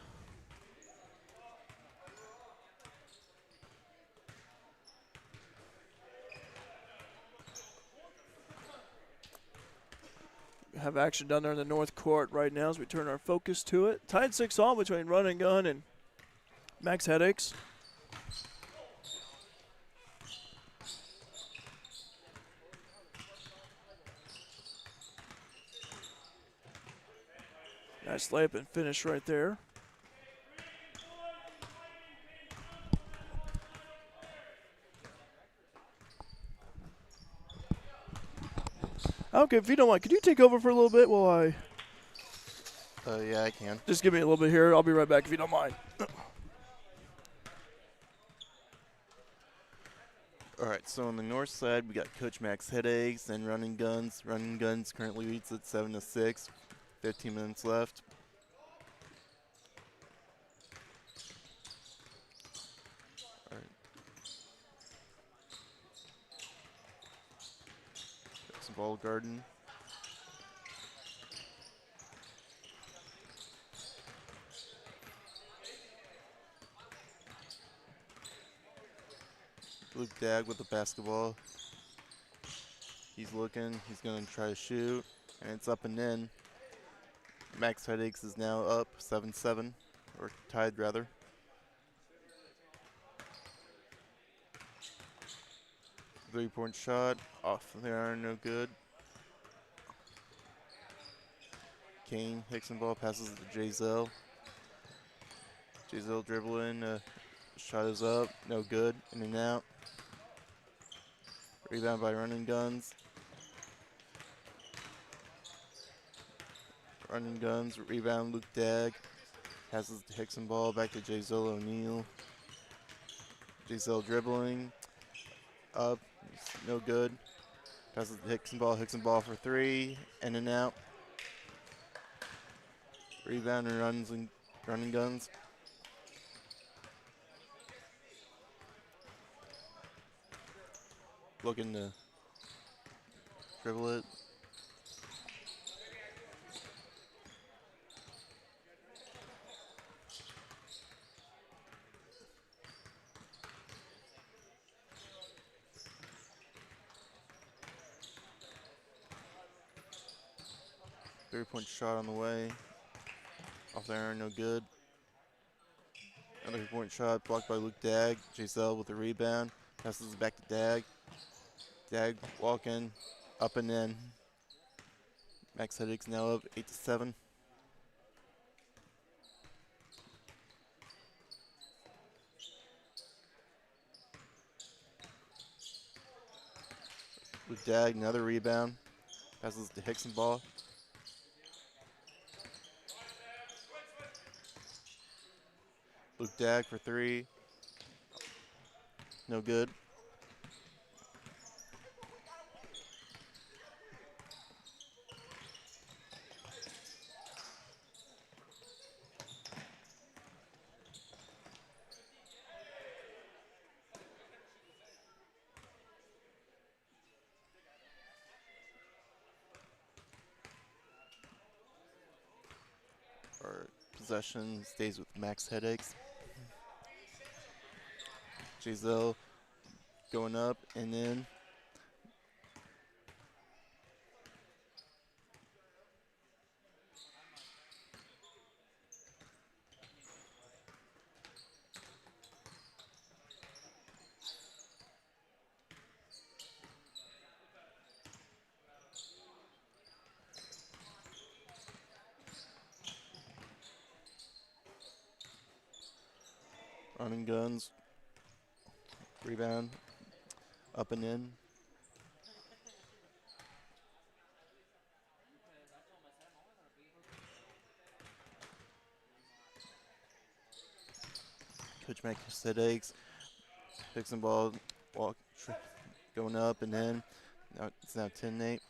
S1: We have action down there in the north court right now as we turn our focus to it. Tied 6-all between Run and Gun and Max Headaches. Nice layup and finish right there. Okay, if you don't mind, could you take over for a little bit while I...
S2: Yeah, I can.
S1: Just give me a little bit here. I'll be right back if you don't mind.
S2: All right, so on the north side, we got Coach Max Headaches and Running Guns. Running Guns currently leads at 7-6. 15 minutes left. All right. Got some ball garden. Luke Dagg with the basketball. He's looking. He's going to try to shoot, and it's up and in. Max Headaches is now up 7-7, or tied rather. Three-point shot off there, no good. Kane Hickson ball passes it to J-Zell. J-Zell dribbling, shot is up, no good, in and out. Rebound by Running Guns. Running Guns, rebound Luke Dagg. Passes the Hickson ball back to J-Zell O'Neal. J-Zell dribbling. Up, no good. Passes to Hickson ball for three, in and out. Rebound and running guns. Looking to dribble it. Three-point shot on the way. Off there, no good. Another three-point shot blocked by Luke Dagg. Giselle with the rebound. Passes it back to Dagg. Dagg walking up and in. Max Headaches now up 8-7. Luke Dagg, another rebound. Passes to Hickson ball. Luke Dagg for three. No good. Our possession stays with Max Headaches. Giselle going up and in. Running guns. Rebound. Up and in. Coach Max Headaches. Picks and ball. Going up and in. Now it's now 10-8.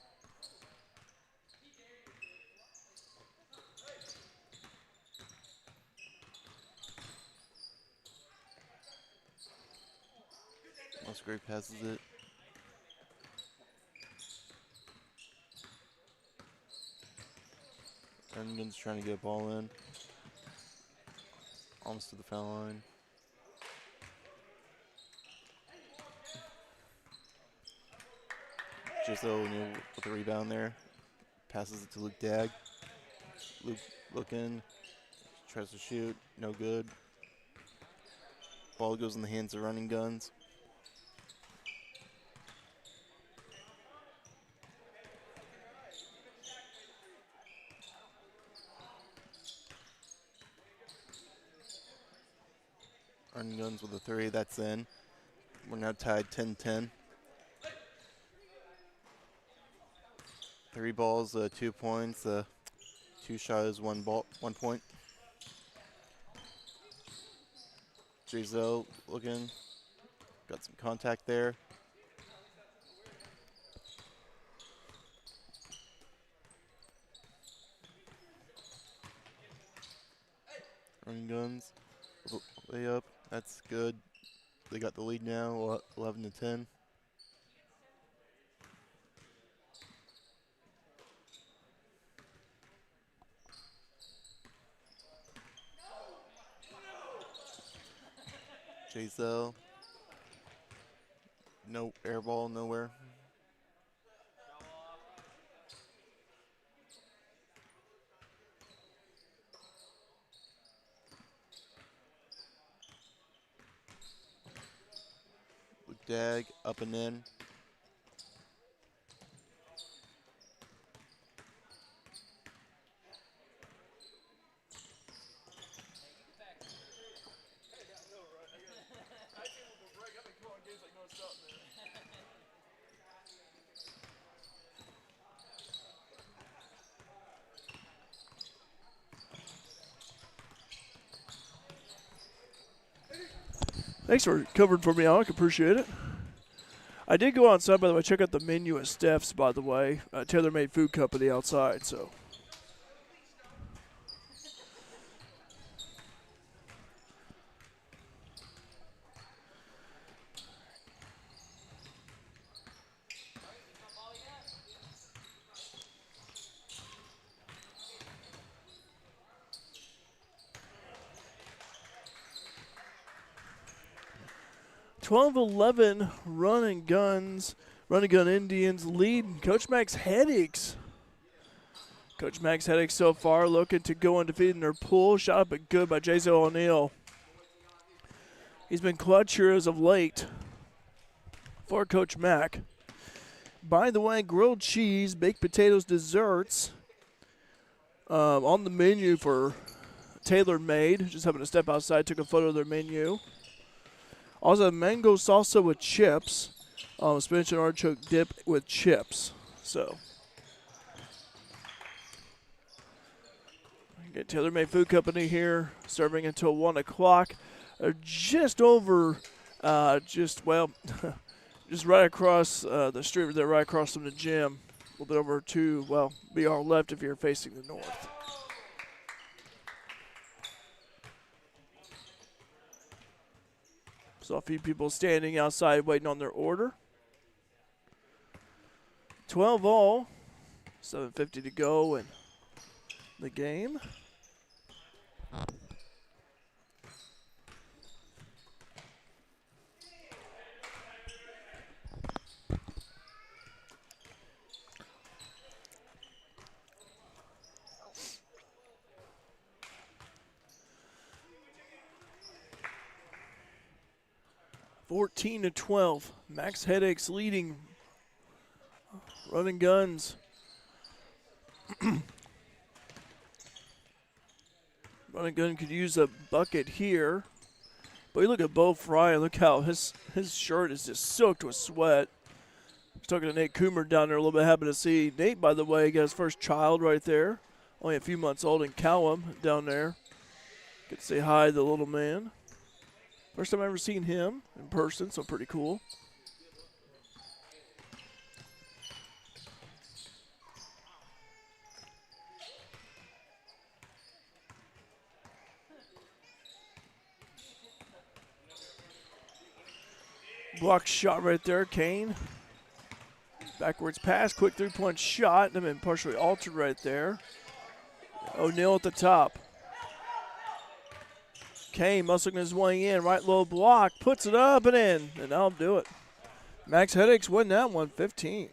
S2: Musgrave passes it. Herndon's trying to get a ball in. Almost to the foul line. Giselle O'Neill with the rebound there. Passes it to Luke Dagg. Luke looking. Tries to shoot. No good. Ball goes in the hands of running guns. Running guns with a three, that's in. We're now tied 10-10. 3 balls, 2 points. 2 shots, 1 point. Giselle looking. Got some contact there. Running guns. Layup. That's good. They got the lead now, 11-10. Giselle. No air ball, nowhere. Luke Dagg up and in.
S1: Thanks for covering for me, Alec. Appreciate it. I did go outside, by the way. Check out the menu at Steph's, by the way. Tailor-made food company outside, so. (12-11) run and gun Indians lead Coach Max Headaches. Coach Max Headaches so far looking to go undefeated in their pool. Shot up and good by Jason O'Neill. He's been clutch here as of late for Coach Mack. By the way, grilled cheese, baked potatoes, desserts on the menu for tailor-made. Just having to step outside, took a photo of their menu. Also, mango salsa with chips, spinach and artichoke dip with chips. So, get Tailor-Made Food Company here, serving until 1 o'clock. Just over, just right across the street. They're right across from the gym. A little bit over to, well, be our left if you're facing the north. So a few people standing outside waiting on their order. 12-all, 7:50 to go in the game. (14 to 12). Max Headaches leading. Running guns. Running gun could use a bucket here. But you look at Bo Fry, look how his shirt is just soaked with sweat. I was talking to Nate Coomer down there a little bit. Happy to see Nate, by the way, got his first child right there. Only a few months old in Callum down there. Get to say hi to the little man. First time I've ever seen him in person, so pretty cool. Block shot right there, Kane. Backwards pass, quick three-point shot. They've been partially altered right there. O'Neal at the top. Kane muscling his way in, right low block, puts it up and in, and that'll do it. Max Headaches win that one, 15.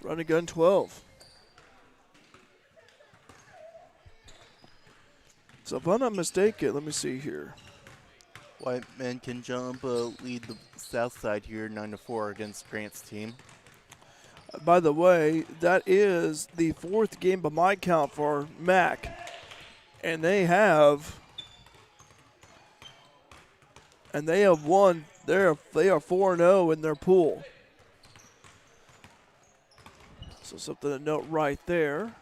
S1: Running gun 12. So if I'm not mistaken, let me see here.
S2: White men can jump, lead the south side here 9-4 against Grant's team.
S1: By the way, that is the fourth game by my count for Mac. And they have won. They are 4-0 in their pool. So something to note right there.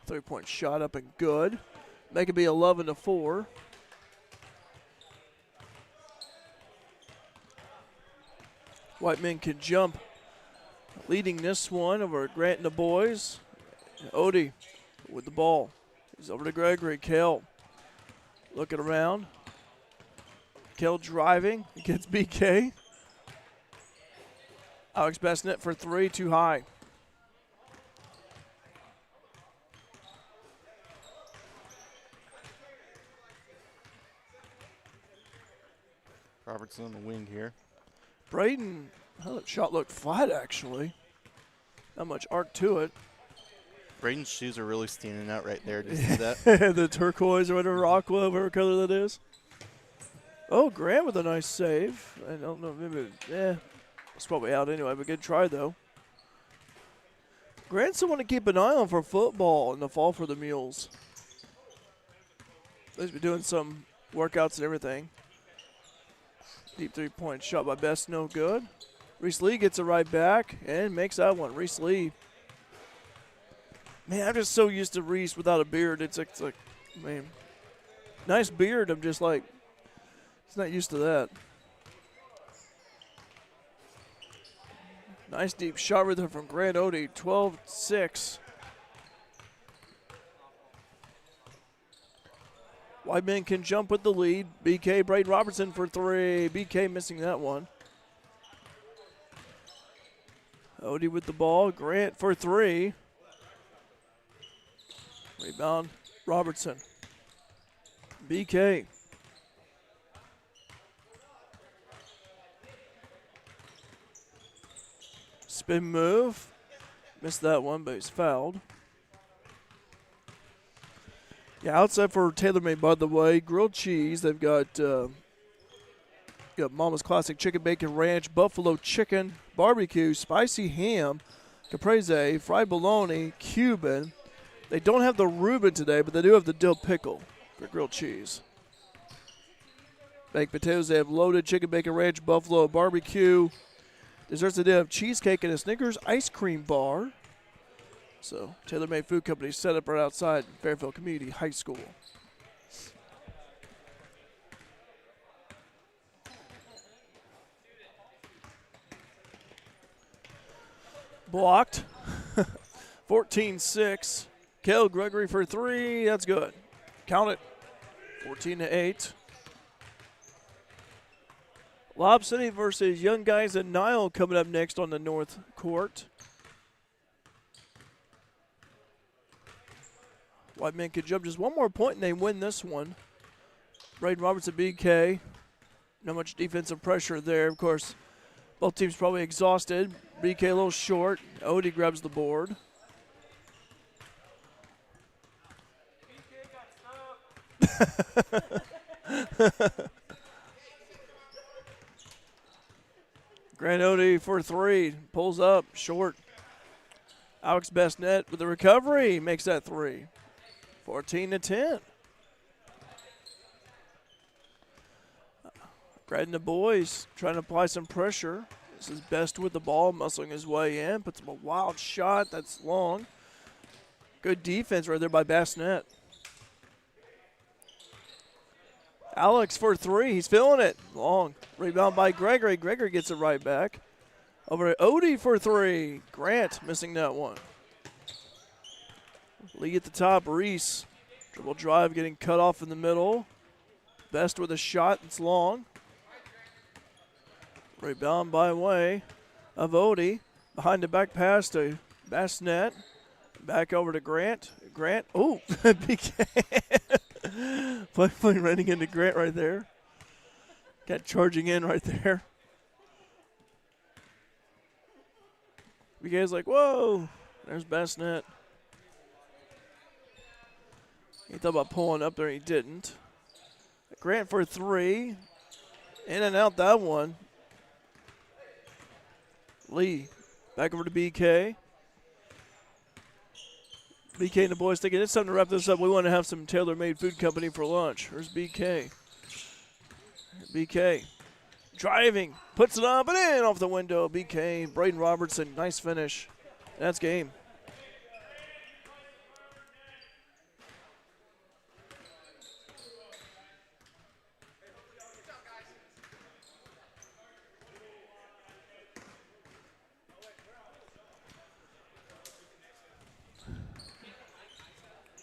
S1: 3-point shot up and good. Make it be 11-4. White men can jump. Leading this one over Grant and the boys. Odie with the ball. He's over to Gregory. Kale looking around. Kale driving against BK. Alex Bassnett for three, too high.
S2: Robertson on the wing here.
S1: Braden, that shot looked flat actually. Not much arc to it.
S2: Braden's shoes are really standing out right there. Did you see that?
S1: The turquoise or whatever, aqua, whatever color that is. Oh, Grant with a nice save. I don't know, maybe, it's probably out anyway, but good try though. Grant's someone to keep an eye on for football in the fall for the Mules. They've been doing some workouts and everything. Deep three-point shot by Best, no good. Reese Lee gets it right back and makes that one. Reese Lee. Man, I'm just so used to Reese without a beard. It's like man, Nice beard. I'm just like, he's not used to that. Nice deep shot right there from Grant Odie, 12-6. Whiteman can jump with the lead. BK, Braden Robertson for three. BK missing that one. Odie with the ball. Grant for three. Rebound, Robertson. BK. Spin move. Missed that one, but he's fouled. Yeah, outside for TaylorMade, by the way, grilled cheese. They've got Mama's Classic Chicken Bacon Ranch, Buffalo Chicken, Barbecue, Spicy Ham, Caprese, Fried Bologna, Cuban. They don't have the Reuben today, but they do have the dill pickle for grilled cheese. Baked potatoes, they have loaded chicken bacon ranch, buffalo barbecue. Desserts, they do have cheesecake and a Snickers ice cream bar. So, TaylorMade Food Company set up right outside Fairfield Community High School. Blocked. 14-6. Kel Gregory for three. That's good. Count it. 14-8. Lob City versus Young Guys at Nile coming up next on the North Court. Whiteman could jump just one more point and they win this one. Braden Robertson, BK. Not much defensive pressure there. Of course, both teams probably exhausted. BK a little short. Odie grabs the board. Grant Odie for three. Pulls up, short. Alex Bestnet with the recovery. Makes that three. 14-10. Grant and the boys trying to apply some pressure. This is Best with the ball, muscling his way in. Puts him a wild shot. That's long. Good defense right there by Bassnet. Alex for three. He's feeling it. Long. Rebound by Gregory. Gregory gets it right back. Over to Odie for three. Grant missing that one. Lee at the top. Reese. Dribble drive getting cut off in the middle. Best with a shot. It's long. Rebound by way of Odie. Behind the back pass to Bassnet. Back over to Grant. Grant. Oh, BK. Play running into Grant right there. Got charging in right there. BK's like, whoa. There's Bassnet. He thought about pulling up there. He didn't. Grant for three. In and out that one. Lee. Back over to BK. BK and the boys thinking it's time to wrap this up. We want to have some TaylorMade Food Company for lunch. Here's BK. BK driving, puts it up and in off the window. BK, Braden Robertson, nice finish. That's game.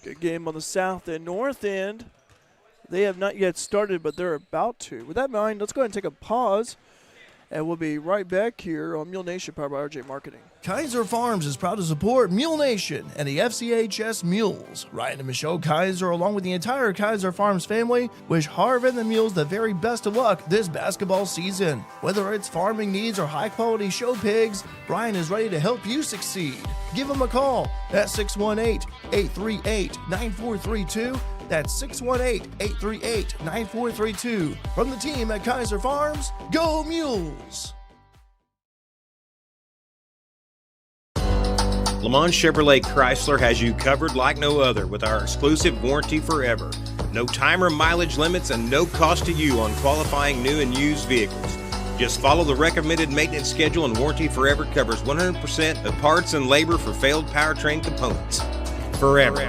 S1: Good game on the south and north end. They have not yet started, but they're about to. With that in mind, let's go ahead and take a pause, and we'll be right back here on Mule Nation, powered by RJ Marketing.
S10: Kaiser Farms is proud to support Mule Nation and the FCHS Mules. Ryan and Michelle Kaiser, along with the entire Kaiser Farms family, wish Harv and the Mules the very best of luck this basketball season. Whether it's farming needs or high-quality show pigs, Brian is ready to help you succeed. Give him a call at 618-838-9432. That's 618-838-9432. From the team at Kaiser Farms, go Mules!
S11: Lamont Chevrolet Chrysler has you covered like no other with our exclusive warranty forever. No time or mileage limits and no cost to you on qualifying new and used vehicles. Just follow the recommended maintenance schedule and Warranty Forever covers 100% of parts and labor for failed powertrain components. Forever.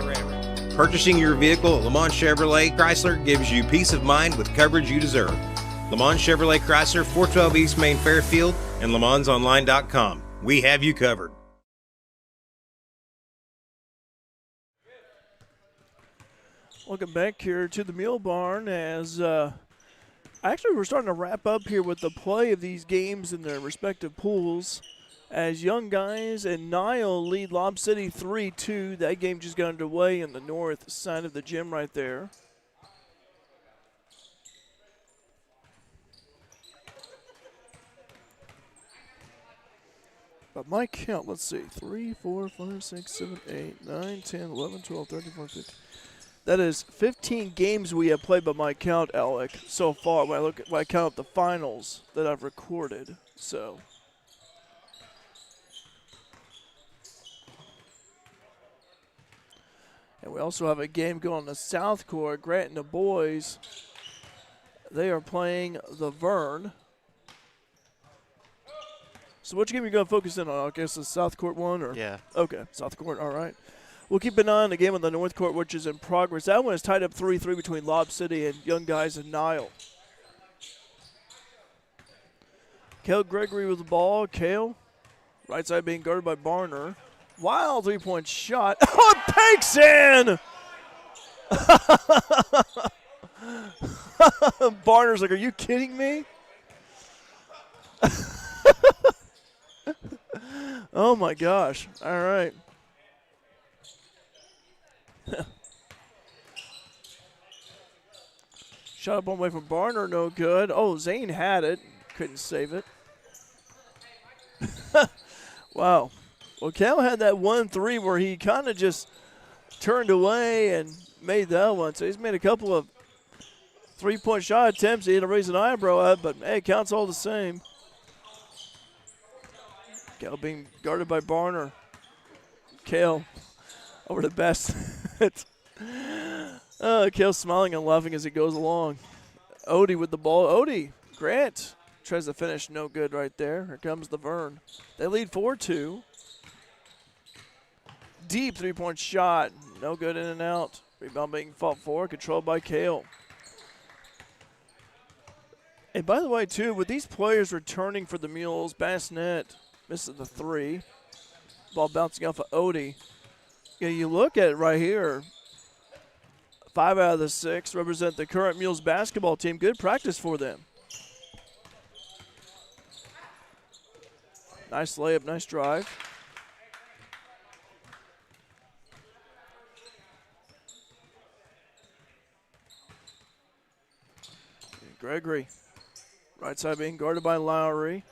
S11: Purchasing your vehicle at Lamont Chevrolet Chrysler gives you peace of mind with coverage you deserve. Lamont Chevrolet Chrysler, 412 East Main Fairfield, and LaMonsOnline.com. We have you covered.
S1: Welcome back here to the Mule Barn as actually we're starting to wrap up here with the play of these games in their respective pools as Young Guys and Nile lead Lob City 3-2. That game just got underway in the north side of the gym right there. But my count, let's see, 3, 4, 5, 6, 7, 8, 9, 10, 11, 12, 13, 14, 15. That is 15 games we have played by my count, Alec, so far. When I count up the finals that I've recorded. So, and we also have a game going on the South Court. Grant and the boys, they are playing the Vern. So which game are you going to focus in on? I guess the South Court one? Or?
S2: Yeah.
S1: Okay, South Court, all right. We'll keep an eye on the game on the North Court, which is in progress. That one is tied up 3-3 between Lob City and Young Guys and Nile. Kale Gregory with the ball. Kale, right side being guarded by Barner. Wild three-point shot. Oh, it pakes in! Barner's like, are you kidding me? Oh, my gosh. All right. Shot up one way from Barner, no good. Oh, Zane had it. Couldn't save it. Wow. Well, Cal had that 1-3 where he kind of just turned away and made that one. So he's made a couple of three-point shot attempts. He had to raise an eyebrow at, but, hey, it counts all the same. Cal being guarded by Barner. Kale over to Bassett. Kale's smiling and laughing as he goes along. Odie with the ball. Odie, Grant tries to finish, no good right there. Here comes the Vern. They lead 4-2. Deep three-point shot, no good, in and out. Rebound being fought for, controlled by Kale. And by the way, too, with these players returning for the Mules, Bassett misses the three. Ball bouncing off of Odie. Yeah, you look at it right here. 5 out of the 6 represent the current Mules basketball team. Good practice for them. Nice layup, nice drive. Gregory, right side being guarded by Lowry.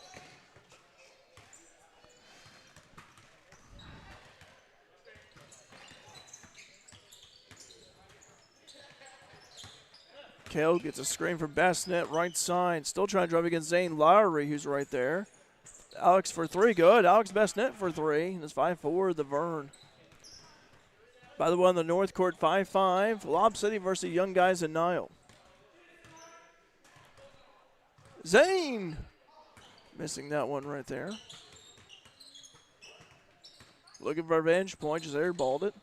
S1: Kale gets a screen from Bassett, right side. Still trying to drive against Zane Lowry, who's right there. Alex for three, good. Alex Bassett for three. And it's 5-4, the Vern. By the way, on the North Court, 5-5. Lob City versus Young Guys and Nile. Zane missing that one right there. Looking for a revenge point, just airballed it.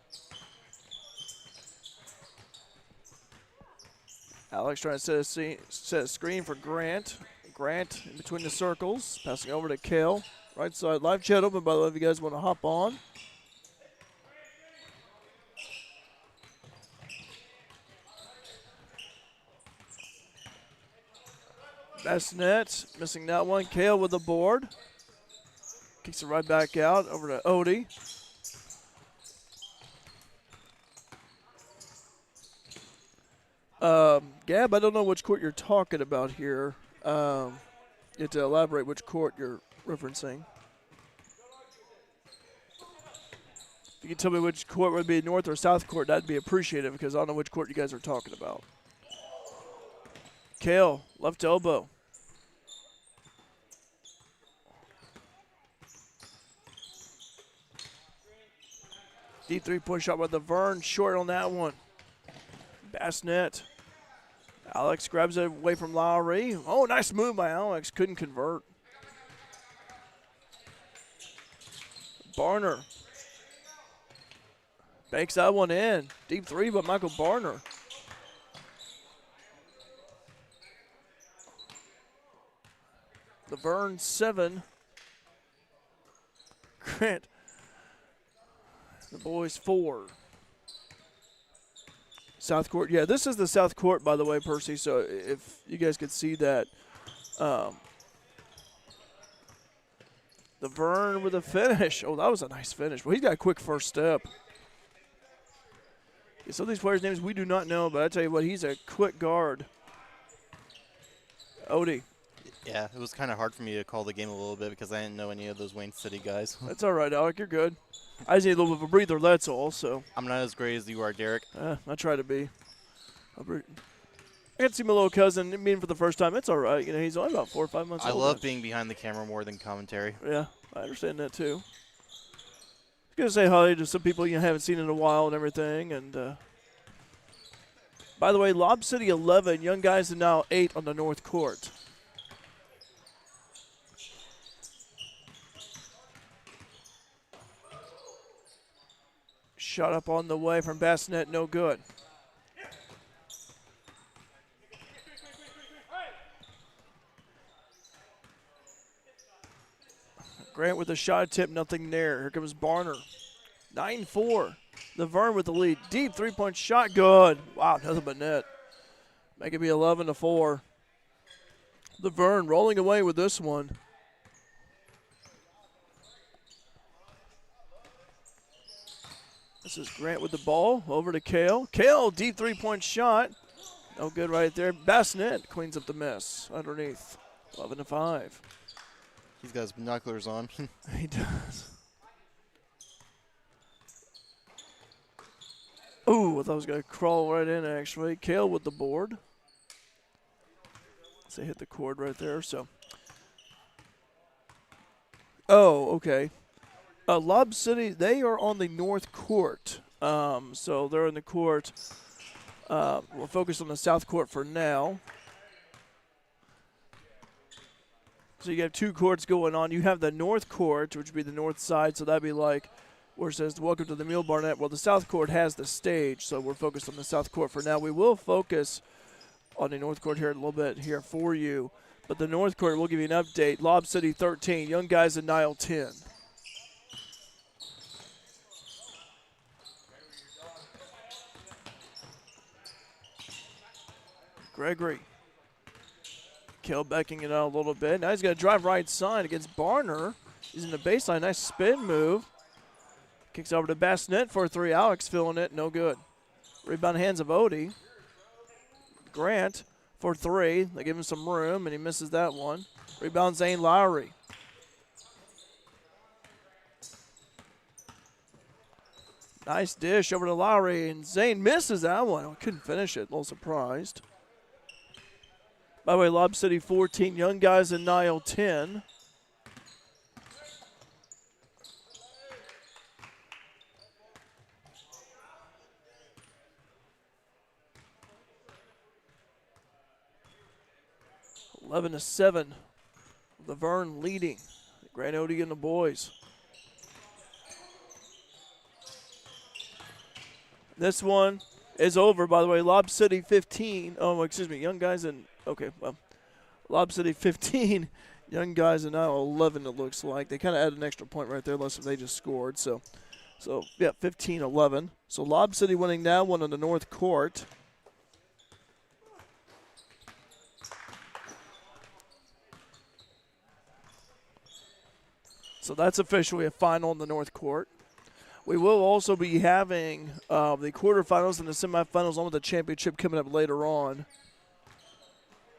S1: Alex trying to set a screen for Grant. Grant in between the circles, passing over to Kale. Right side, live chat open, by the way, if you guys want to hop on. Bassett missing that one. Kale with the board. Kicks it right back out over to Odie. Gab, I don't know which court you're talking about here. You have to elaborate which court you're referencing. If you can tell me which court would be North or South Court, that'd be appreciated because I don't know which court you guys are talking about. Kale, left elbow. Deep three-point shot by the Vern, short on that one. Bassett. Alex grabs it away from Lowry. Oh, nice move by Alex. Couldn't convert. Barner. Banks that one in. Deep three by Michael Barner. Laverne 7. Grant. The boys 4. South Court. Yeah, this is the South Court, by the way, Percy. So if you guys could see that. Laverne with a finish. Oh, that was a nice finish. Well, he's got a quick first step. Yeah, some of these players' names we do not know, but I tell you what, he's a quick guard. Odie.
S2: Yeah, it was kind of hard for me to call the game a little bit because I didn't know any of those Wayne City guys.
S1: That's all right, Alec. You're good. I just need a little bit of a breather, that's all. So
S2: I'm not as great as you are, Derek.
S1: I try to be. I got to see my little cousin meet him for the first time. It's all right. You know, he's only about 4 or 5 months old.
S2: I love being behind the camera more than commentary.
S1: Yeah, I understand that too. I'm going to say hi to some people you haven't seen in a while and everything. And by the way, Lob City 11, young guys are now 8 on the North Court. Shot up on the way from Bassinet, no good. Grant with a shot tip, nothing there. Here comes Barner. 9-4. Laverne with the lead. Deep three-point shot, good. Wow, nothing but net. Make it be 11-4. Laverne rolling away with this one. This is Grant with the ball. Over to Kale. Kale, deep three-point shot. No good right there. Bassinet cleans up the miss underneath. 11-5.
S2: He's got his binoculars on.
S1: He does. Ooh, I thought I was going to crawl right in, actually. Kale with the board. So hit the cord right there, so. Oh, okay. Lob City, they are on the North Court. So they're in the court. We'll focus on the South Court for now. So you have 2 courts going on. You have the North Court, which would be the north side, so that'd be like where it says, welcome to the Mule Barnet. Well, the South Court has the stage, so we're focused on the South Court for now. We will focus on the North Court here in a little bit here for you. But the North Court, we'll give you an update. Lob City 13, Young Guys in Nile 10. Gregory. Kale backing it out a little bit. Now he's going to drive right side against Barner. He's in the baseline. Nice spin move. Kicks over to Bassinet for a 3. Alex filling it. No good. Rebound hands of Odie. Grant for 3. They give him some room, and he misses that one. Rebound Zane Lowry. Nice dish over to Lowry, and Zane misses that one. Oh, couldn't finish it. A little surprised. By the way, Lob City 14, Young Guys in Nile 10. Eleven to 7. Laverne leading. Grant Odie and the boys. This one is over, by the way. Lob City 15. Oh, excuse me. Young Guys in. Okay, well, Lob City 15. Young Guys in now 11, it looks like. They kind of added an extra point right there, unless they just scored. So yeah, 15-11. So Lob City winning that one on the North Court. So that's officially a final in the North Court. We will also be having the quarterfinals and the semifinals on with the championship coming up later on.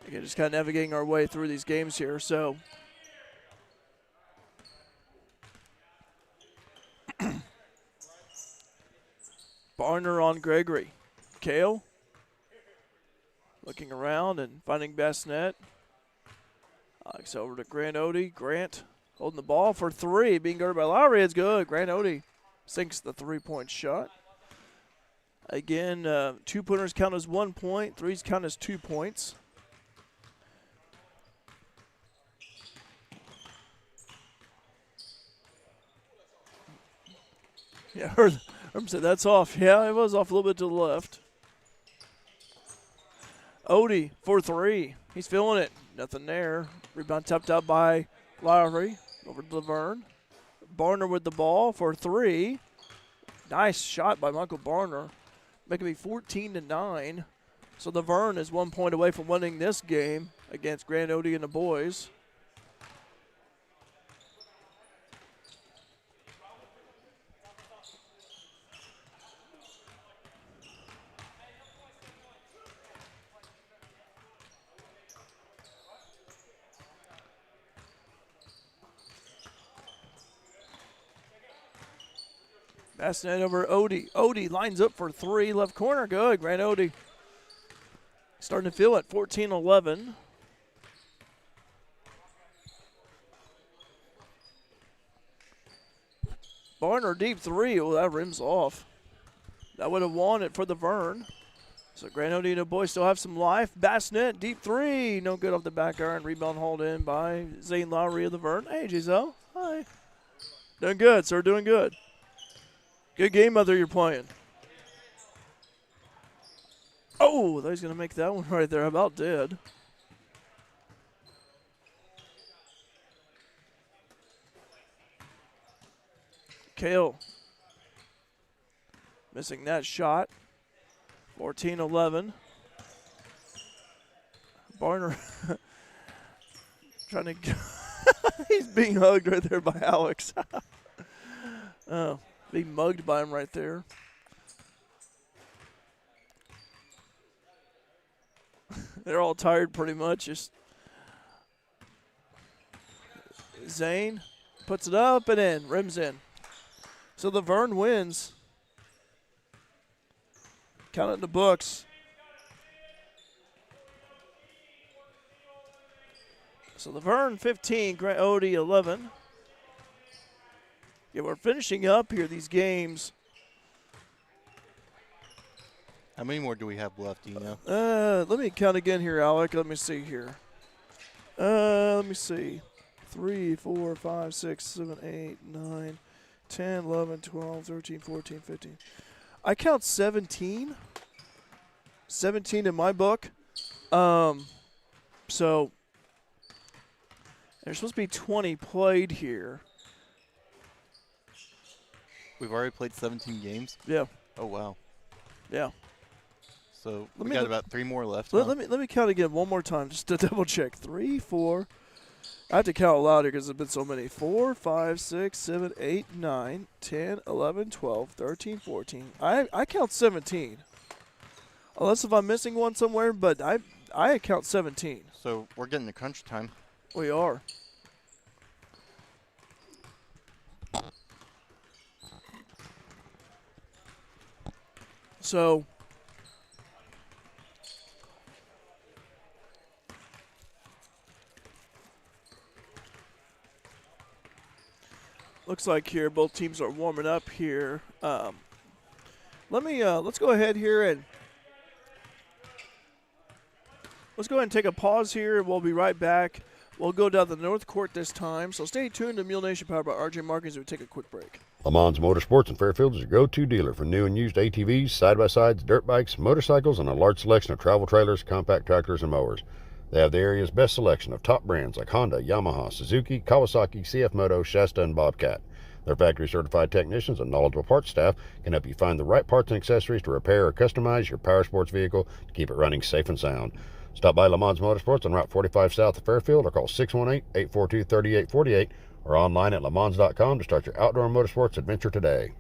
S1: Again, just kind of navigating our way through these games here. So, Barner on Gregory. Kale looking around and finding Bassinet. Alex over to Grant Odie. Grant holding the ball for 3. Being guarded by Lowry. It's good. Grant Odie sinks the 3-point shot. Again, 2-pointers count as 1 point. 3s count as 2 points. Yeah, said that's off. Yeah, it was off a little bit to the left. Odie for three. He's feeling it. Nothing there. Rebound tapped out by Lowry. Over to Laverne. Barner with the ball for three. Nice shot by Michael Barner. Making me 14-9. So Laverne is 1 point away from winning this game against Grand Odie and the boys. Passing it over Odie. Odie lines up for three. Left corner. Good. Grand Odie starting to feel it. 14-11. Barner deep three. Oh, that rims off. That would have won it for the Vern. So Grand Odie and the boys still have some life. Bassnet, deep three. No good off the back iron. Rebound hauled in by Zane Lowry of the Vern. Hey, Giselle. Hi. Doing good, sir. Doing good. Good game, Mother, you're playing. Oh, he's going to make that one right there. About did. Kale missing that shot. 14-11. Barner trying to he's being hugged right there by Alex. Oh, being mugged by him right there. They're all tired pretty much. Just Zane puts it up and in, rims in. So the Vern wins. Count it in the books. So the Vern 15, Grand Odie 11. Yeah, we're finishing up here these games.
S2: How many more do we have left, do you know?
S1: Let me count again here, Alec. Let me see here. Let me see. 3, 4, 5, 6, 7, 8, 9, 10, 11, 12, 13, 14, 15. I count 17. 17 in my book. So there's supposed to be 20 played here.
S2: We've already played 17 games?
S1: Yeah.
S2: Oh, wow.
S1: Yeah.
S2: So we got about 3 more left.
S1: Let me count again one more time just to double check. 3, 4. I have to count louder because there's been so many. 4, 5, 6, 7, 8, 9, 10, 11, 12, 13, 14. I count 17. Unless if I'm missing one somewhere, but I count 17.
S2: So we're getting to crunch time.
S1: We are. So looks like here both teams are warming up here. Let's go ahead here and take a pause here, and we'll be right back. We'll go down the north court this time, so stay tuned to Mule Nation powered by RJ Markins as we take a quick break.
S12: Lamons Motorsports in Fairfield is your go-to dealer for new and used ATVs, side-by-sides, dirt bikes, motorcycles, and a large selection of travel trailers, compact tractors, and mowers. They have the area's best selection of top brands like Honda, Yamaha, Suzuki, Kawasaki, CF Moto, Shasta, and Bobcat. Their factory-certified technicians and knowledgeable parts staff can help you find the right parts and accessories to repair or customize your power sports vehicle to keep it running safe and sound. Stop by Lamons Motorsports on Route 45 south of Fairfield or call 618-842-3848 or online at lamons.com to start your outdoor motorsports adventure today.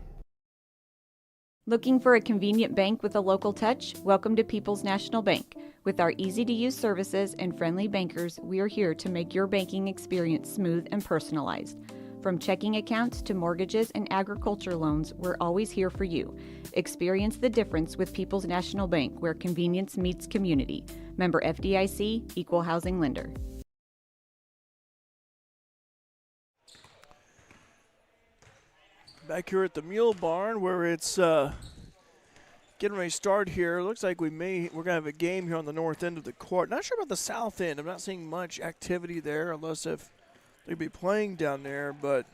S13: Looking for a convenient bank with a local touch? Welcome to People's National Bank. With our easy-to-use services and friendly bankers, we are here to make your banking experience smooth and personalized. From checking accounts to mortgages and agriculture loans, we're always here for you. Experience the difference with People's National Bank, where convenience meets community. Member FDIC, Equal Housing Lender.
S1: Back here at the Mule Barn, where it's getting ready to start here. Looks like we're gonna have a game here on the north end of the court. Not sure about the south end. I'm not seeing much activity there, unless if they'd be playing down there. But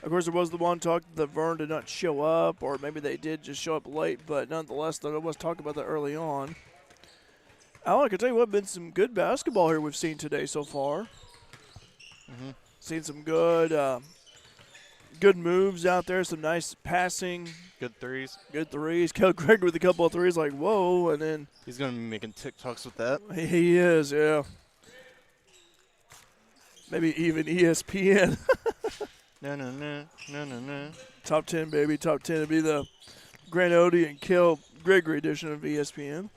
S1: Of course, there was the one talk that Vern did not show up, or maybe they did just show up late, but nonetheless, there was talk about that early on. Alec, I can tell you what, been some good basketball here we've seen today so far. Seen some good moves out there, some nice passing.
S2: Good threes.
S1: Good threes. Kel Greg with a couple of threes, like, whoa, and then.
S2: He's going to be making TikToks with that.
S1: He is, yeah. Maybe even ESPN.
S2: No.
S1: Top 10, baby. Top 10 would be the Grant Odie and Kel Gregory edition of ESPN.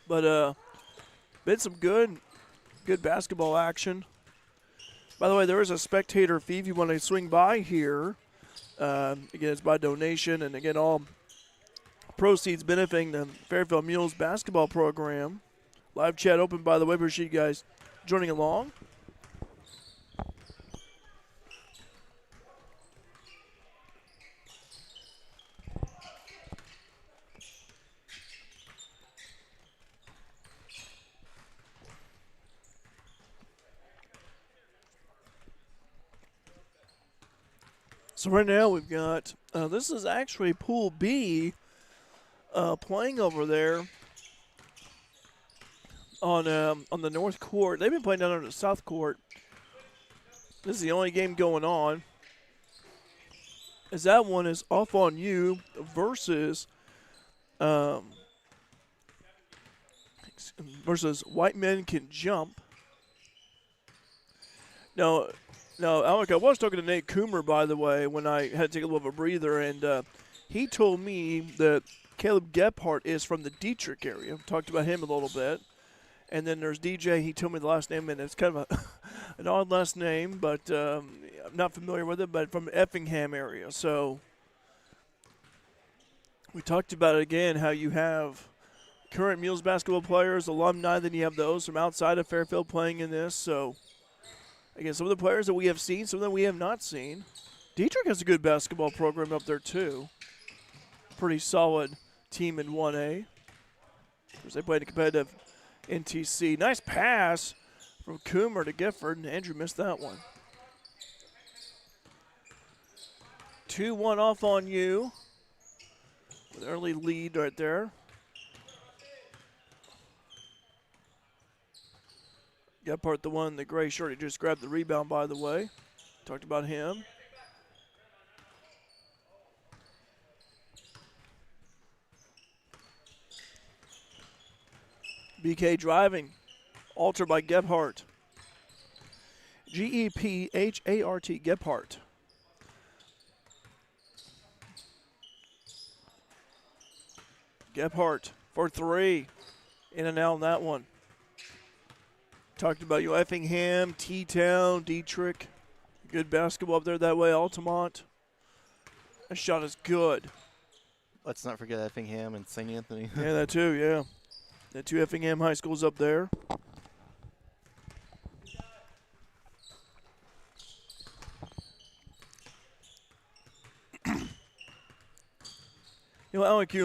S1: But been some good basketball action. By the way, there is a spectator fee if you want to swing by here. Again, it's by donation, and again, all proceeds benefiting the Fairfield Mules basketball program. Live chat open, by the way. Appreciate you guys joining along. So right now we've got, this is actually Pool B playing over there on the north court. They've been playing down on the south court. This is the only game going on. As that one is Off on You versus White Men Can Jump. No, Alec, I was talking to Nate Coomer, by the way, when I had to take a little bit of a breather, and he told me that Caleb Gephardt is from the Dietrich area. Talked about him a little bit. And then there's DJ. He told me the last name, and it's kind of an odd last name, but I'm not familiar with it, but from Effingham area. So we talked about it again, how you have current Mules basketball players, alumni, then you have those from outside of Fairfield playing in this. So again, some of the players that we have seen, some of them we have not seen. Dietrich has a good basketball program up there, too. Pretty solid team in 1A. Of course, they played a competitive NTC. Nice pass from Coomer to Gifford, and Andrew missed that one. 2-1 Off on You. With an early lead right there. Gephardt, the one in the gray shirt, he just grabbed the rebound, by the way. Talked about him. BK driving. Alter by Gephardt. Gephardt, Gephardt. Gephardt for three. In and out on that one. Talked about Effingham, T-Town, Dietrich. Good basketball up there that way, Altamont. That shot is good.
S2: Let's not forget Effingham and St. Anthony.
S1: Yeah, that too, yeah. The two Effingham high schools up there. Alec,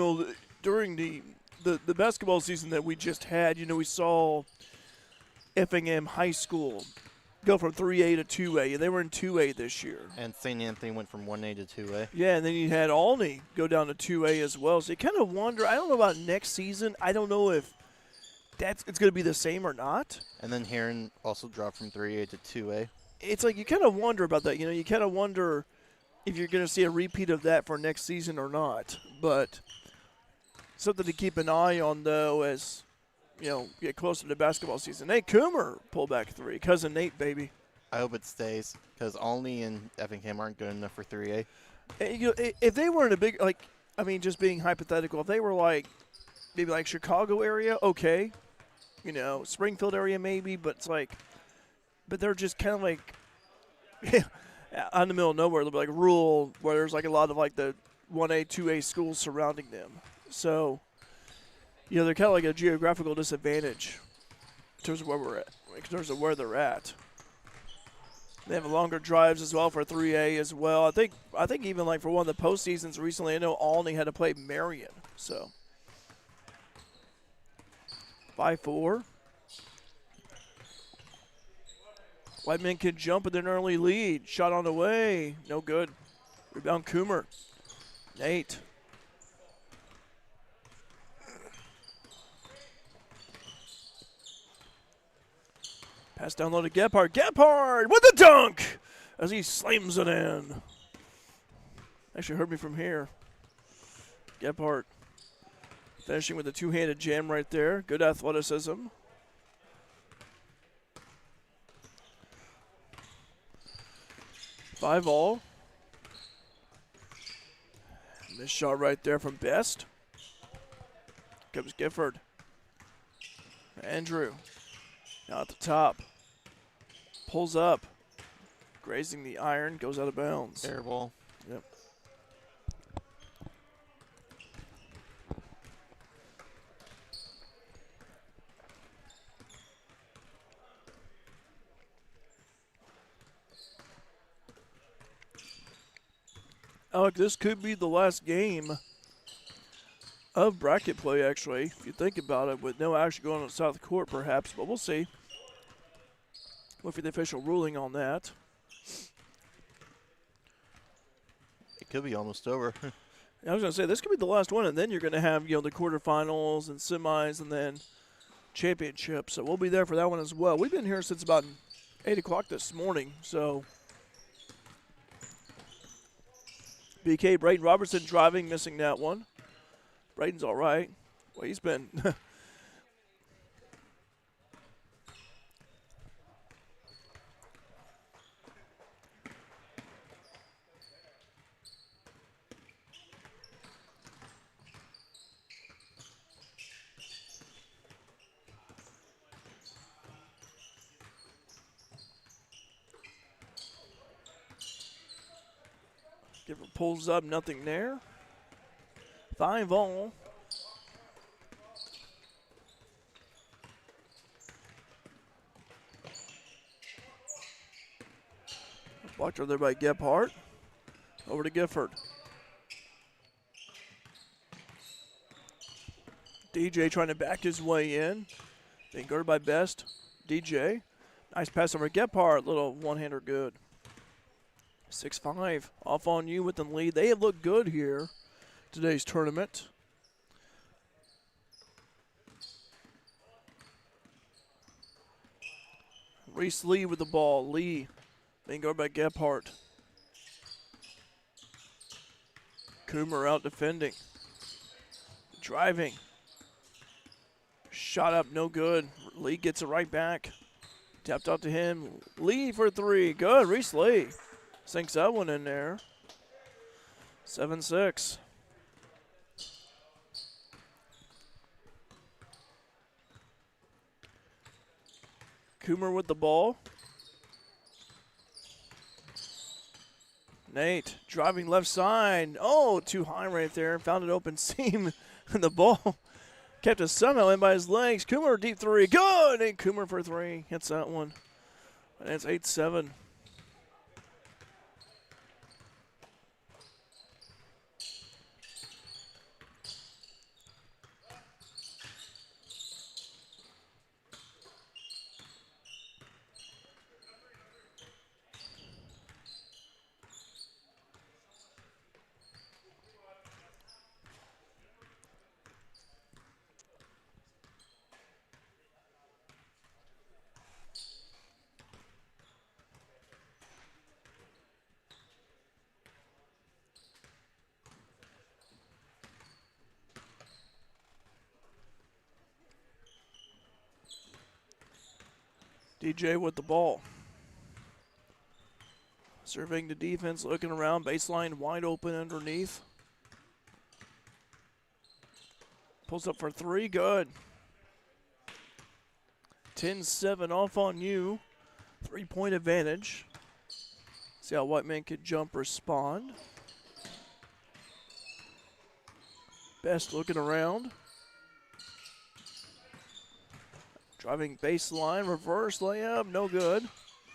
S1: during the basketball season that we just had, we saw Effingham High School go from 3A to 2A. They were in 2A this year.
S2: And St. Anthony went from 1A to 2A.
S1: Yeah, and then you had Olney go down to 2A as well. So you kind of wonder, I don't know about next season. I don't know if it's going to be the same or not.
S2: And then Heron also dropped from 3A to 2A.
S1: It's like you kind of wonder about that. You kind of wonder if you're going to see a repeat of that for next season or not. But something to keep an eye on, though, as get closer to basketball season. Nate Coomer pull back three. Cousin Nate, baby.
S2: I hope it stays because Olney and Effingham aren't good enough for 3A.
S1: If they weren't a big, just being hypothetical, if they were maybe like Chicago area, okay. Springfield area maybe, but it's but they're just kind of out in the middle of nowhere, like rural, where there's a lot of the 1A, 2A schools surrounding them. So, they're kind of like a geographical disadvantage in terms of where we're at, in terms of where they're at. They have longer drives as well for 3A as well. I think even for one of the postseasons recently, I know Olney had to play Marion. So 5-4. White men can jump with an early lead. Shot on the way. No good. Rebound Coomer. Nate. Pass down low to Gephardt. Gephardt with the dunk as he slams it in. Actually heard me from here. Gephardt finishing with a two-handed jam right there. Good athleticism. Five all. This shot right there from Best. Comes Gifford. Andrew. Now at the top. Pulls up. Grazing the iron. Goes out of bounds.
S2: Air ball.
S1: Yep. Alec, this could be the last game of bracket play, actually, if you think about it, with no action going on south court, perhaps, but we'll see. Wait for the official ruling on that.
S2: It could be almost over.
S1: I was going to say, this could be the last one, and then you're going to have, the quarterfinals and semis and then championships. So we'll be there for that one as well. We've been here since about 8 o'clock this morning, so. BK, Braden Robertson driving, missing that one. Braden's all right. Well, he's been. Gifford pulls up, nothing there. 5 all. Blocked over there by Gephardt. Over to Gifford. DJ trying to back his way in. Being guarded by Best. DJ. Nice pass over Gephardt. Little one-hander good. 6-5. Off on you with the lead. They have looked good here today's tournament. Reese Lee with the ball. Lee being guarded by Gephardt. Coomer out defending. Driving. Shot up, no good. Lee gets it right back. Tapped out to him. Lee for 3. Good, Reese Lee. Sinks that one in there. 7-6. Coomer with the ball. Nate driving left side. Oh, too high right there. Found an open seam. And the ball kept it somehow in by his legs. Coomer deep 3. Good. Nate Coomer for 3. Hits that one. And it's 8-7. DJ with the ball. Surveying the defense, looking around, baseline wide open underneath. Pulls up for 3, good. 10-7 off on you. 3-point advantage. See how Whiteman could jump, respond. Best looking around. Driving baseline, reverse layup, no good.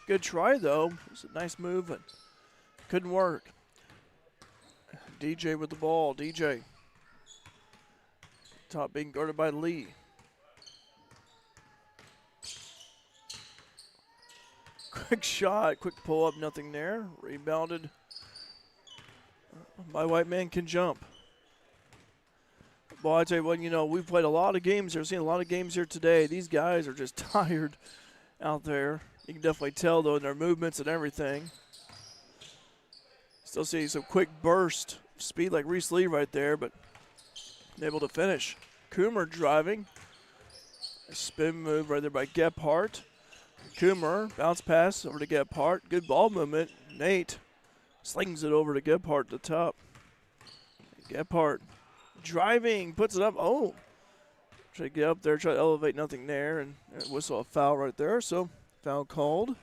S1: Good try though. It was a nice move, but couldn't work. DJ with the ball. DJ. Top being guarded by Lee. quick shot, quick pull up, nothing there. Rebounded by White Man Can Jump. Boy, I tell you what, we've played a lot of games here, seen a lot of games here today. These guys are just tired out there. You can definitely tell, though, in their movements and everything. Still see some quick burst speed like Reese Lee right there, but able to finish. Coomer driving. A spin move right there by Gephardt. Coomer, bounce pass over to Gephardt. Good ball movement. Nate slings it over to Gephardt at the top. Gephardt driving, puts it up. Oh, try to get up there, try to elevate, nothing there, and whistle a foul right there. So foul called.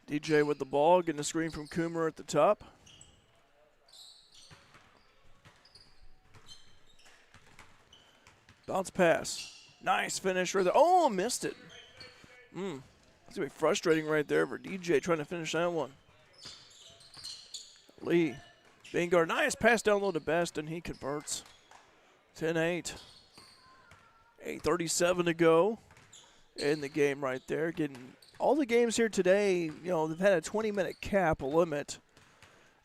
S1: DJ with the ball, getting a screen from Coomer at the top. Bounce pass. Nice finish right there. Oh, missed it. It's going to be frustrating right there for DJ trying to finish that one. Lee. Bangor, nice pass down low to Best, and he converts. 10-8. 8:37 to go in the game right there. Getting all the games here today, they've had a 20-minute cap, a limit.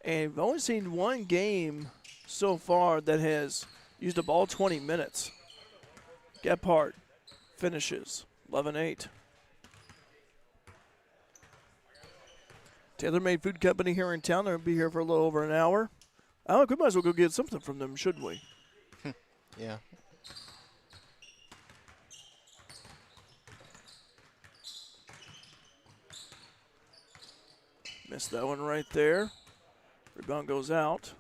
S1: And we've only seen one game so far that has used up all 20 minutes. Gephardt finishes 11-8. TaylorMade Food Company here in town. They'll be here for a little over an hour. I think we might as well go get something from them, shouldn't we?
S2: Yeah.
S1: Missed that one right there. Rebound goes out.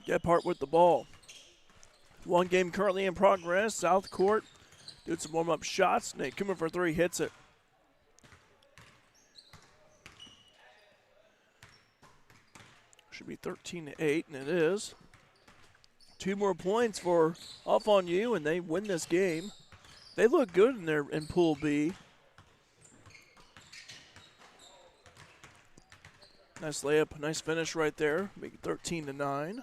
S1: Gephardt with the ball. One game currently in progress. South Court doing some warm-up shots. Nate Coomer for three, hits it. Should be 13-8, and it is. 2 more points for Off On You, and they win this game. They look good in Pool B. Nice layup, nice finish right there. Make it 13-9.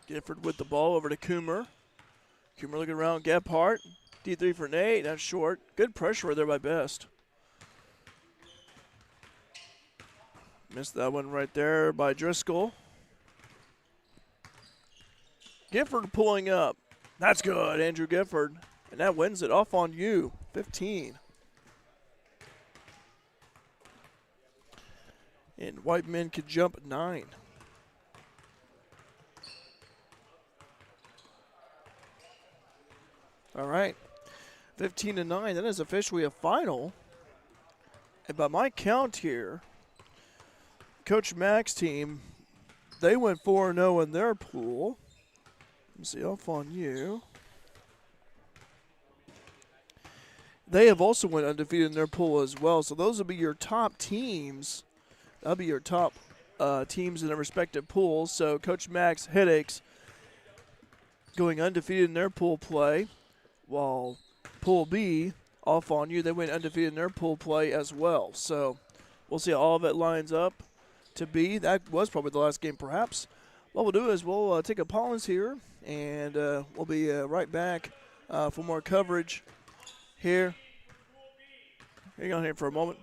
S1: Gifford with the ball over to Coomer. Coomer looking around, Gephardt. D3 for Nate, that's short. Good pressure right there by Best. Missed that one right there by Driscoll. Gifford pulling up. That's good, Andrew Gifford. And that wins it. Off On You, 15. And White Men could jump 9. All right, 15-9. That is officially a final. And by my count here, Coach Mack's team, they went 4-0 in their pool. Let's see, Off On You. They have also went undefeated in their pool as well. So those will be your top teams. That'll be your top teams in their respective pools. So Coach Mack's Headaches going undefeated in their pool play. While Pool B, Off On You, they went undefeated in their pool play as well. So we'll see how all of it lines up to be. That was probably the last game, perhaps. What we'll do is we'll take a pause here, and we'll be right back for more coverage here. Hang on here for a moment.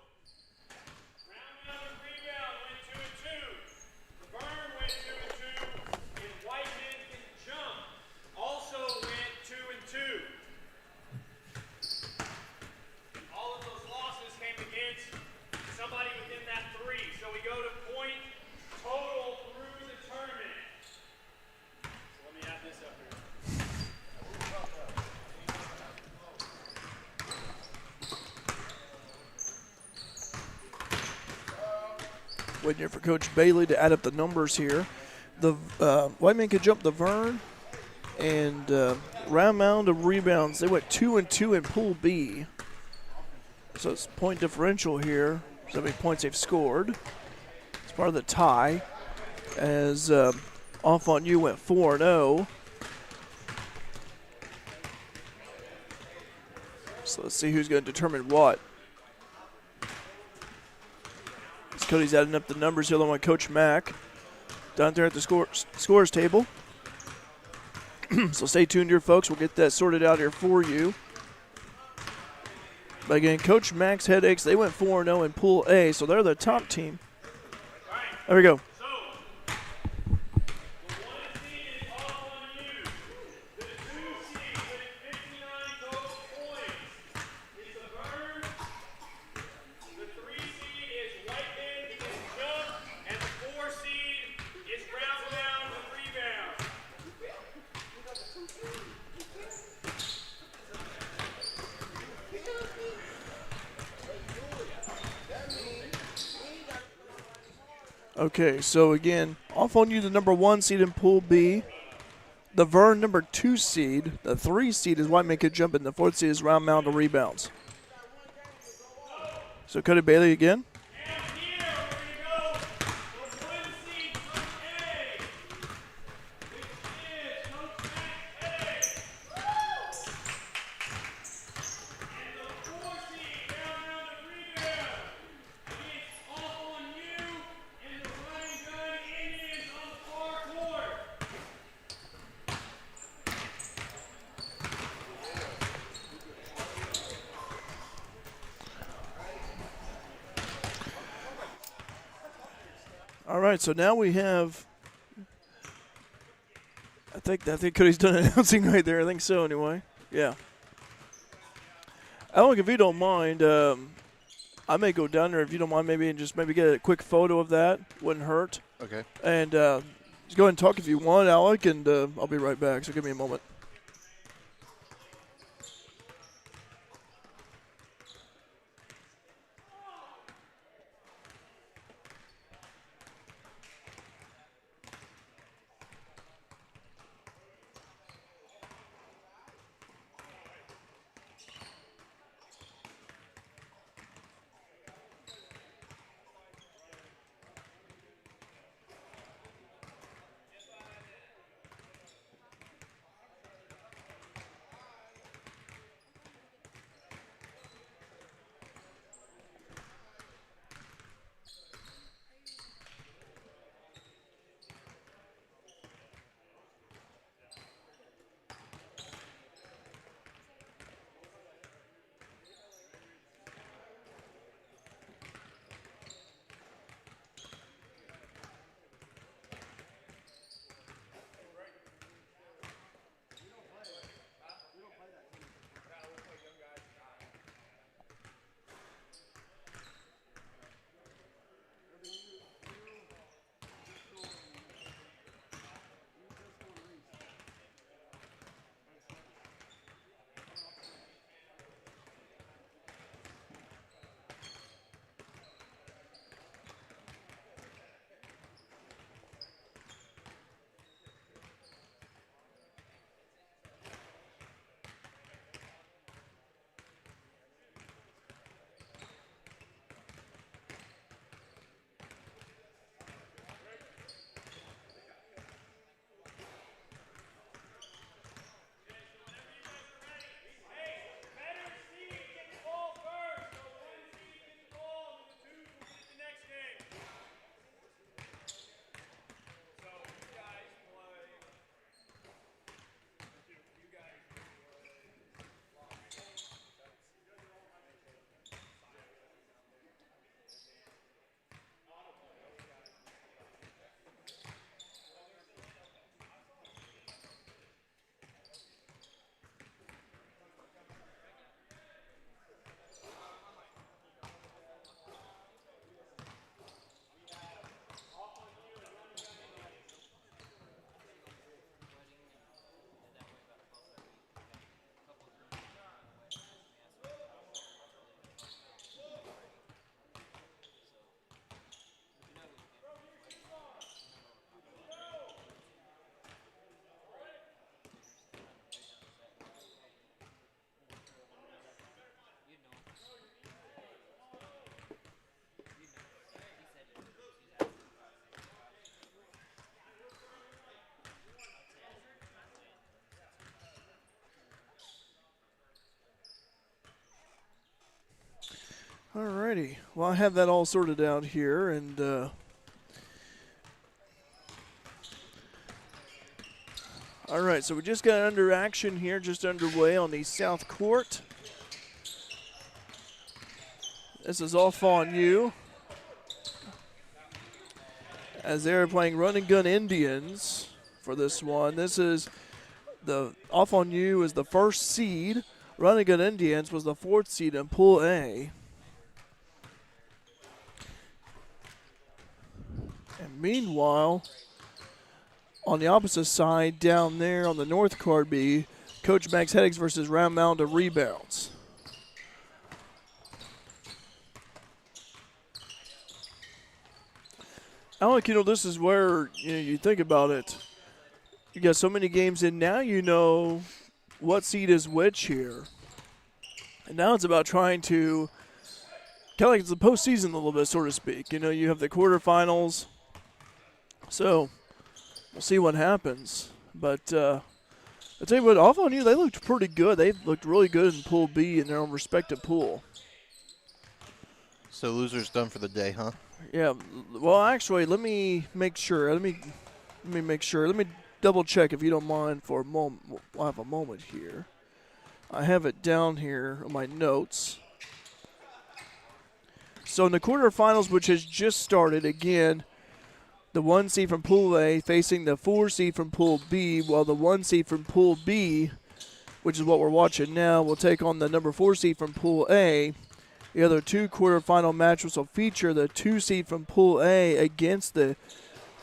S1: Waiting here for Coach Bailey to add up the numbers here. the Whiteman could jump the Vern, and round mound of rebounds. They went 2 and 2 in Pool B. So it's point differential here. So how many points they've scored. It's part of the tie. As Off on You went 4-0. So let's see who's going to determine what. As Cody's adding up the numbers here along with Coach Mack down there at the scores table. So stay tuned here, folks. We'll get that sorted out here for you. But again, Coach Mack's Headaches, they went 4-0 in Pool A, so they're the top team. There we go. Okay, so again, Off on You, the number 1 seed in Pool B. The Vern, number 2 seed. The 3 seed is Whiteman Could Jump, and the 4th seed is Round Mound of Rebounds. So Cody Bailey again. All right, so now we have. I think Cody's done announcing right there. I think so, anyway. Yeah. Alec, if you don't mind, I may go down there if you don't mind, maybe and just maybe get a quick photo of that. Wouldn't hurt.
S2: Okay.
S1: And just go ahead and talk if you want, Alec, and I'll be right back. So give me a moment. Alrighty. Well, I have that all sorted out here, and all right, so we just got under action here, just underway on the south court. This is off on you, as they're playing Run and Gun Indians for this one. This is the off on you is the first seed. Run and Gun Indians was the 4th seed in Pool A. And meanwhile, on the opposite side, down there on the north court, be Coach Max Headaches versus Round Mound of Rebounds. Alec, this is where you think about it. You got so many games in now, you know what seed is which here. And now it's about trying to, kind of like it's the postseason a little bit, so to speak. You have the quarterfinals. So we'll see what happens. But I'll tell you what, off on you, they looked pretty good. They looked really good in Pool B in their own respective pool.
S2: So losers done for the day, huh?
S1: Yeah. Well, actually, let me make sure. Let me make sure. Let me double check if you don't mind for a moment. We'll have a moment here. I have it down here on my notes. So in the quarterfinals, which has just started, again, the 1 seed from Pool A facing the 4 seed from Pool B, while the 1 seed from Pool B, which is what we're watching now, will take on the number 4 seed from Pool A. The other 2 quarterfinal matches will feature the 2 seed from Pool A against the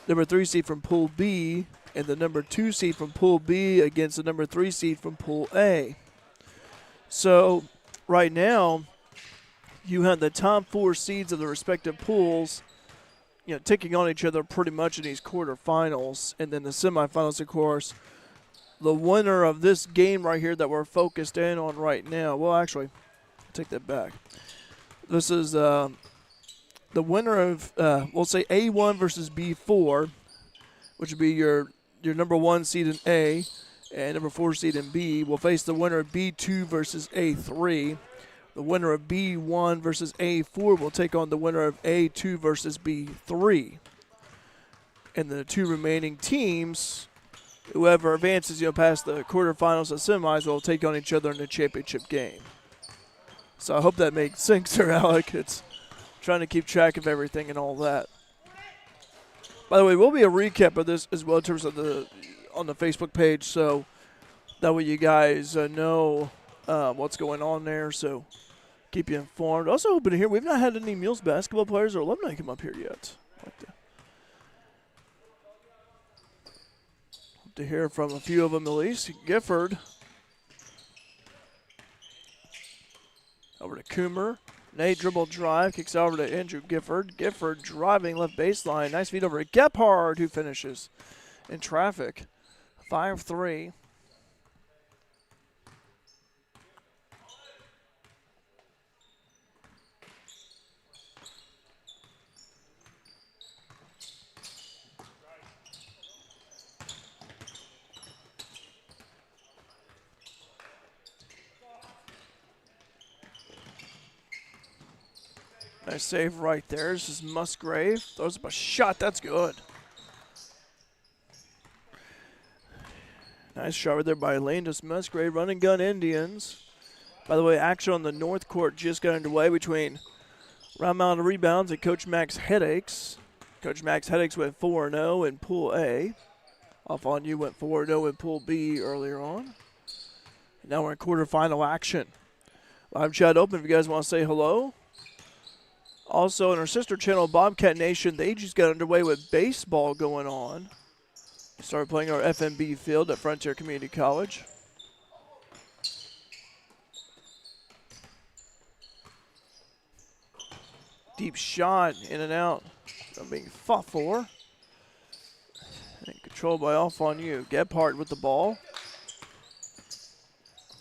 S1: number 3 seed from Pool B, and the number 2 seed from Pool B against the number 3 seed from Pool A. So right now, you have the top 4 seeds of the respective pools, taking on each other pretty much in these quarterfinals, and then the semifinals, of course. The winner of this game right here that we're focused in on right now. Well, actually, take that back. This is the winner of, we'll say A1 versus B4, which would be your number 1 seed in A and number 4 seed in B. Will face the winner of B2 versus A3. The winner of B1 versus A4 will take on the winner of A2 versus B3. And the 2 remaining teams, whoever advances past the quarterfinals and semis, will take on each other in the championship game. So I hope that makes sense there, Alec. It's trying to keep track of everything and all that. By the way, we'll be a recap of this as well in terms of on the Facebook page, so that way you guys know what's going on there. So keep you informed. Also, hoping to hear, we've not had any Mules basketball players or alumni come up here yet. Hope to hear from a few of them at least. Gifford. Over to Coomer. Nate dribble drive. Kicks over to Andrew Gifford. Gifford driving left baseline. Nice feed over to Gephardt, who finishes in traffic. 5-3. Nice save right there. This is Musgrave. Throws up a shot. That's good. Nice shot right there by Landis Musgrave. Run and Gun Indians. By the way, action on the north court just got underway between Round Mound of Rebounds and Coach Max Headaches. Coach Max Headaches went 4-0 in Pool A. Off on you went 4-0 in Pool B earlier on. And now we're in quarterfinal action. Live chat open if you guys want to say hello. Also, in our sister channel, Bobcat Nation, they just got underway with baseball going on. Started playing our FMB field at Frontier Community College. Deep shot, in and out. Being fought for. And controlled by Off on You. Gebhardt with the ball.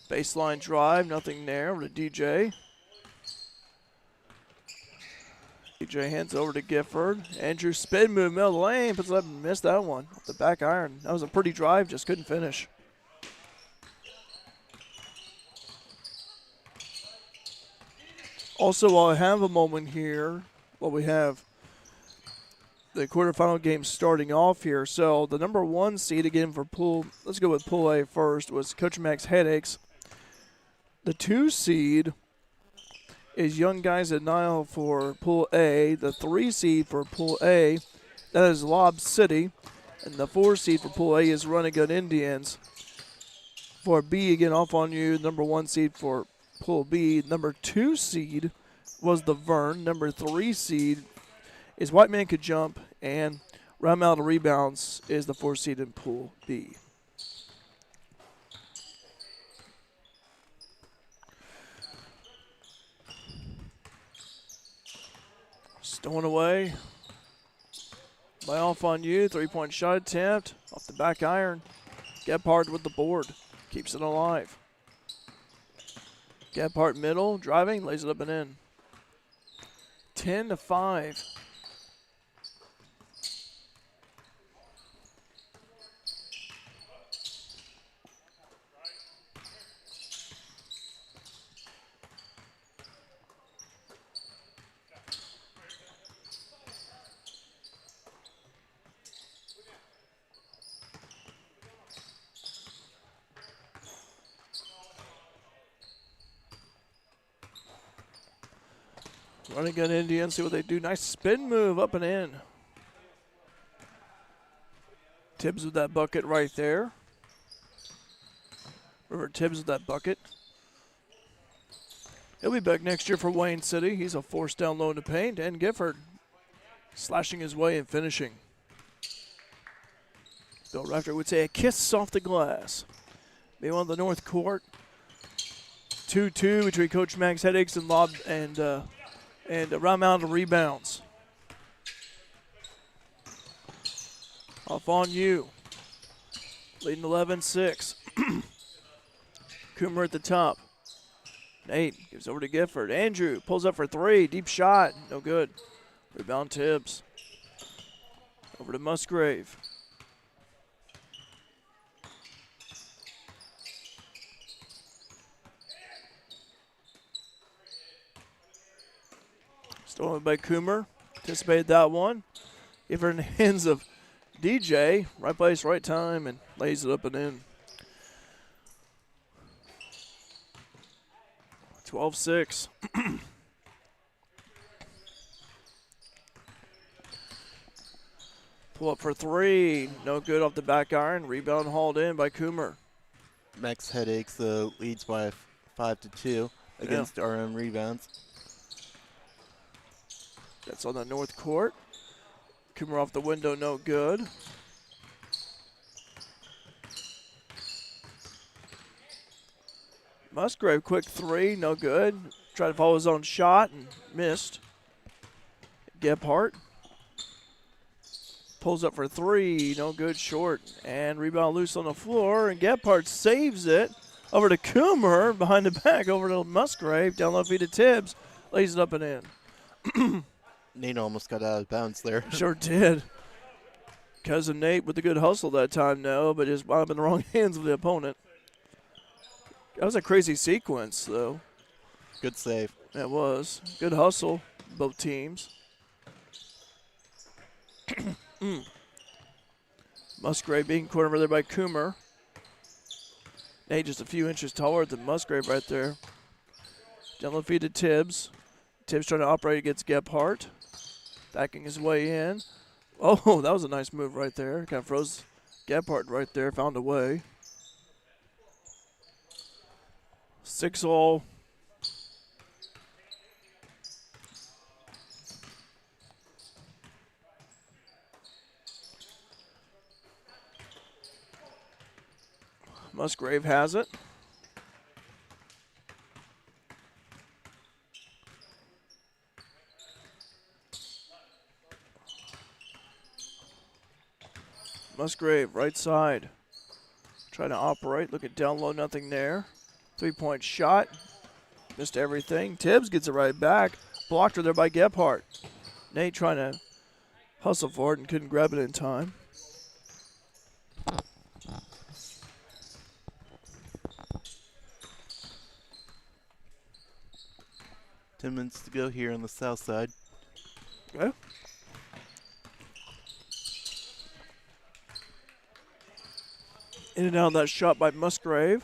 S1: Baseline drive, nothing there. Over to DJ. DJ hands over to Gifford. Andrew spin move, middle of the lane, puts it up and missed that one. Off the back iron. That was a pretty drive, just couldn't finish. Also, while I have a moment here, while we have the quarterfinal game starting off here. So the number 1 seed again for pool, let's go with Pool A first, was Coach Max Headaches. The 2 seed is Young Guys at Nile for Pool A. The 3 seed for Pool A, that is Lob City. And the 4 seed for Pool A is Run and Gun Indians. For B, again, off on you, number 1 seed for Pool B. Number 2 seed was the Vern. Number 3 seed is White Man Could Jump. And round out of rebounds is the 4 seed in Pool B. Stolen away by Off on You. 3-point shot attempt off the back iron. Gebhardt with the board. Keeps it alive. Gebhardt middle. Driving. Lays it up and in. 10-5. Running gun Indians, see what they do. Nice spin move up and in. Tibbs with that bucket right there. River Tibbs with that bucket. He'll be back next year for Wayne City. He's a force down low in the paint. And Gifford slashing his way and finishing. Bill Rafter would say a kiss off the glass. Meanwhile, on the north court, 2-2 between Coach Max Headaches and Lob and around out of rebounds. Off on You. Leading 11-6. Coomer at the top. Nate gives over to Gifford. Andrew pulls up for 3. Deep shot. No good. Rebound Tibbs. Over to Musgrave. Stolen by Coomer. Anticipated that one. Give her in the hands of DJ. Right place, right time, and lays it up and in. 12-6. Pull up for 3. No good off the back iron. Rebound hauled in by Coomer.
S2: Max Headaches leads by 5-2 against RM rebounds.
S1: That's on the north court. Coomer off the window, no good. Musgrave, quick 3, no good. Tried to follow his own shot and missed. Gebhardt pulls up for 3, no good, short. And rebound loose on the floor, and Gebhardt saves it. Over to Coomer, behind the back, over to Musgrave, down low feet to Tibbs. Lays it up and in.
S2: Nate almost got out of bounds there.
S1: Sure did. Cousin Nate with a good hustle that time, no, but just wound up in the wrong hands of the opponent. That was a crazy sequence, though.
S2: Good save.
S1: It was. Good hustle, both teams. Musgrave being cornered over there by Coomer. Nate just a few inches taller than Musgrave right there. Down low feed to Tibbs. Tibbs trying to operate against Gebhardt. Backing his way in. Oh, that was a nice move right there. Kind of froze Gebhardt right there. Found a way. 6-all. Musgrave has it. Musgrave, right side. Trying to operate. Look at down low, nothing there. 3-point shot. Missed everything. Tibbs gets it right back. Blocked her there by Gebhardt. Nate trying to hustle for it and couldn't grab it in time.
S2: 10 minutes to go here on the south side.
S1: Okay. In and out of that shot by Musgrave.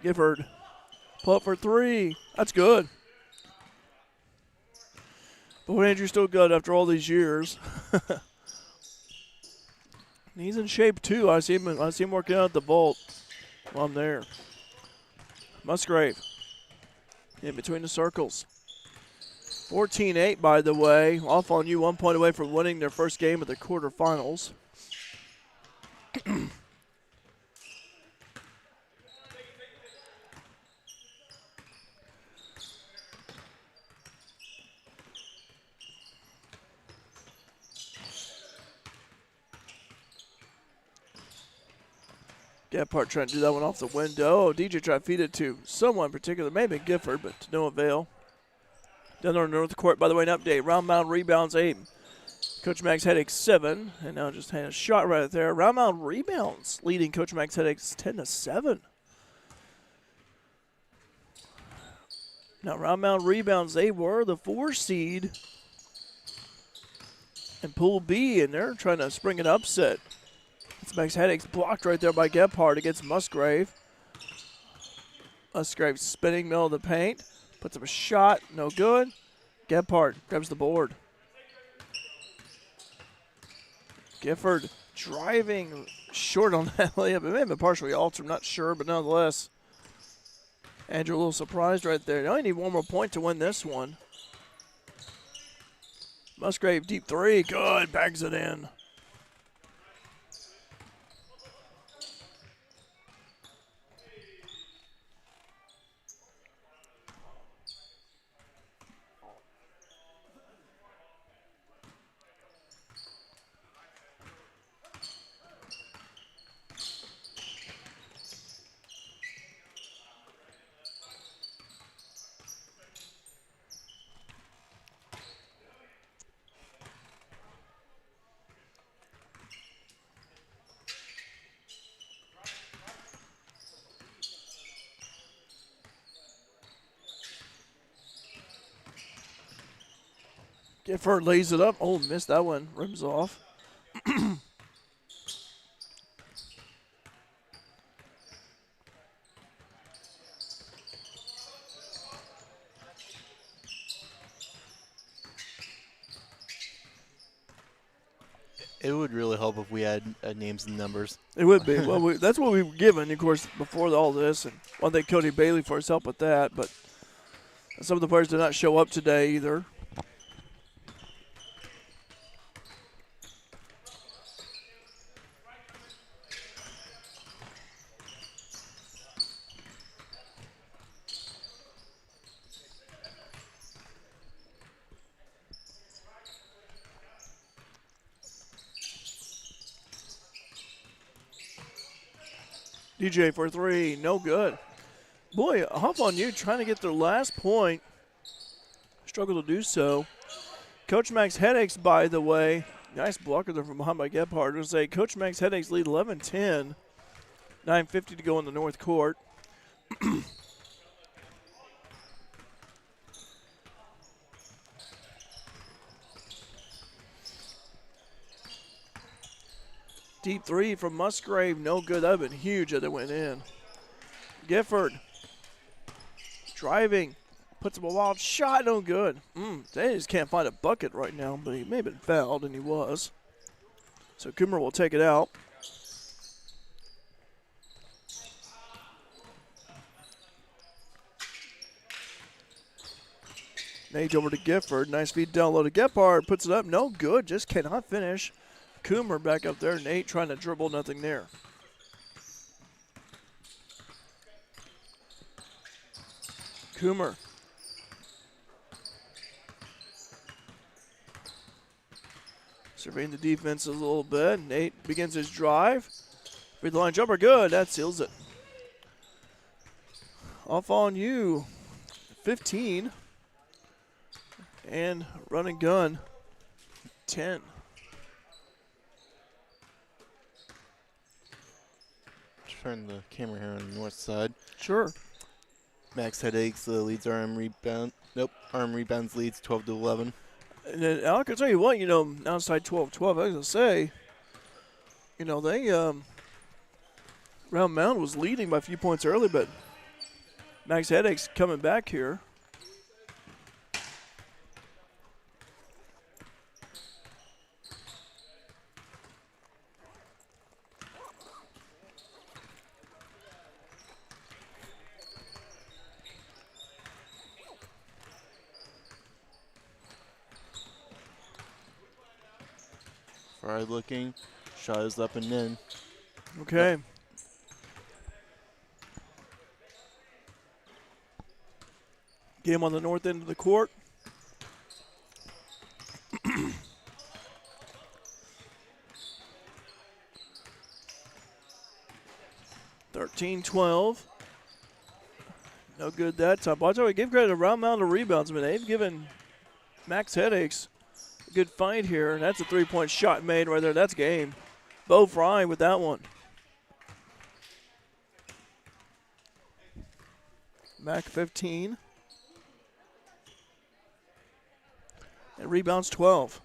S1: Gifford. Pull up for three. That's good. Boy, Andrew's still good after all these years. He's in shape too. I see him working out at the vault while I'm there. Musgrave in between the circles. 14-8, by the way. Off on you, 1 point away from winning their first game of the quarterfinals. Gephardt trying to do that one off the window. Oh, DJ tried to feed it to someone in particular, maybe Gifford, but to no avail. Down there on the north court, by the way, an update. Round mound rebounds 8. Coach Max Headaches 7, and now just had a shot right there. Round mound rebounds leading Coach Max Headaches 10-7. Now round mound rebounds, they were the 4 seed in Pool B, and they're trying to spring an upset. It's Max Headaches blocked right there by Gephardt against Musgrave. Musgrave spinning middle of the paint. Puts up a shot, no good. Gephardt grabs the board. Gifford driving short on that layup. It may have been partially altered, I'm not sure, but nonetheless. Andrew a little surprised right there. Now I need one more point to win this one. Musgrave deep three, good, bags it in. Gifford lays it up. Oh, missed that one. Rims off.
S2: It would really help if we had names and numbers.
S1: It would be. Well, that's what we were given, of course, before all this. And I want to thank Cody Bailey for his help with that. But some of the players did not show up today either. DJ for three, no good. Boy, hop on you trying to get their last point. Struggle to do so. Coach Max Headaches, by the way, nice blocker there from behind by Gephardt. I'll say Coach Max Headaches lead 11-10. 9:50 to go in the north court. Deep three from Musgrave, no good. That would have been huge if it went in. Gifford driving, puts up a wild shot, no good. They just can't find a bucket right now, but he may have been fouled, and he was. So Coomer will take it out. Nage over to Gifford. Nice feed down low to Gephardt. Puts it up, no good, just cannot finish. Coomer back up there. Nate trying to dribble, nothing there. Coomer. Surveying the defense a little bit. Nate begins his drive. Free the line jumper, good. That seals it. Off on you. 15. And run and gun. 10.
S2: Turn the camera here on the north side.
S1: Sure.
S14: Max Headaches leads arm rebound. Nope, arm rebounds leads 12-11.
S1: And then, Alec, I'll tell you what, outside 12-12, I was going to say, they, Round Mound was leading by a few points early, but Max Headaches coming back here.
S14: Fried looking. Shot is up and in.
S1: Okay. Game on the north end of the court. (13-12). No good that time. Watch out, we give credit to Round Mound of rebounds. I mean, they've given Max Headaches a good fight here, and that's a three-point shot made right there. That's game. Bo Fry with that one. Mac 15. And rebounds 12.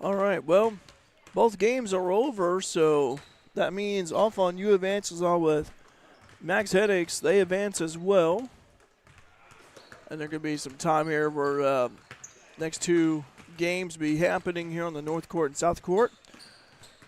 S1: All right, well, both games are over, so that means off on you advances on with Max Headaches. They advance as well. And there could be some time here where next two games be happening here on the North Court and South Court.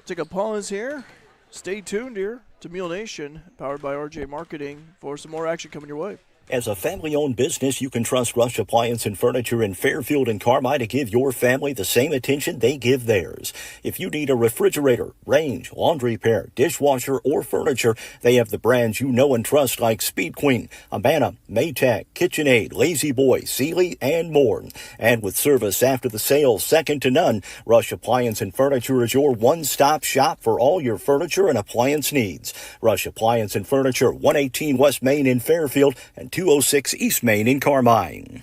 S1: Take a pause here. Stay tuned here to Mule Nation, powered by RJ Marketing, for some more action coming your way.
S6: As a family-owned business, you can trust Rush Appliance and Furniture in Fairfield and Carmi to give your family the same attention they give theirs. If you need a refrigerator, range, laundry pair, dishwasher, or furniture, they have the brands you know and trust like Speed Queen, Amana, Maytag, KitchenAid, Lazy Boy, Sealy, and more. And with service after the sale second to none, Rush Appliance and Furniture is your one-stop shop for all your furniture and appliance needs. Rush Appliance and Furniture, 118 West Main in Fairfield and 206 East Main in Carmine.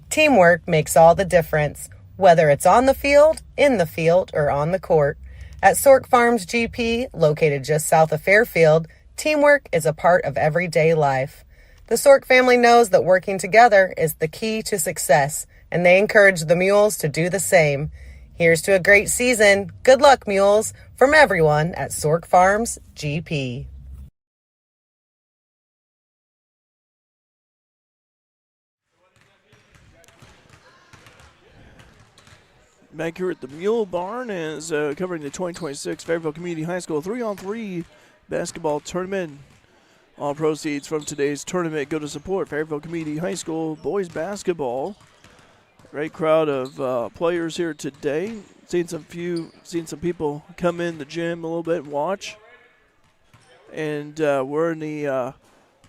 S5: Teamwork makes all the difference, whether it's on the field, in the field, or on the court. At Sork Farms GP, located just south of Fairfield, teamwork is a part of everyday life. The Sork family knows that working together is the key to success, and they encourage the Mules to do the same. Here's to a great season. Good luck, Mules, from everyone at Sork Farms GP.
S1: Back here at the Mule Barn is covering the 2026 Fairfield Community High School 3-on-3 basketball tournament. All proceeds from today's tournament go to support Fairfield Community High School boys basketball. Great crowd of players here today. Seen some people come in the gym a little bit and watch. And we're in the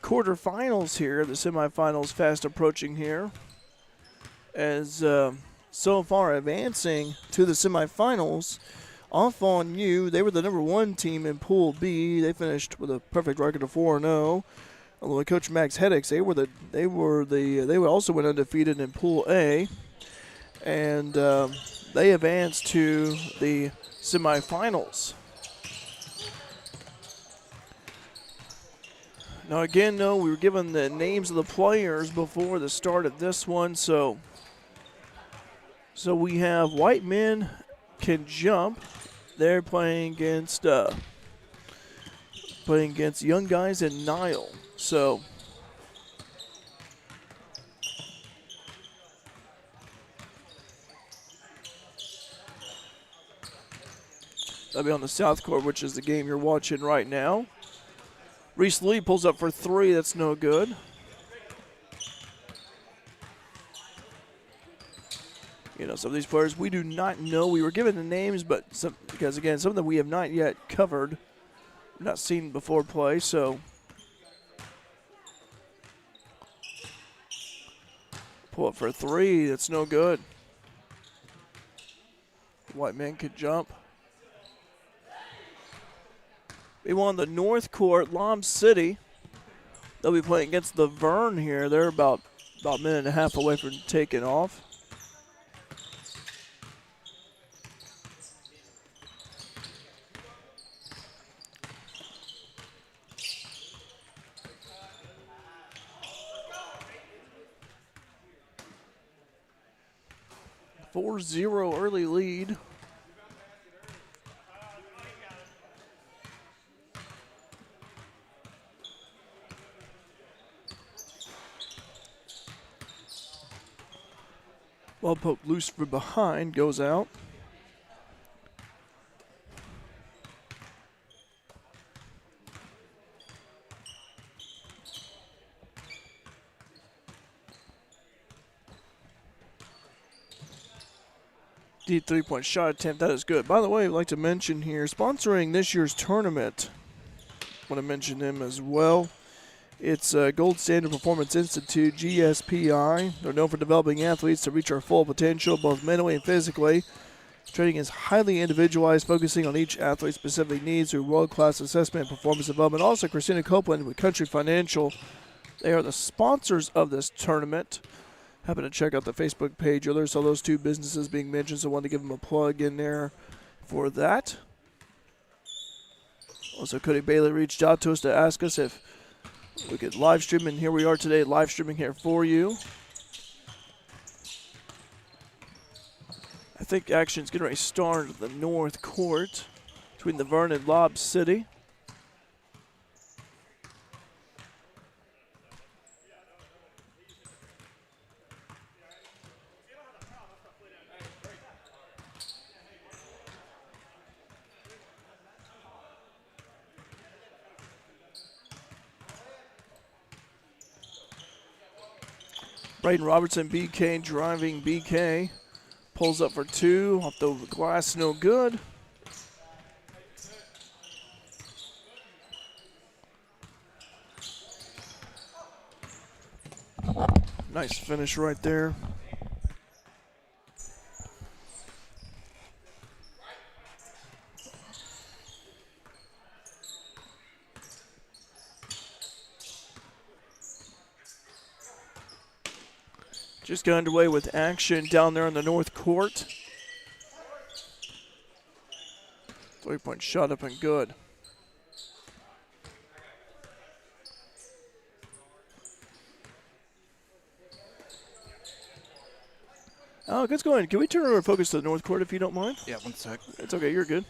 S1: quarterfinals here. The semifinals fast approaching here. As so far advancing to the semifinals, off on you. They were the number one team in Pool B. They finished with a perfect record of 4-0. Although Coach Max Headaches, they also went undefeated in Pool A, and they advanced to the semifinals. Now again, we were given the names of the players before the start of this one, so we have White Men Can Jump. They're playing against young guys in Nile. So that'll be on the South Court, which is the game you're watching right now. Reese Lee pulls up for three. That's no good. Some of these players we do not know. We were given the names, but because again, some of them we have not yet covered, not seen before play. So pull up for three. That's no good. White Man could jump. Meanwhile, on the north court, Lob City, they'll be playing against the Vern here. They're about a minute and a half away from taking off. A 4-0 early lead. Ball poked loose from behind, goes out. Deep three-point shot attempt, that is good. By the way, I'd like to mention here, sponsoring this year's tournament, I want to mention them as well. It's Gold Standard Performance Institute, GSPI. They're known for developing athletes to reach our full potential, both mentally and physically. Training is highly individualized, focusing on each athlete's specific needs through world-class assessment and performance development. Also, Christina Copeland with Country Financial. They are the sponsors of this tournament. Happen to check out the Facebook page. Others saw those two businesses being mentioned, so I wanted to give them a plug in there for that. Also, Cody Bailey reached out to us to ask us if we could live stream, and here we are today, live streaming here for you. I think action's getting ready to start at the north court between the Vern and Lob City. Braden Robertson, BK driving. BK pulls up for two. Off the glass, no good. Nice finish right there. Just got underway with action down there on the north court. Three-point shot up and good. Alec, let's go ahead. Can we turn our focus to the north court if you don't mind?
S2: Yeah, one sec.
S1: It's okay, you're good.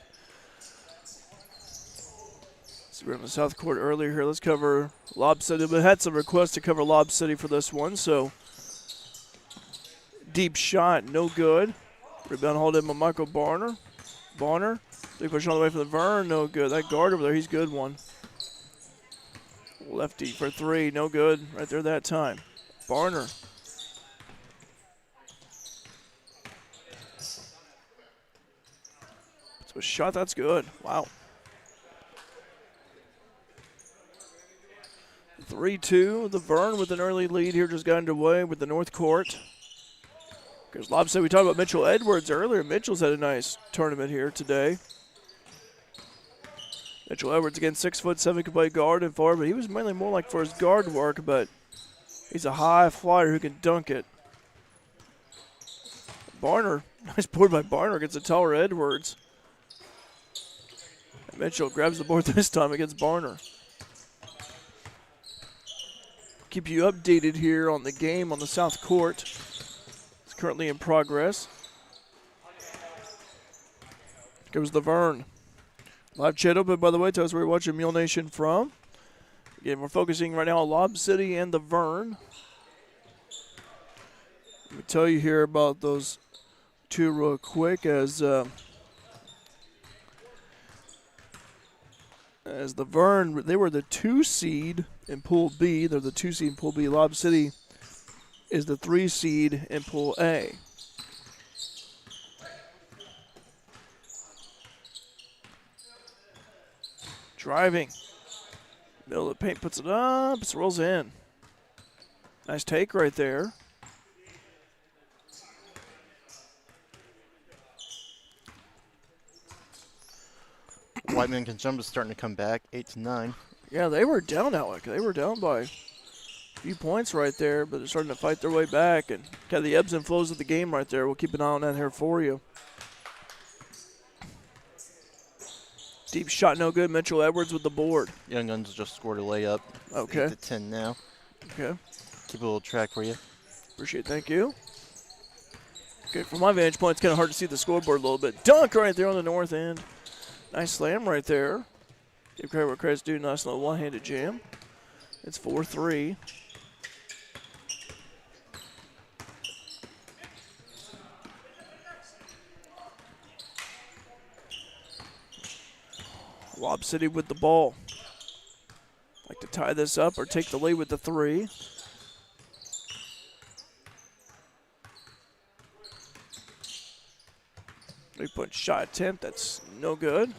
S1: So we're on the south court earlier here. Let's cover Lob City. We had some requests to cover Lob City for this one, so deep shot, no good. Rebound hold in by Michael Barner. Barner, three-point shot all the way from the Vern, no good. That guard over there, he's good one. Lefty for three, no good. Right there that time. Barner. So a shot, that's good. Wow. 3-2, the Vern with an early lead here, just got underway with the north court. Because Lob said we talked about Mitchell Edwards earlier. Mitchell's had a nice tournament here today. Mitchell Edwards, again, 6'7", can play guard and forward, but he was mainly more like for his guard work, but he's a high flyer who can dunk it. Barner, nice board by Barner against a taller Edwards. And Mitchell grabs the board this time against Barner. Keep you updated here on the game on the south court. It's currently in progress. Here goes the Vern. Live chat open, by the way. Tell us where you're watching Mule Nation from. Again, we're focusing right now on Lob City and the Vern. Let me tell you here about those two real quick as the Vern, they were the 2 seed in Pool B. They're the 2 seed in Pool B. Lob City is the 3 seed in Pool A. Driving. Middle of the paint, puts it up, it rolls in. Nice take right there.
S14: Whiteman can jump is starting to come back, 8-9.
S1: Yeah, they were down, Alec. They were down by a few points right there, but they're starting to fight their way back. And kind of the ebbs and flows of the game right there. We'll keep an eye on that here for you. Deep shot, no good. Mitchell Edwards with the board.
S14: Young Guns just scored a layup. It's
S1: Okay.
S14: 8-10 now.
S1: Okay.
S14: Keep a little track for you.
S1: Appreciate it. Thank you. Okay, from my vantage point, it's kind of hard to see the scoreboard a little bit. Dunk right there on the north end. Nice slam right there. Give credit where credit's due. Nice little one-handed jam. It's 4-3. Lob City with the ball. Like to tie this up or take the lead with the 3. Three-point shot attempt. That's no good.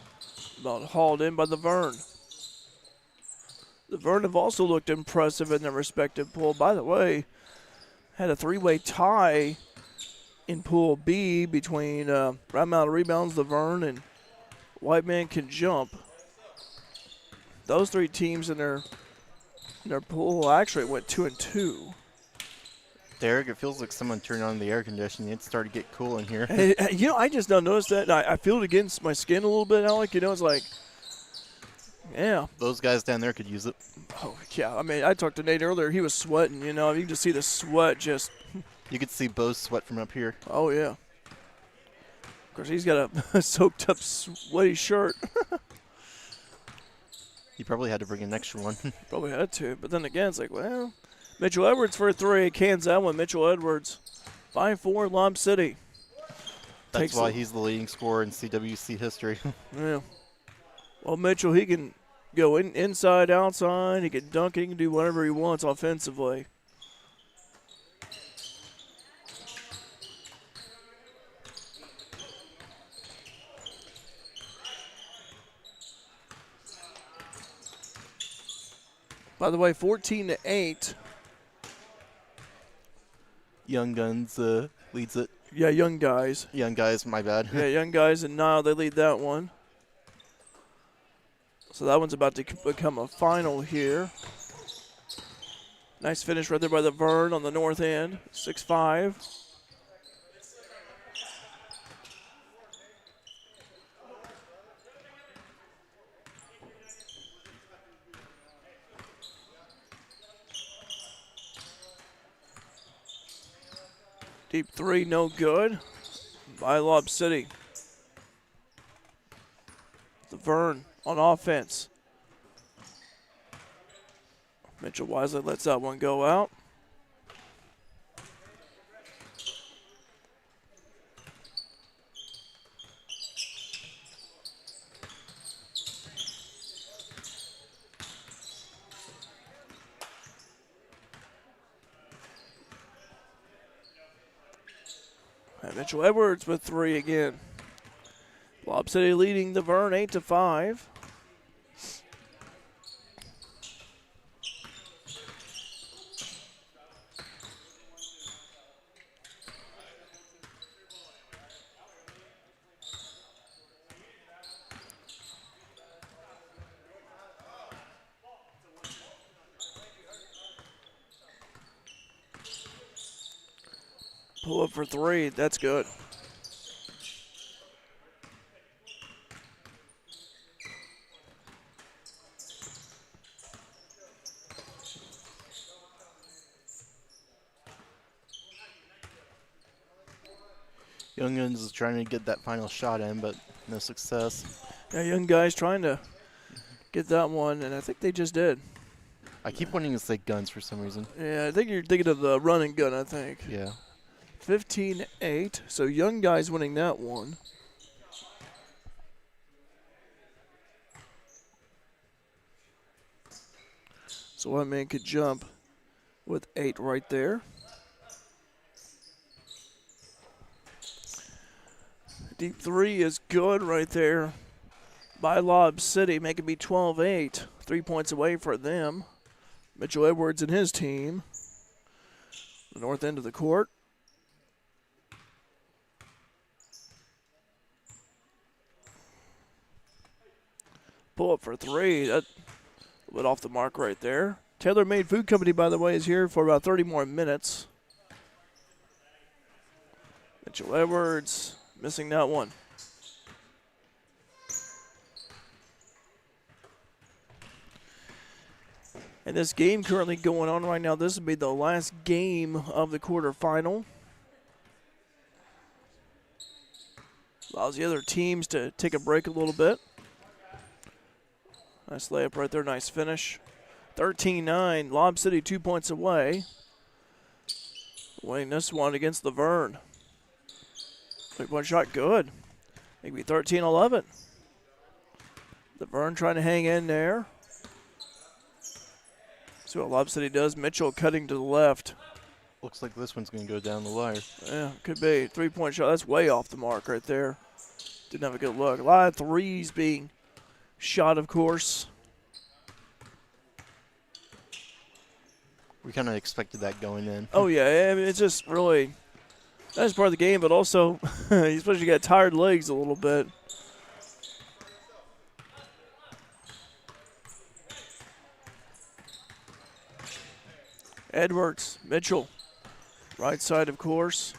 S1: About hauled in by the Vern. The Vern have also looked impressive in their respective pool. By the way, had a 3-way tie in Pool B between Round Mountain Rebounds, the Vern, and White Man Can Jump. Those 3 teams in their pool actually went 2-2.
S14: Derek, it feels like someone turned on the air conditioning. It started to get cool in here.
S1: Hey, I just don't notice that. I feel it against my skin a little bit, Alec. It's like, yeah.
S14: Those guys down there could use it.
S1: Oh, yeah. I mean, I talked to Nate earlier. He was sweating, You can just see the sweat just.
S14: You could see Bo's sweat from up here.
S1: Oh, yeah. Of course, he's got a soaked up, sweaty shirt.
S14: He probably had to bring an extra one.
S1: Probably had to. But then again, it's like, well, Mitchell Edwards for a 3. Cans that one. Mitchell Edwards. 5-4, Lob City.
S14: That's why he's the leading scorer in CWC history.
S1: Yeah. Well, Mitchell, he can go inside, outside. He can dunk. He can do whatever he wants offensively. By the way, 14-8.
S14: Young Guns leads it.
S1: Yeah, Young Guys.
S14: Young Guys, my bad.
S1: Yeah, Young Guys and Nile, they lead that one. So that one's about to become a final here. Nice finish right there by the Vern on the north end. 6-5. Deep 3, no good. By Lob City. The Vern on offense. Mitchell Wisely lets that one go out. And Mitchell Edwards with 3 again. Lob City leading the Vern 8-5. Pull up for 3. That's good.
S14: Young Guns is trying to get that final shot in, but no success.
S1: Yeah, Young Guys trying to get that one, and I think they just did.
S14: I keep wanting to say Guns for some reason.
S1: Yeah, I think you're thinking of the run and gun, I think.
S14: Yeah.
S1: 15-8, so Young Guys winning that one. So White Man could jump with 8 right there. Deep 3 is good right there by Lob City, making me 12-8. 3 points away for them. Mitchell Edwards and his team. The north end of the court. Pull up for three. That a bit off the mark right there. Taylor Made Food Company, by the way, is here for about 30 more minutes. Mitchell Edwards missing that one. And this game currently going on right now, this will be the last game of the quarterfinal. Allows the other teams to take a break a little bit. Nice layup right there, nice finish. 13-9, Lob City 2 points away. Winning this one against the Vern. 3-point shot, good. Maybe 13-11. The Vern trying to hang in there. See what Lob City does. Mitchell cutting to the left.
S14: Looks like this one's going to go down the wire.
S1: Yeah, could be. 3-point shot. That's way off the mark right there. Didn't have a good look. A lot of threes being shot, of course.
S14: We kind of expected that going in.
S1: Oh, yeah. I mean, it's just really, that's part of the game, but also, especially you got tired legs a little bit. Edwards, Mitchell, right side, of course.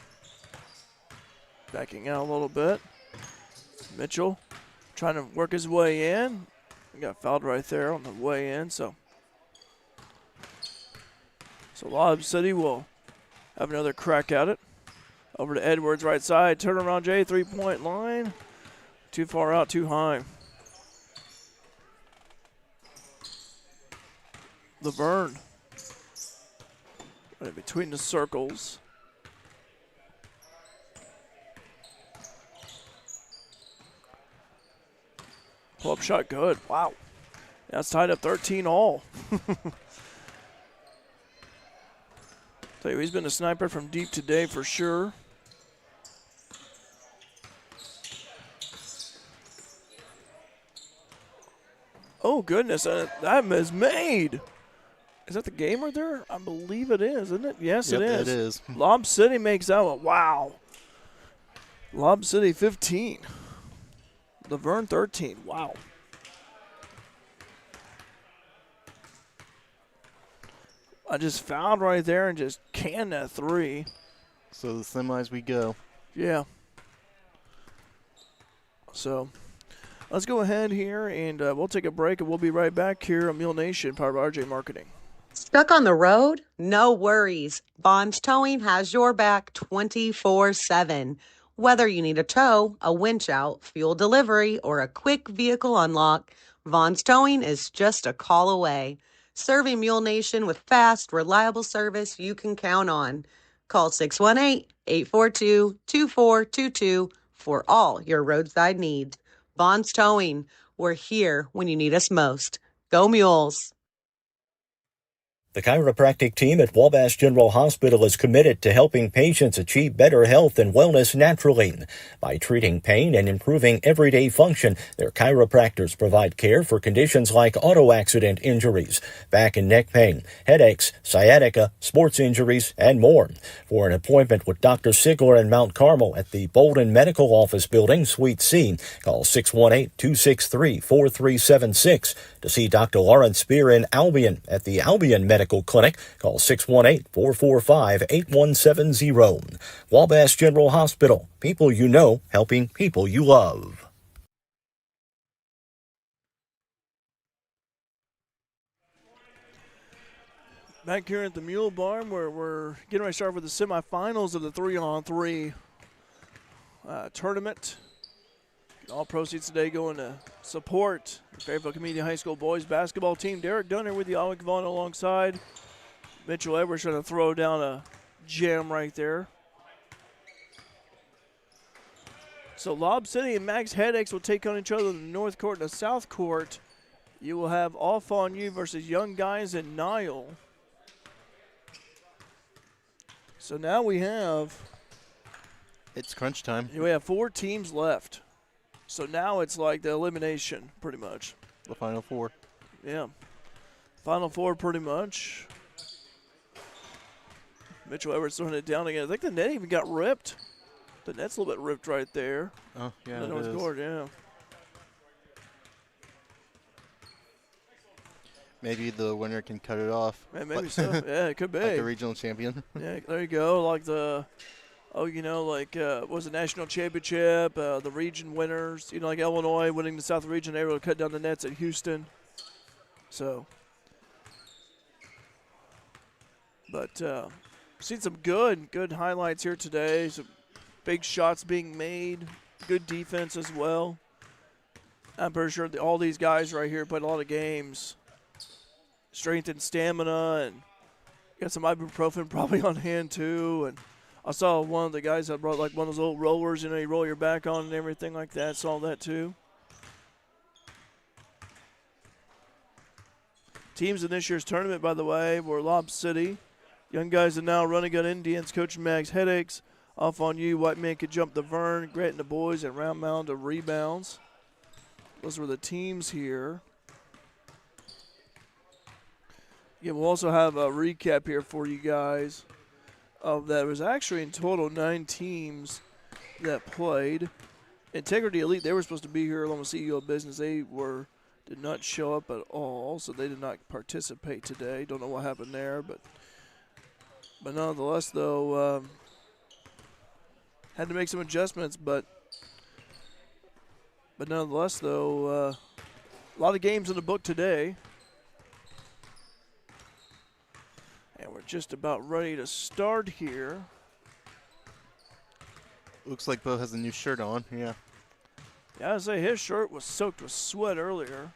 S1: Backing out a little bit. Mitchell trying to work his way in. He got fouled right there on the way in, so Lob City will have another crack at it. Over to Edwards, right side. Turn around, Jay, 3-point line. Too far out, too high. Laverne. Right between the circles. Pull-up shot, good. Wow. That's tied up 13-all. Tell you, he's been a sniper from deep today for sure. Oh, goodness. That is made. Is that the game right there? I believe it is, isn't it? Yes,
S14: Yep,
S1: it is.
S14: it is.
S1: Lob City makes that one. Wow. Lob City 15. Laverne 13. Wow. I just fouled right there and just canned that three.
S14: So the semis we go.
S1: Yeah. So let's go ahead here and we'll take a break and we'll be right back here on Mule Nation, powered by RJ Marketing.
S5: Stuck on the road? No worries. Bond's Towing has your back 24/7. Whether you need a tow, a winch out, fuel delivery, or a quick vehicle unlock, Vaughn's Towing is just a call away. Serving Mule Nation with fast, reliable service you can count on. Call 618-842-2422 for all your roadside needs. Vaughn's Towing, we're here when you need us most. Go Mules!
S6: The chiropractic team at Wabash General Hospital is committed to helping patients achieve better health and wellness naturally. By treating pain and improving everyday function, their chiropractors provide care for conditions like auto accident injuries, back and neck pain, headaches, sciatica, sports injuries, and more. For an appointment with Dr. Sigler in Mount Carmel at the Bolden Medical Office Building, Suite C, call 618-263-4376. To see Dr. Lawrence Spear in Albion at the Albion Medical Clinic, call 618-445-8170. Wabash General Hospital. People you know, helping people you love.
S1: Back here at the Mule Barn, where we're getting ready to start with the semifinals of the 3-on-3 tournament. All proceeds today going to support the Fairfield Community High School boys basketball team. Derek Dunn here with you, Alec Vaughn alongside. Mitchell Edwards trying to throw down a gem right there. So Lob City and Max Headaches will take on each other in the north court and the south court. You will have Off On You versus Young Guys and Nile. So now we have...
S14: It's crunch time.
S1: We have 4 teams left. So now it's like the elimination, pretty much.
S14: The Final Four.
S1: Yeah. Final Four, pretty much. Mitchell Edwards throwing it down again. I think the net even got ripped. The net's a little bit ripped right there.
S14: Oh, yeah,
S1: the
S14: it
S1: north
S14: is.
S1: court, yeah.
S14: Maybe the winner can cut it off.
S1: Maybe so. Yeah, it could be.
S14: Like the regional champion.
S1: Yeah, there you go. Like the, was the national championship, the region winners. Like Illinois winning the South region, they were able to cut down the nets at Houston. So, but seen some good highlights here today. Some big shots being made. Good defense as well. I'm pretty sure that all these guys right here played a lot of games. Strength and stamina, and got some ibuprofen probably on hand too. And I saw one of the guys that brought like one of those old rollers, you roll your back on and everything like that. Saw that too. Teams in this year's tournament, by the way, were Lob City. Young guys are now Running Gun Indians, Coach Mag's Headaches. Off on You, White Man Could Jump the Vern, Grant and the Boys, and Round Mound of Rebounds. Those were the teams here. Yeah, we'll also have a recap here for you guys of that. It was actually in total 9 teams that played. Integrity Elite, they were supposed to be here along with CEO of Business. They did not show up at all, so they did not participate today. Don't know what happened there, but nonetheless, though, had to make some adjustments, but nonetheless, though, a lot of games in the book today. And we're just about ready to start here.
S14: Looks like Bo has a new shirt on, yeah.
S1: Yeah, I'd say his shirt was soaked with sweat earlier.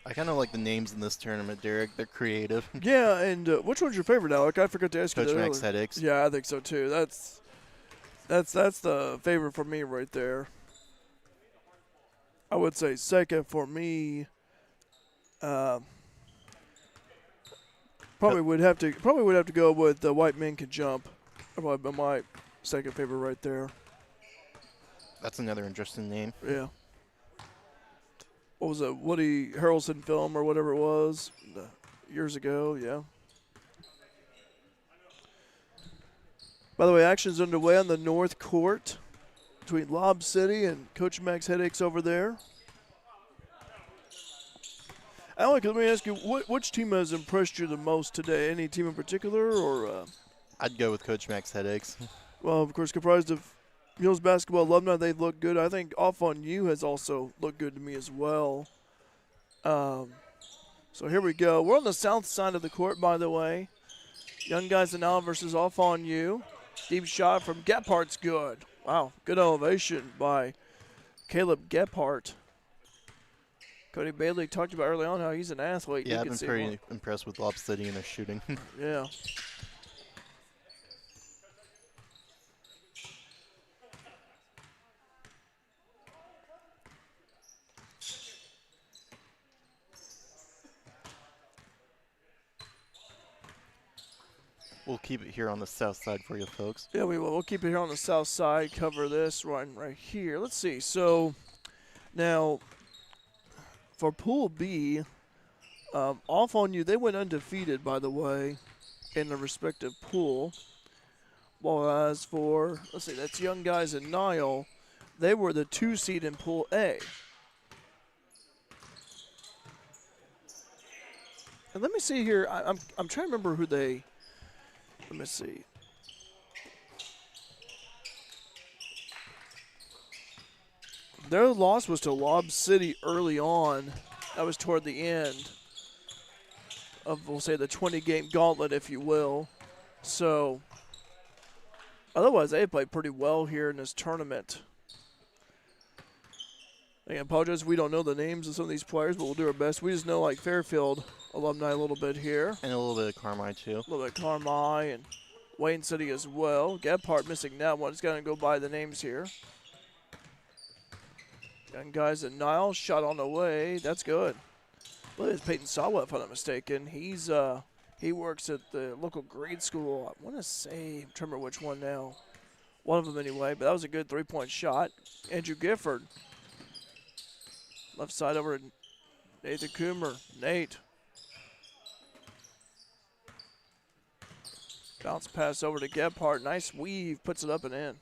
S14: I kind of like the names in this tournament, Derek. They're creative.
S1: Yeah, and which one's your favorite, Alec? I forgot to ask you that
S14: Coach Max
S1: earlier.
S14: Headaches.
S1: Yeah, I think so too. That's the favorite for me right there. I would say second for me. Probably would have to go with the White Men Can Jump. That would be my second favorite right there.
S14: That's another interesting name.
S1: Yeah. What was it? Woody Harrelson film or whatever it was years ago? Yeah. By the way, action's underway on the North Court between Lob City and Coach Max Headaches over there. Alec, let me ask you, which team has impressed you the most today? Any team in particular, or?
S14: I'd go with Coach Max Headaches.
S1: Well, of course, comprised of Mules basketball alumni. They've looked good. I think Off on You has also looked good to me as well. So here we go. We're on the south side of the court, by the way. Young Guys and Now versus Off on You. Deep shot from Gephardt's good. Wow, good elevation by Caleb Gephardt. Cody Bailey talked about early on how he's an athlete.
S14: Yeah, I've been pretty impressed with Lob City and their shooting.
S1: Yeah.
S14: We'll keep it here on the south side for you folks.
S1: Yeah, we will. We'll keep it here on the south side, cover this right here. Let's see. So now for Pool B, Off on You, they went undefeated, by the way, in the respective pool. While as for, let's see, that's Young Guys and Nile, they were the 2 seed in Pool A. And let me see here. I'm trying to remember who they. Let me see. Their loss was to Lob City early on. That was toward the end of, we'll say, the 20-game gauntlet, if you will. So, otherwise, they played pretty well here in this tournament. I apologize if we don't know the names of some of these players, but we'll do our best. We just know, like, Fairfield alumni a little bit here.
S14: And a little bit of Carmi, too.
S1: A little bit of Carmi and Wayne City as well. Gephardt missing that one. Just got to go by the names here. Young Guys at Nile, shot on the way. That's good. I believe it's Peyton Sawa, if I'm not mistaken. He works at the local grade school. I want to say, I'm trying to remember which one now. One of them anyway, but that was a good 3-point shot. Andrew Gifford. Left side over to Nathan Coomer. Nate. Bounce pass over to Gebhardt. Nice weave. Puts it up and in.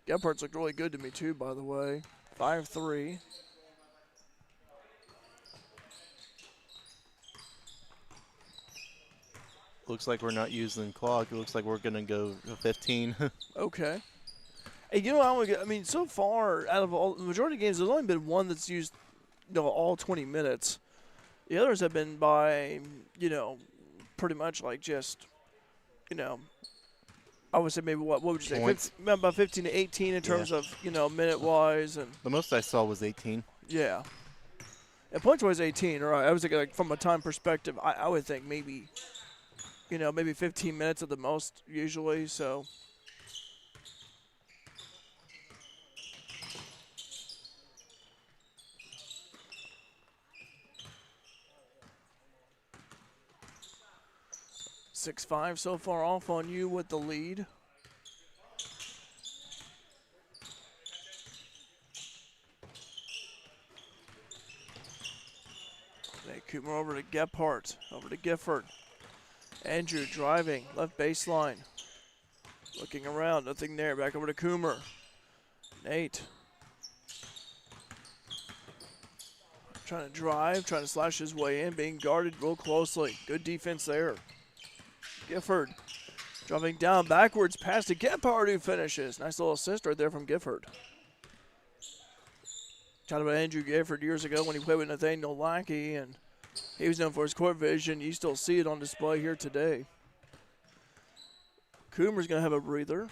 S1: Gebhardt's looked really good to me, too, by the way. 5-3.
S14: Looks like we're not using the clock. It looks like we're going to go 15.
S1: Okay. Hey, you know, I mean, so far, out of all the majority of games, there's only been one that's used, all 20 minutes. The others have been by, pretty much like just, I would say maybe what would you say? About 15 to 18 in terms of, minute-wise. And
S14: the most I saw was 18.
S1: Yeah. And points-wise, 18. Right. I was thinking, like, from a time perspective, I would think maybe, maybe 15 minutes at the most usually, so. (6-5) so far off on you with the lead. Cooper over to Gebhardt, over to Gifford. Andrew driving, left baseline. Looking around, nothing there. Back over to Coomer. Nate. Trying to drive, trying to slash his way in, being guarded real closely. Good defense there. Gifford driving down backwards, pass to Gebhardt who finishes. Nice little assist right there from Gifford. Talked about Andrew Gifford years ago when he played with Nathaniel Lackey, and he was known for his court vision. You still see it on display here today. Coomer's going to have a breather.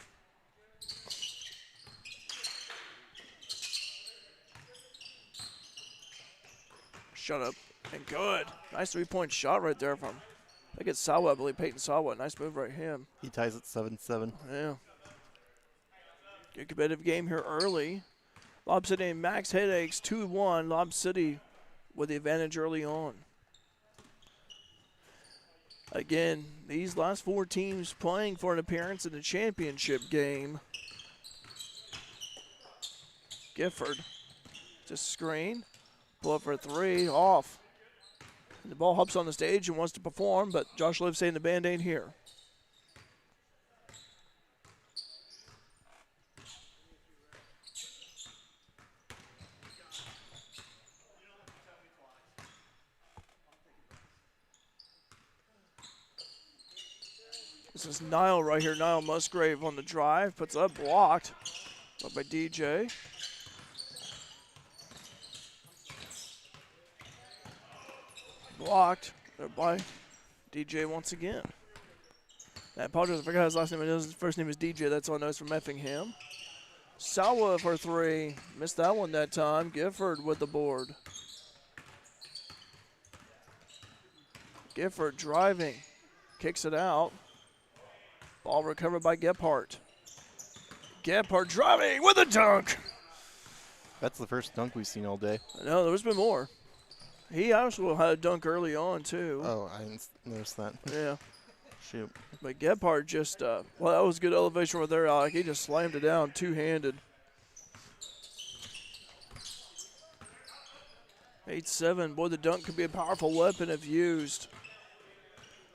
S1: Shut up. And good. Nice three-point shot right there from, I think it's Sawa, I believe. Peyton Sawa. Nice move right him.
S14: He ties at 7-7.
S1: Yeah. Good competitive game here early. Lob City and Max Headaches 2-1. Lob City with the advantage early on. Again, these last four teams playing for an appearance in the championship game. Gifford, just screen, pull up for a three, off. And the ball hops on the stage and wants to perform, but Josh Liv saying the band ain't here. This is Niall right here. Niall Musgrave on the drive. Puts up, blocked. Up by DJ. Blocked by DJ once again. I apologize, I forgot his last name. I know his first name is DJ. That's all I know is from Effingham. Sawa for three. Missed that one that time. Gifford with the board. Gifford driving. Kicks it out. Ball recovered by Gebhardt. Gebhardt driving with a dunk.
S14: That's the first dunk we've seen all day.
S1: No, there's been more. He actually had a dunk early on, too.
S14: Oh, I didn't notice that.
S1: Yeah.
S14: Shoot.
S1: But Gebhardt just, well, that was good elevation right there, Alec. He just slammed it down two-handed. 8-7. Boy, the dunk could be a powerful weapon if used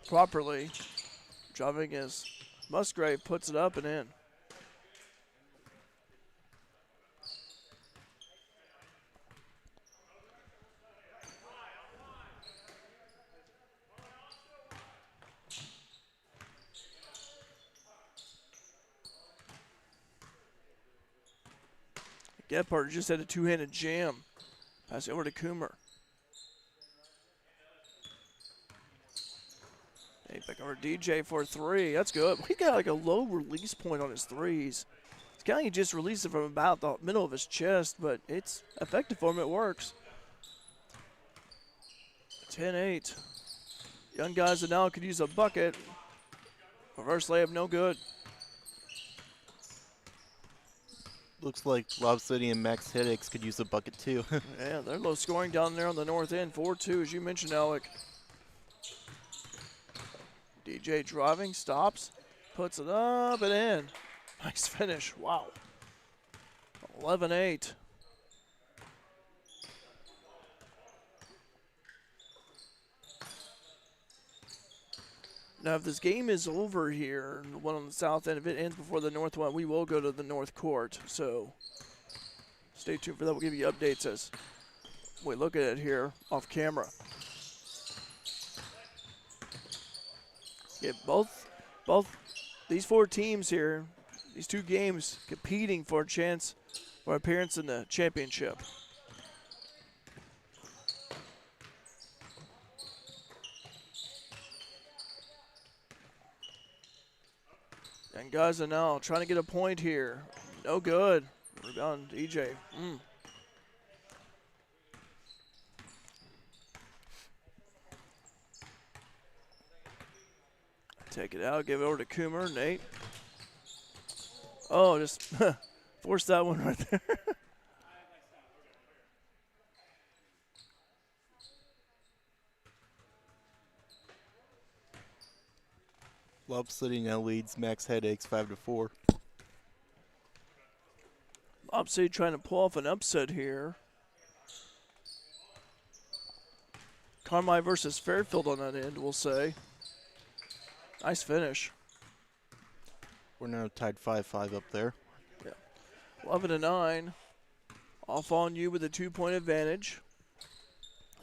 S1: properly. Driving as Musgrave puts it up and in. Gebhardt just had a two-handed jam. Pass it over to Coomer. Hey, back over DJ for three. That's good. He got like a low release point on his threes. It's kind of like he just released it from about the middle of his chest, but it's effective for him. It works. 10-8. Young guys that now could use a bucket. Reverse layup, no good.
S14: Looks like Lob City and Max Headaches could use a bucket too.
S1: Yeah, they're low scoring down there on the north end. 4-2, as you mentioned, Alec. DJ driving, stops, puts it up and in. Nice finish. Wow. 11-8. Now, if this game is over here, the one on the south end, if it ends before the north one, we will go to the north court. So stay tuned for that. We'll give you updates as we look at it here off camera. Yeah, both these 4 teams here, these 2 games competing for a chance for appearance in the championship. And guys are now trying to get a point here. No good. Rebound, DJ. Take it out, give it over to Coomer, Nate. Oh, just forced that one right there.
S14: Lob City now leads Max Headaches 5-4.
S1: Lob City trying to pull off an upset here. Carmi versus Fairfield on that end, we'll say. Nice finish.
S14: We're now tied 5-5 up there.
S1: Yeah. 11-9. Off on you with a 2-point advantage.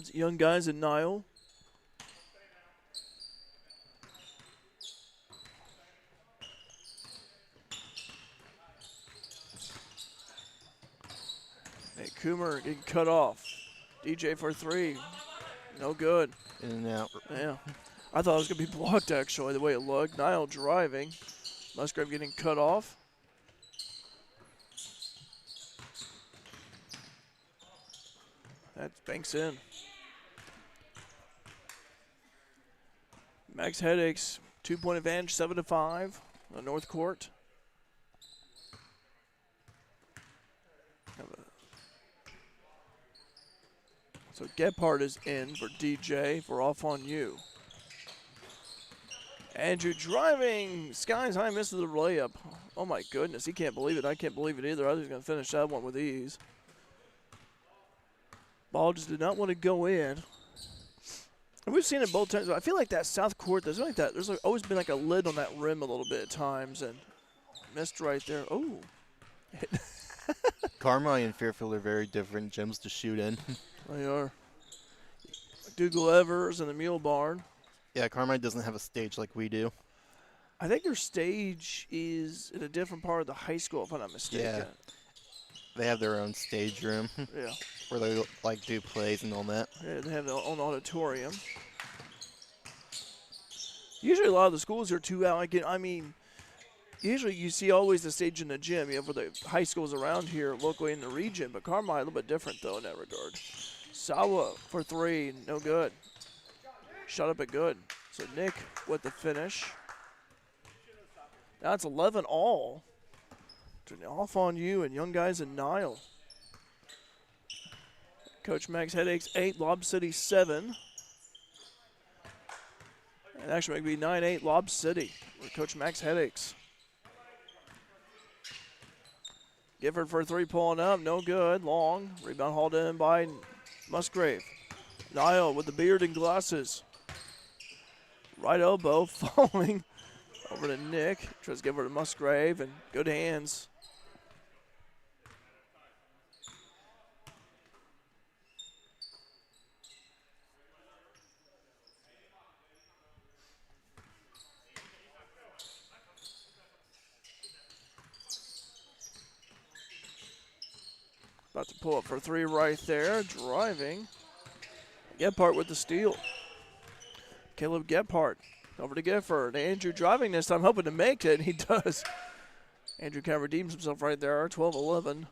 S1: It's young guys in Nile. Hey, Coomer getting cut off. DJ for 3. No good.
S14: In and out.
S1: Yeah. I thought it was going to be blocked, actually, the way it looked. Nile driving. Musgrave getting cut off. That banks in. Max Headaches, 2-point advantage, 7-5 on the north court. So Gephardt is in for DJ for off on you. Andrew driving, skies high, misses the layup. Oh my goodness, he can't believe it. I can't believe it either. I was going to finish that one with ease. Ball just did not want to go in. And we've seen it both times. I feel like that south court, there's always been like a lid on that rim a little bit at times, and missed right there. Oh.
S14: Carmi and Fairfield are very different gyms to shoot in.
S1: They are. Dougal Evers and the Mule Barn.
S14: Yeah, Carmi doesn't have a stage like we do.
S1: I think their stage is in a different part of the high school, if I'm not mistaken.
S14: Yeah. They have their own stage room.
S1: Yeah.
S14: Where they like do plays and all that.
S1: Yeah, they have their own auditorium. Usually a lot of the schools are 2 out. I mean, usually you see always the stage in the gym. You have for the high schools around here locally in the region, but Carmi a little bit different though in that regard. Sawa for 3, no good. Shot up it good. So Nick with the finish. Now it's 11 all. Off on you and young guys in Nile. Coach Max Headaches 8, Lob City 7. And actually it might be 9-8 Lob City with Coach Max Headaches. Gifford for 3 pulling up, no good, long. Rebound hauled in by Musgrave. Nile with the beard and glasses. Right elbow falling over to Nick. Tries to give her to Musgrave and good hands. About to pull up for 3 right there, driving. Gephardt with the steal. Caleb Gephardt over to Gifford. Andrew driving this time, hoping to make it, and he does. Andrew kind of redeems himself right there, 12-11.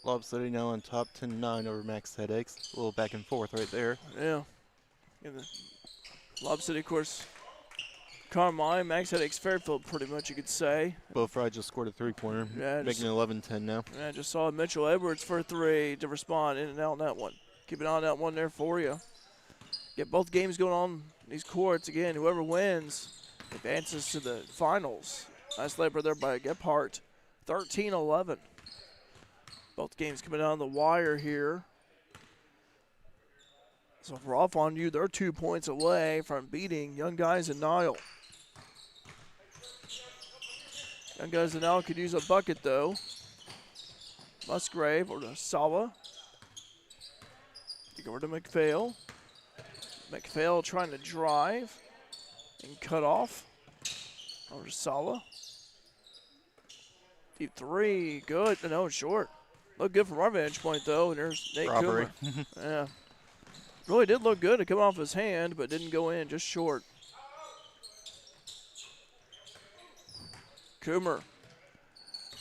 S14: Lob City now on top, 10-9 over Max Headaches. A little back and forth right there.
S1: Yeah. In the Lob City, of course, Carmi, Max Headaches, Fairfield, pretty much you could say.
S14: Both Fry just scored a 3-pointer, making it 11-10 now.
S1: Yeah, just saw Mitchell Edwards for 3 to respond in and out on that one. Keep an eye on that one there for you. Get both games going on these courts. Again, whoever wins advances to the finals. Nice labor there by Gephardt. 13-11. Both games coming down the wire here. So for Off On You, they're 2 points away from beating Young Guys and Nile. Young Guys and Nile could use a bucket, though. Musgrave or to Sawa. You go over to McPhail. McPhail trying to drive and cut off. Over to Sawa. Deep three, good. No, short. Looked good from our vantage point, though. And there's Nate
S14: Robbery.
S1: Coomer. Yeah. Really did look good to come off his hand, but didn't go in, just short. Coomer.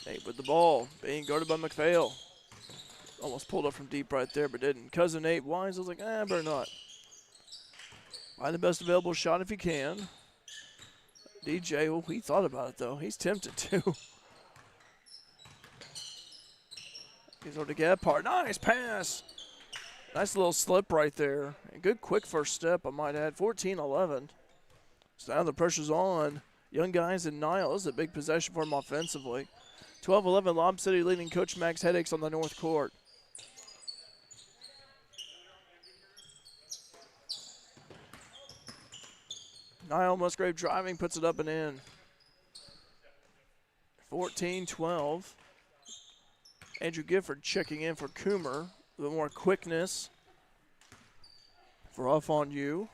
S1: Nate with the ball, being guarded by McPhail. Almost pulled up from deep right there, but didn't. Cousin Nate Wise was like, better not. Find the best available shot if you can. DJ, well, he thought about it, though. He's tempted to. He's over to Gephardt. Nice pass. Nice little slip right there. And good quick first step, I might add. 14-11. So now the pressure's on. Young Guys in Nile. This is a big possession for him offensively. 12-11, Lob City leading Coach Max Headaches on the north court. Nile Musgrave driving, puts it up and in. 14-12. Andrew Gifford checking in for Coomer. A little more quickness for Off On You.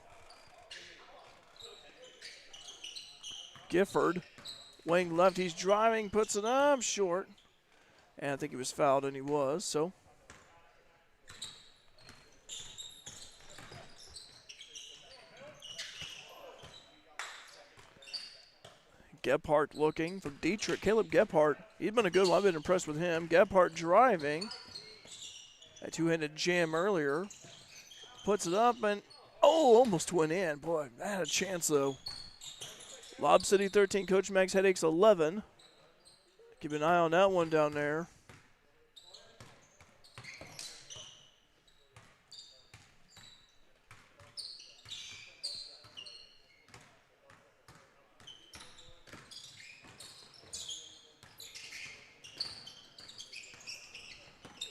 S1: Gifford, wing left, he's driving, puts it up short. And I think he was fouled, and he was, so. Gephardt looking for Dietrich. Caleb Gephardt, he's been a good one. I've been impressed with him. Gephardt driving. A two-handed jam earlier. Puts it up and, almost went in. Boy, that had a chance, though. Lob City 13, Coach Max Headaches 11. Keep an eye on that one down there.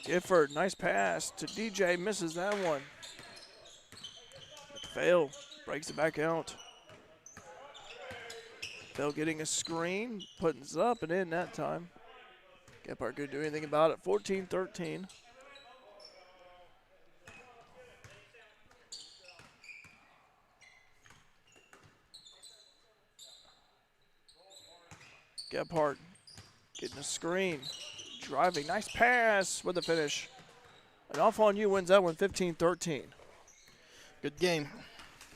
S1: Gifford, nice pass to DJ, misses that one. Fail, breaks it back out. Fail getting a screen, putting it up and in that time. Gephardt couldn't do anything about it. 14-13. Gephardt getting a screen. Driving, nice pass with the finish. And Off On You wins that one 15-13.
S14: Good game.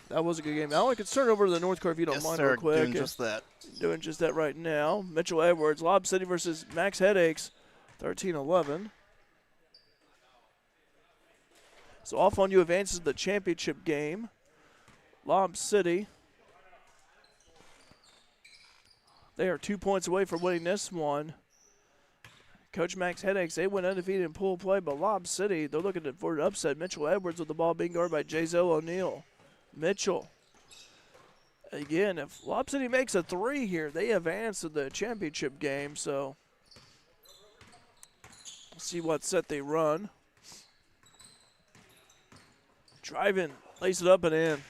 S1: That was a good game. Now we can turn over to the North Court if you don't mind real quick.
S14: Doing just that.
S1: Doing just that right now. Mitchell Edwards, Lob City versus Max Headaches, 13-11. So Off On You advances the championship game. Lob City, they are 2 points away from winning this one. Coach Max Headaches, they went undefeated in pool play, but Lob City, they're looking for an upset. Mitchell Edwards with the ball being guarded by Jazelle O'Neal. Mitchell. Again, if Lob City makes a three here, they advance to the championship game, so let's see what set they run. Driving, lace it up and in.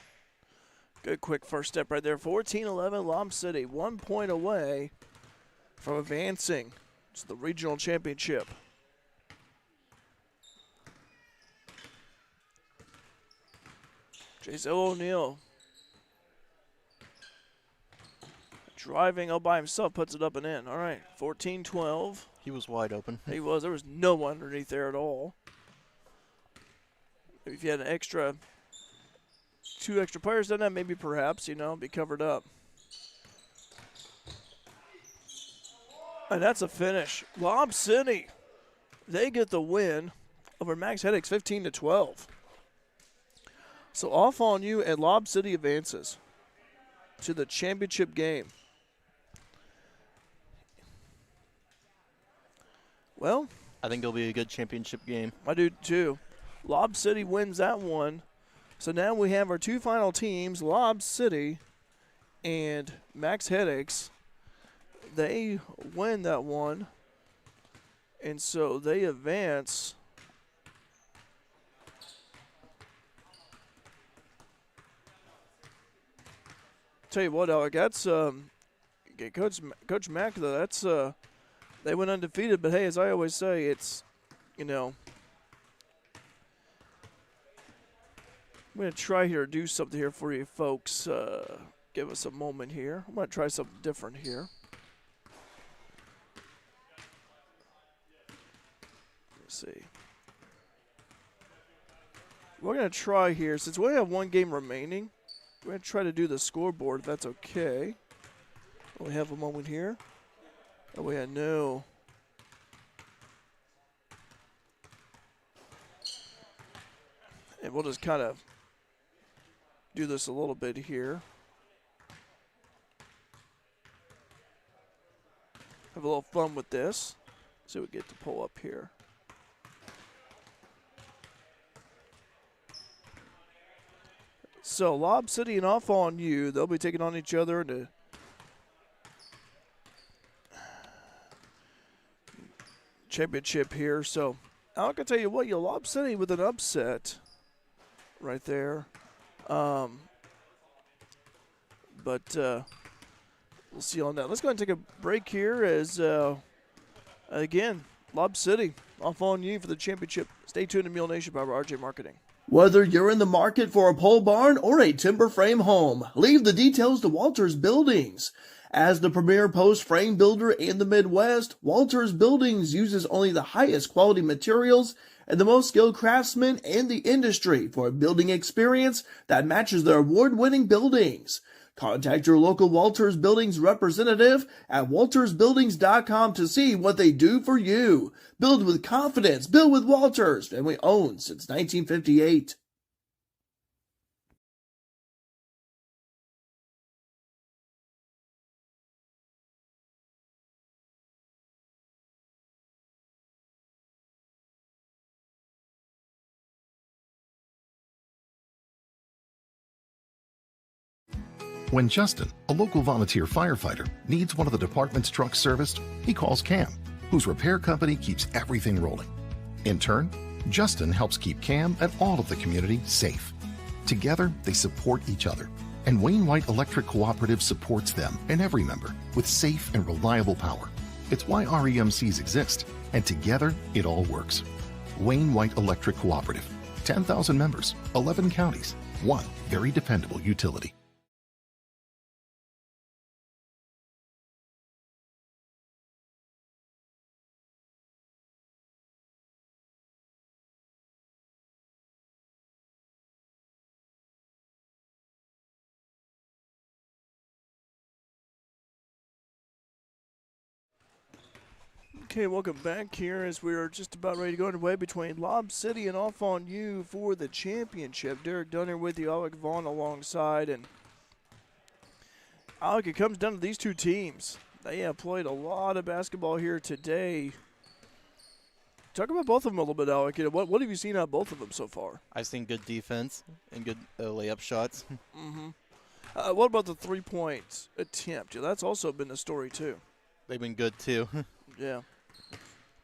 S1: Good quick first step right there. 14-11, Lob City, 1 point away from advancing. It's the regional championship. Jazelle O'Neal driving all by himself, puts it up and in. All right, 14-12.
S14: He was wide open.
S1: He was. There was no one underneath there at all. Maybe if you had an extra, two extra players done that, maybe perhaps, be covered up. And that's a finish. Lob City, they get the win over Max Headaches 15-12. So Off On You and Lob City advances to the championship game. Well,
S14: I think it'll be a good championship game.
S1: I do too. Lob City wins that one. So now we have our two final teams, Lob City and Max Headaches. They win that one, and so they advance tell you what, Alec, that's Coach Mack, though, that's they went undefeated, but hey, as I always say, it's, I'm going to try here to do something here for you folks. Give us a moment here. I'm going to try something different here. Let's see. We're going to try here, since we only have one game remaining, we're going to try to do the scoreboard, if that's okay. We have a moment here. Oh, yeah, no. And we'll just kind of do this a little bit here. Have a little fun with this. See what we get to pull up here. So, Lob City and Off On You, they'll be taking on each other in the championship here. So, I can tell you what, Lob City with an upset right there. But we'll see on that. Let's go ahead and take a break here as, again, Lob City Off On You for the championship. Stay tuned to Mule Nation by RJ Marketing.
S10: Whether you're in the market for a pole barn or a timber frame home, leave the details to Walters Buildings. As the premier post frame builder in the Midwest, Walters Buildings uses only the highest quality materials and the most skilled craftsmen in the industry for a building experience that matches their award-winning buildings. Contact your local Walters Buildings representative at waltersbuildings.com to see what they do for you. Build with confidence. Build with Walters. Family owned since 1958.
S15: When Justin, a local volunteer firefighter, needs one of the department's trucks serviced, he calls Cam, whose repair company keeps everything rolling. In turn, Justin helps keep Cam and all of the community safe. Together, they support each other, and Wayne White Electric Cooperative supports them and every member with safe and reliable power. It's why REMCs exist, and together, it all works. Wayne White Electric Cooperative, 10,000 members, 11 counties, one very dependable utility.
S1: Okay, welcome back here as we are just about ready to go underway between Lob City and Off On You for the championship. Derek Dunner with you, Alec Vaughn alongside. And Alec, it comes down to these two teams. They have played a lot of basketball here today. Talk about both of them a little bit, Alec. What have you seen out of both of them so far?
S14: I've seen good defense and good layup shots.
S1: What about the three-point attempt? That's also been the story, too.
S14: They've been good, too.
S1: Yeah.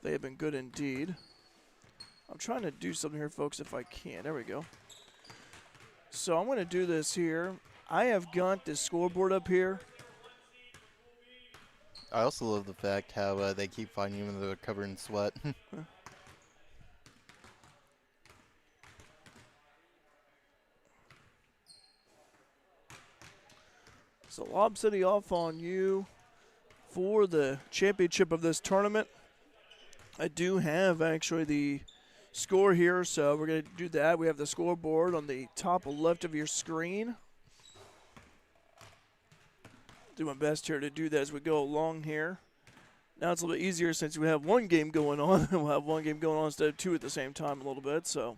S1: They have been good indeed. I'm trying to do something here, folks, if I can. There we go. So I'm going to do this here. I have got this scoreboard up here.
S14: I also love the fact how they keep finding you when they're covered in sweat.
S1: So Lob City Off On You for the championship of this tournament. I do have actually the score here, so we're going to do that. We have the scoreboard on the top left of your screen. Do my best here to do that as we go along here. Now it's a little bit easier since we have one game going on. We'll have one game going on instead of two at the same time a little bit, so.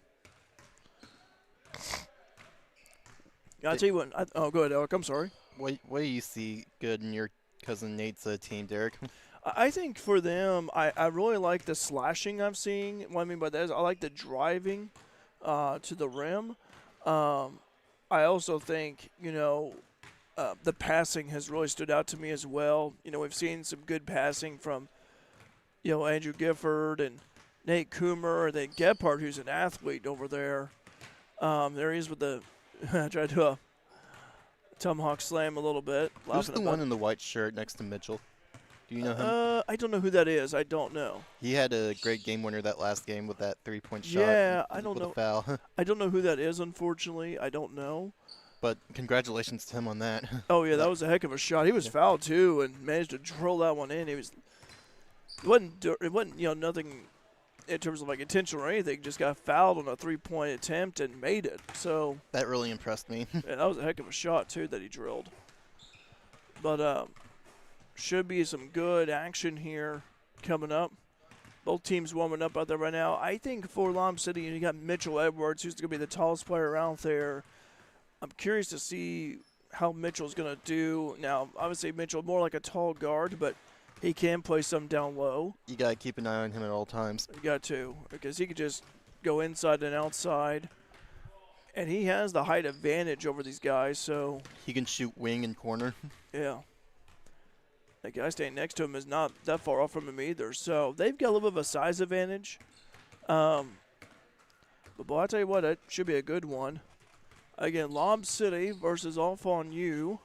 S1: I'll tell you what. Go ahead, Alec. I'm sorry.
S14: What do you see good in your cousin Nate's team, Derek?
S1: I think for them, I really like the slashing I'm seeing. What I mean by that is I like the driving to the rim. I also think, the passing has really stood out to me as well. We've seen some good passing from, Andrew Gifford and Nate Coomer, and then Gephardt, who's an athlete over there. There he is with the – I tried to Tomahawk slam a little bit.
S14: Who's the one in the white shirt next to Mitchell? Do you know him?
S1: I don't know who that is. I don't know.
S14: He had a great game winner that last game with that 3-point shot.
S1: Yeah, I don't
S14: with
S1: know.
S14: A foul.
S1: I don't know who that is, unfortunately. I don't know.
S14: But congratulations to him on that.
S1: Oh, yeah, that was a heck of a shot. He was fouled, too, and managed to drill that one in. It wasn't nothing in terms of, like, intentional or anything. Just got fouled on a 3-point attempt and made it. So
S14: that really impressed me.
S1: Yeah, that was a heck of a shot, too, that he drilled. But should be some good action here coming up. Both teams warming up out there right now. I think for Lime City, you got Mitchell Edwards, who's going to be the tallest player out there. I'm curious to see how Mitchell's going to do. Now, obviously, Mitchell more like a tall guard, but he can play some down low.
S14: You got to keep an eye on him at all times.
S1: You got to, because he could just go inside and outside. And he has the height advantage over these guys, so.
S14: He can shoot wing and corner.
S1: Yeah. The guy standing next to him is not that far off from him either, so they've got a little bit of a size advantage. But, boy, I'll tell you what, it should be a good one. Again, Lob City versus Off On You.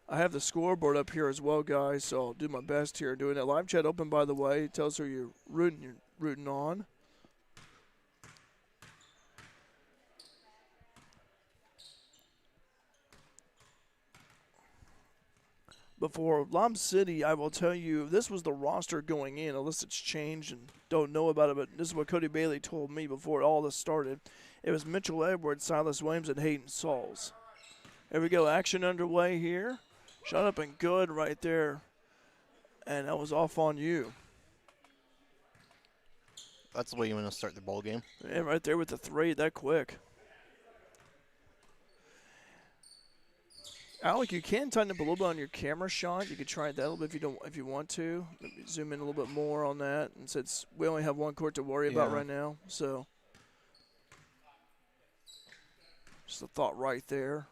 S1: I have the scoreboard up here as well, guys, so I'll do my best here doing it. Live chat open, by the way. It tells who you're rooting on. But for Lob City, I will tell you, this was the roster going in, unless it's changed and don't know about it, but this is what Cody Bailey told me before all this started. It was Mitchell Edwards, Silas Williams, and Hayden Sauls. There we go, action underway here. Shot up and good right there. And that was Off On You.
S14: That's the way you want to start the ball game.
S1: Yeah, right there with the three, that quick. Alec, you can tighten up a little bit on your camera shot. You could try that a little bit if you want to. Maybe zoom in a little bit more on that. And since we only have one court to worry about right now, so just a thought right there.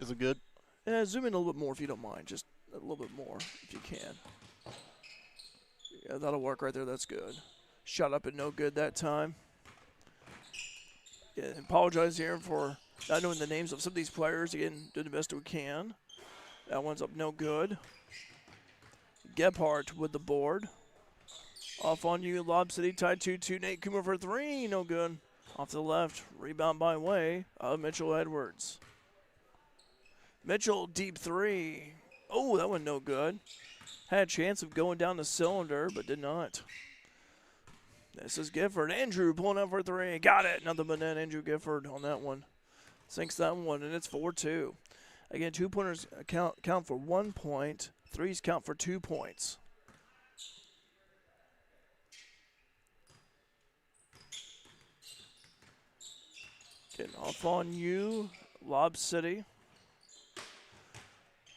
S14: Is it good?
S1: Yeah, zoom in a little bit more if you don't mind. Just a little bit more if you can. Yeah, that'll work right there. That's good. Shot up and no good that time. Yeah, apologize here for not knowing the names of some of these players. Again, do the best we can. That one's up no good. Gebhardt with the board. Off On You, Lob City tied 2-2. Nate Coomer for three, no good. Off to the left, rebound by way of Mitchell Edwards. Mitchell, deep three. Oh, that one no good. Had a chance of going down the cylinder, but did not. This is Gifford. Andrew pulling up for three. Got it. Nothing but net. Andrew Gifford on that one. Sinks that one, and it's 4-2. Again, 2-pointers count for 1 point. Threes count for 2 points. Getting Off On You, Lob City.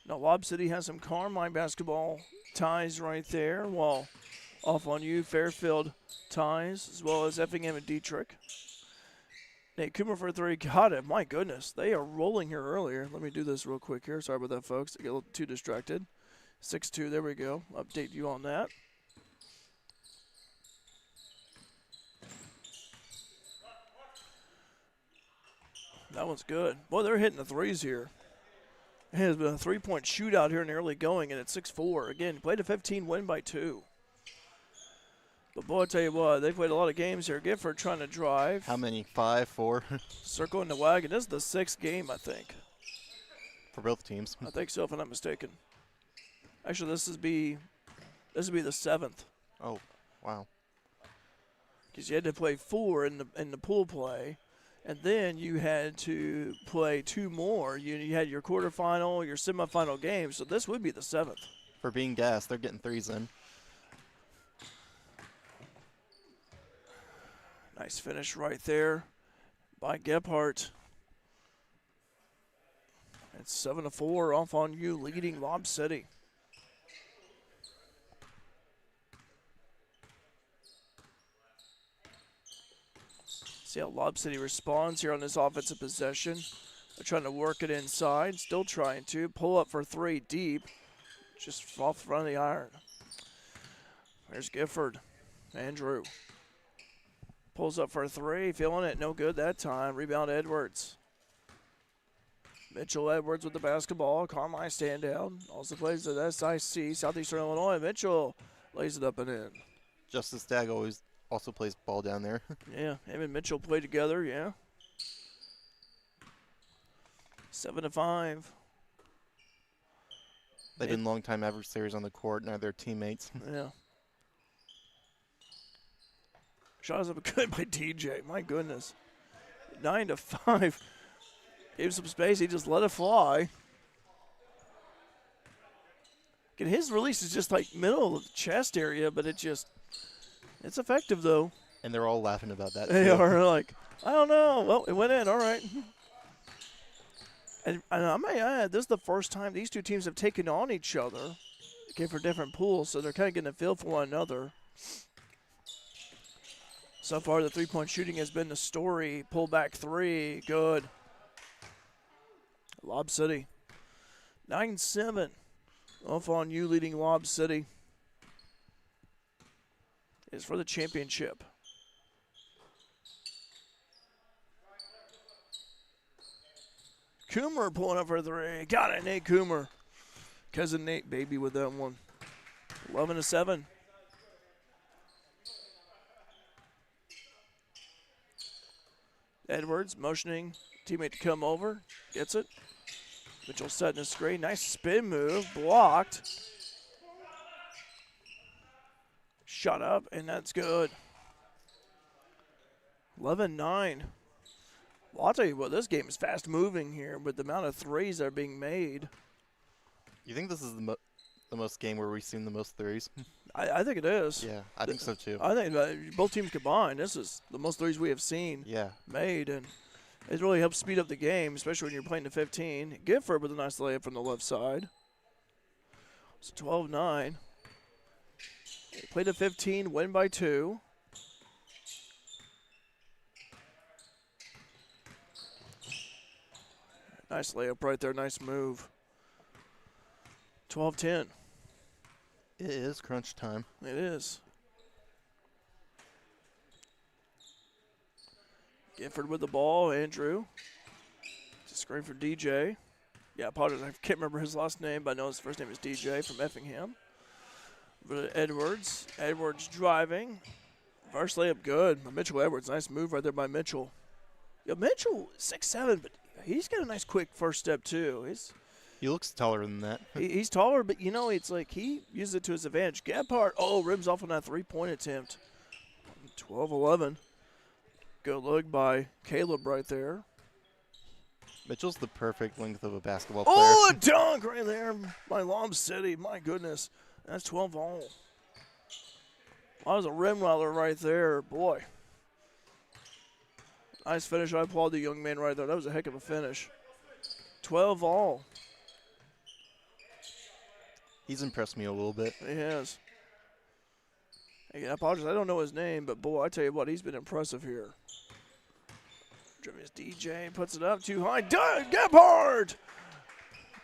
S1: Now, Lob City has some Carmine basketball ties right there, while Off On You, Fairfield ties, as well as Effingham and Dietrich. Nate Coomer for three. Got it. My goodness. They are rolling here earlier. Let me do this real quick here. Sorry about that, folks. I get a little too distracted. 6-2. There we go. Update you on that. That one's good. Boy, they're hitting the threes here. It has been a 3-point shootout here in the early going, and it's 6-4. Again, played a 15, win by 2. But, boy, I tell you what, they played a lot of games here. Gifford trying to drive.
S14: How many? 5, 4?
S1: Circling the wagon. This is the 6th game, I think.
S14: For both teams.
S1: I think so, if I'm not mistaken. Actually, this would be the 7th.
S14: Oh, wow.
S1: Because you had to play 4 in the pool play, and then you had to play 2 more. You had your quarterfinal, your semifinal game, so this would be the 7th.
S14: For being gas, they're getting threes in.
S1: Nice finish right there by Gebhardt. It's 7-4, Off On You, leading Lob City. See how Lob City responds here on this offensive possession. They're trying to work it inside, still trying to. Pull up for 3 deep, just off front of the iron. There's Gifford. Andrew. Pulls up for 3, feeling it, no good that time. Rebound Edwards. Mitchell Edwards with the basketball. Carmine stand down. Also plays at SIC, Southeastern Illinois. Mitchell lays it up and in.
S14: Justice Stagg always also plays ball down there.
S1: Yeah, him and Mitchell play together, yeah. 7-5.
S14: They've been longtime adversaries on the court, now they're teammates.
S1: Yeah. Shot is up good by DJ. My goodness. 9-5. Gave some space. He just let it fly. Again, his release is just like middle of the chest area, but it's effective though.
S14: And they're all laughing about that.
S1: They
S14: too.
S1: are like, I don't know. Well, it went in. All right. And I may add, this is the first time these two teams have taken on each other. Okay, for different pools, so they're kind of getting a feel for one another. So far, the three-point shooting has been the story. Pull back three. Good. Lob City. 9-7. Off on you, leading Lob City. Is for the championship. Coomer pulling up for three. Got it, Nate Coomer. Cousin Nate, baby, with that one. 11-7. Edwards motioning teammate to come over. Gets it. Mitchell setting a screen. Nice spin move. Blocked. Shot up, and that's good. 11-9. Well, I'll tell you what, this game is fast moving here with the amount of threes that are being made.
S14: You think this is the most game where we've seen the most threes?
S1: I think it is.
S14: Yeah, I think so too.
S1: I think both teams combined, this is the most threes we have seen made, and it really helps speed up the game, especially when you're playing to 15. Gifford with a nice layup from the left side. It's 12-9. Play to 15, win by 2. Nice layup right there, nice move. 12-10.
S14: It is crunch time.
S1: It is. Gifford with the ball, Andrew. It's a screen for DJ. Yeah, apologize, I can't remember his last name, but I know his first name is DJ from Effingham. Edwards. Edwards driving. First layup good by Mitchell Edwards. Nice move right there by Mitchell. Yeah, Mitchell, 6'7", but he's got a nice quick first step too.
S14: He looks taller than that.
S1: He's taller, but it's like he uses it to his advantage. Gephardt, rims off on that three-point attempt. 12-11. Good look by Caleb right there.
S14: Mitchell's the perfect length of a basketball player.
S1: Oh, a dunk right there by Lob City. My goodness. That's 12 all. That was a rim roller right there. Boy. Nice finish. I applaud the young man right there. That was a heck of a finish. 12 all.
S14: He's impressed me a little bit.
S1: He has. Again, I apologize. I don't know his name, but boy, I tell you what, he's been impressive here. His DJ puts it up too high. Gephardt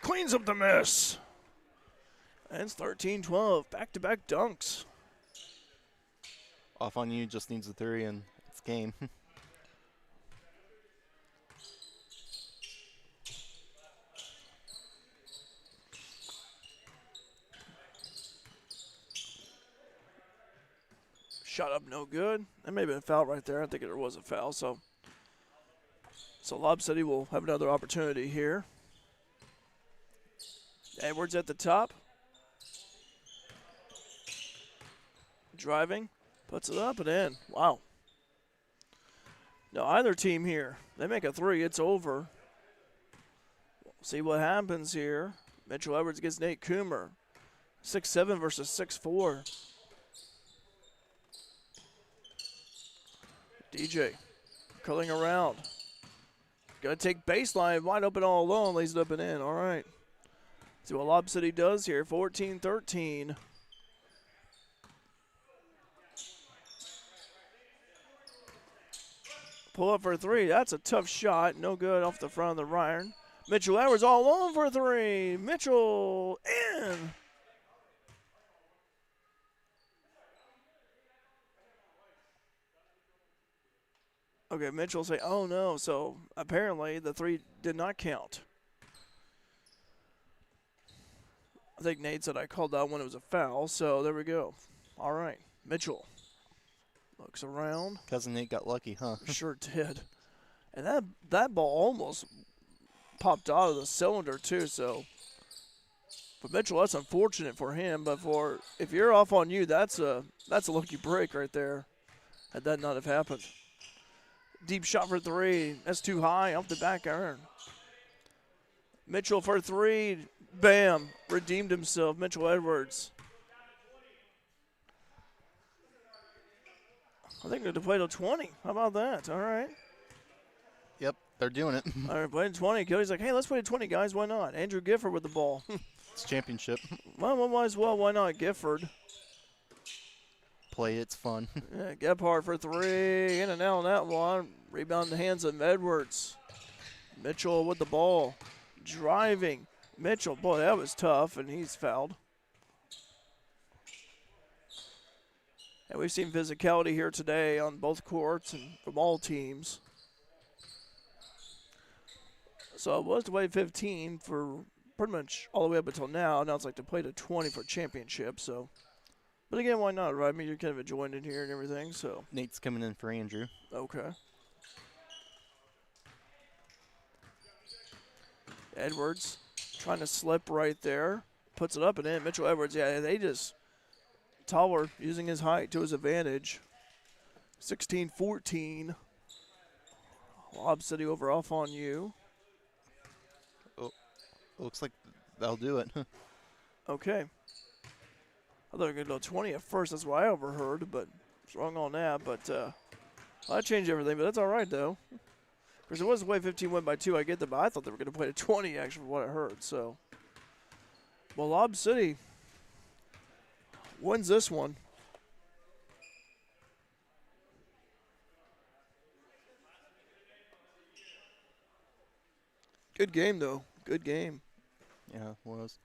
S1: cleans up the miss. And it's 13-12. Back-to-back dunks.
S14: Off on you, just needs a three, and it's game.
S1: Shot up, no good. That may have been a foul right there. I think there was a foul. So Lob City will have another opportunity here. Edwards at the top. Driving. Puts it up and in. Wow. Now either team here, they make a three, it's over. We'll see what happens here. Mitchell Edwards gets Nate Coomer. 6'7" versus 6'4". DJ curling around. Got to take baseline, wide open all alone, lays it up and in. All right. See what Lob City does here, 14-13. Pull up for a three. That's a tough shot. No good off the front of the iron. Mitchell Edwards all alone for a three. Mitchell in. Okay, Mitchell say, oh no. So apparently the three did not count. I think Nate said I called that one. It was a foul, so there we go. All right, Mitchell looks around.
S14: Cousin Nate got lucky, huh?
S1: Sure did. And that ball almost popped out of the cylinder too. So for Mitchell, that's unfortunate for him. But if you're off on you, that's a lucky break right there. Had that not have happened. Deep shot for three. That's too high off the back iron. Mitchell for three. Bam. Redeemed himself. Mitchell Edwards. I think they're to play till 20. How about that? All right.
S14: Yep, they're doing it.
S1: All right, playing 20. Cody's like, hey, let's play 20, guys. Why not? Andrew Gifford with the ball.
S14: It's championship.
S1: Well, might as well. Why not? Gifford.
S14: Play, it's fun.
S1: Yeah, Gebhardt for three. In and out on that one. Rebound in the hands of Edwards. Mitchell with the ball. Driving. Mitchell, boy, that was tough, and he's fouled. And we've seen physicality here today on both courts and from all teams. So it was to play 15 for pretty much all the way up until now. Now it's like to play to 20 for championship. So, but again, why not, right? I mean, you're kind of enjoying it here and everything. So
S14: Nate's coming in for Andrew.
S1: Okay. Edwards trying to slip right there. Puts it up and in. Mitchell Edwards, yeah, they just taller, using his height to his advantage. 16-14. Lob City over off on you.
S14: Oh, looks like that'll do it.
S1: Okay. I thought they were going to go 20 at first. That's what I overheard, but it's wrong on that. But well, that changed everything, but that's all right, though. Because it was to play 15 win by 2. I get that, but I thought they were going to play to 20, actually, from what I heard. So, well, Lob City wins this one. Good game, though. Good game.
S14: Yeah, it was.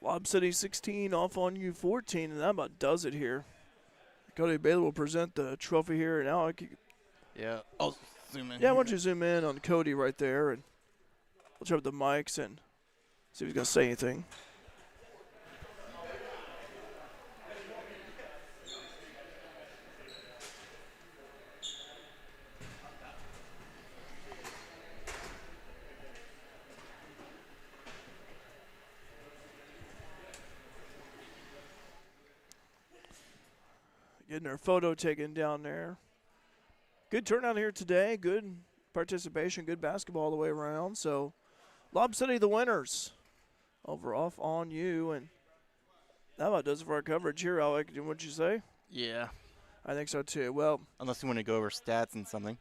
S1: Lob City 16, off on you 14, and that about does it here. Cody Bailey will present the trophy here, and Alec.
S14: Yeah, I'll zoom in.
S1: Yeah, why don't you zoom in on Cody right there, and we'll try with the mics and see if he's going to say anything. Getting her photo taken down there. Good turnout here today. Good participation. Good basketball all the way around. So, Lob City, the winners. Over off on you. And that about does it for our coverage here, Alec. What'd you say?
S14: Yeah.
S1: I think so, too. Well,
S14: unless you want to go over stats and something.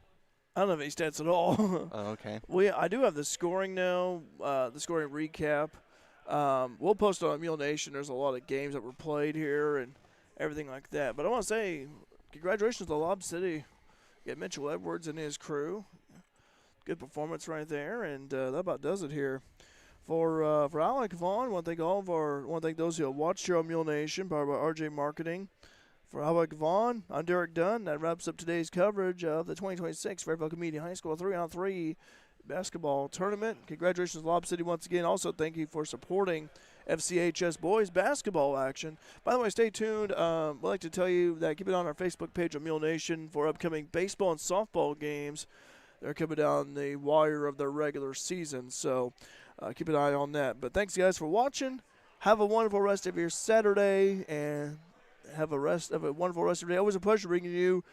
S1: I don't have any stats at all.
S14: Oh, okay.
S1: I do have the scoring now, the scoring recap. We'll post it on Mule Nation. There's a lot of games that were played here and everything like that. But I want to say congratulations to Lob City. Get Mitchell Edwards and his crew. Good performance right there, and that about does it here. For Alec Vaughn, I want to thank those who have watched here on Mule Nation, powered by RJ Marketing. For Alec Vaughn, I'm Derek Dunn. That wraps up today's coverage of the 2026 Fairfield Community High School 3-on-3 basketball tournament. Congratulations, Lob City, once again. Also, thank you for supporting FCHS boys basketball action. By the way, stay tuned. We'd like to tell you that keep it on our Facebook page of Mule Nation for upcoming baseball and softball games. They're coming down the wire of their regular season, so keep an eye on that. But thanks, guys, for watching. Have a wonderful rest of your Saturday, and have a wonderful rest of your day. Always a pleasure bringing you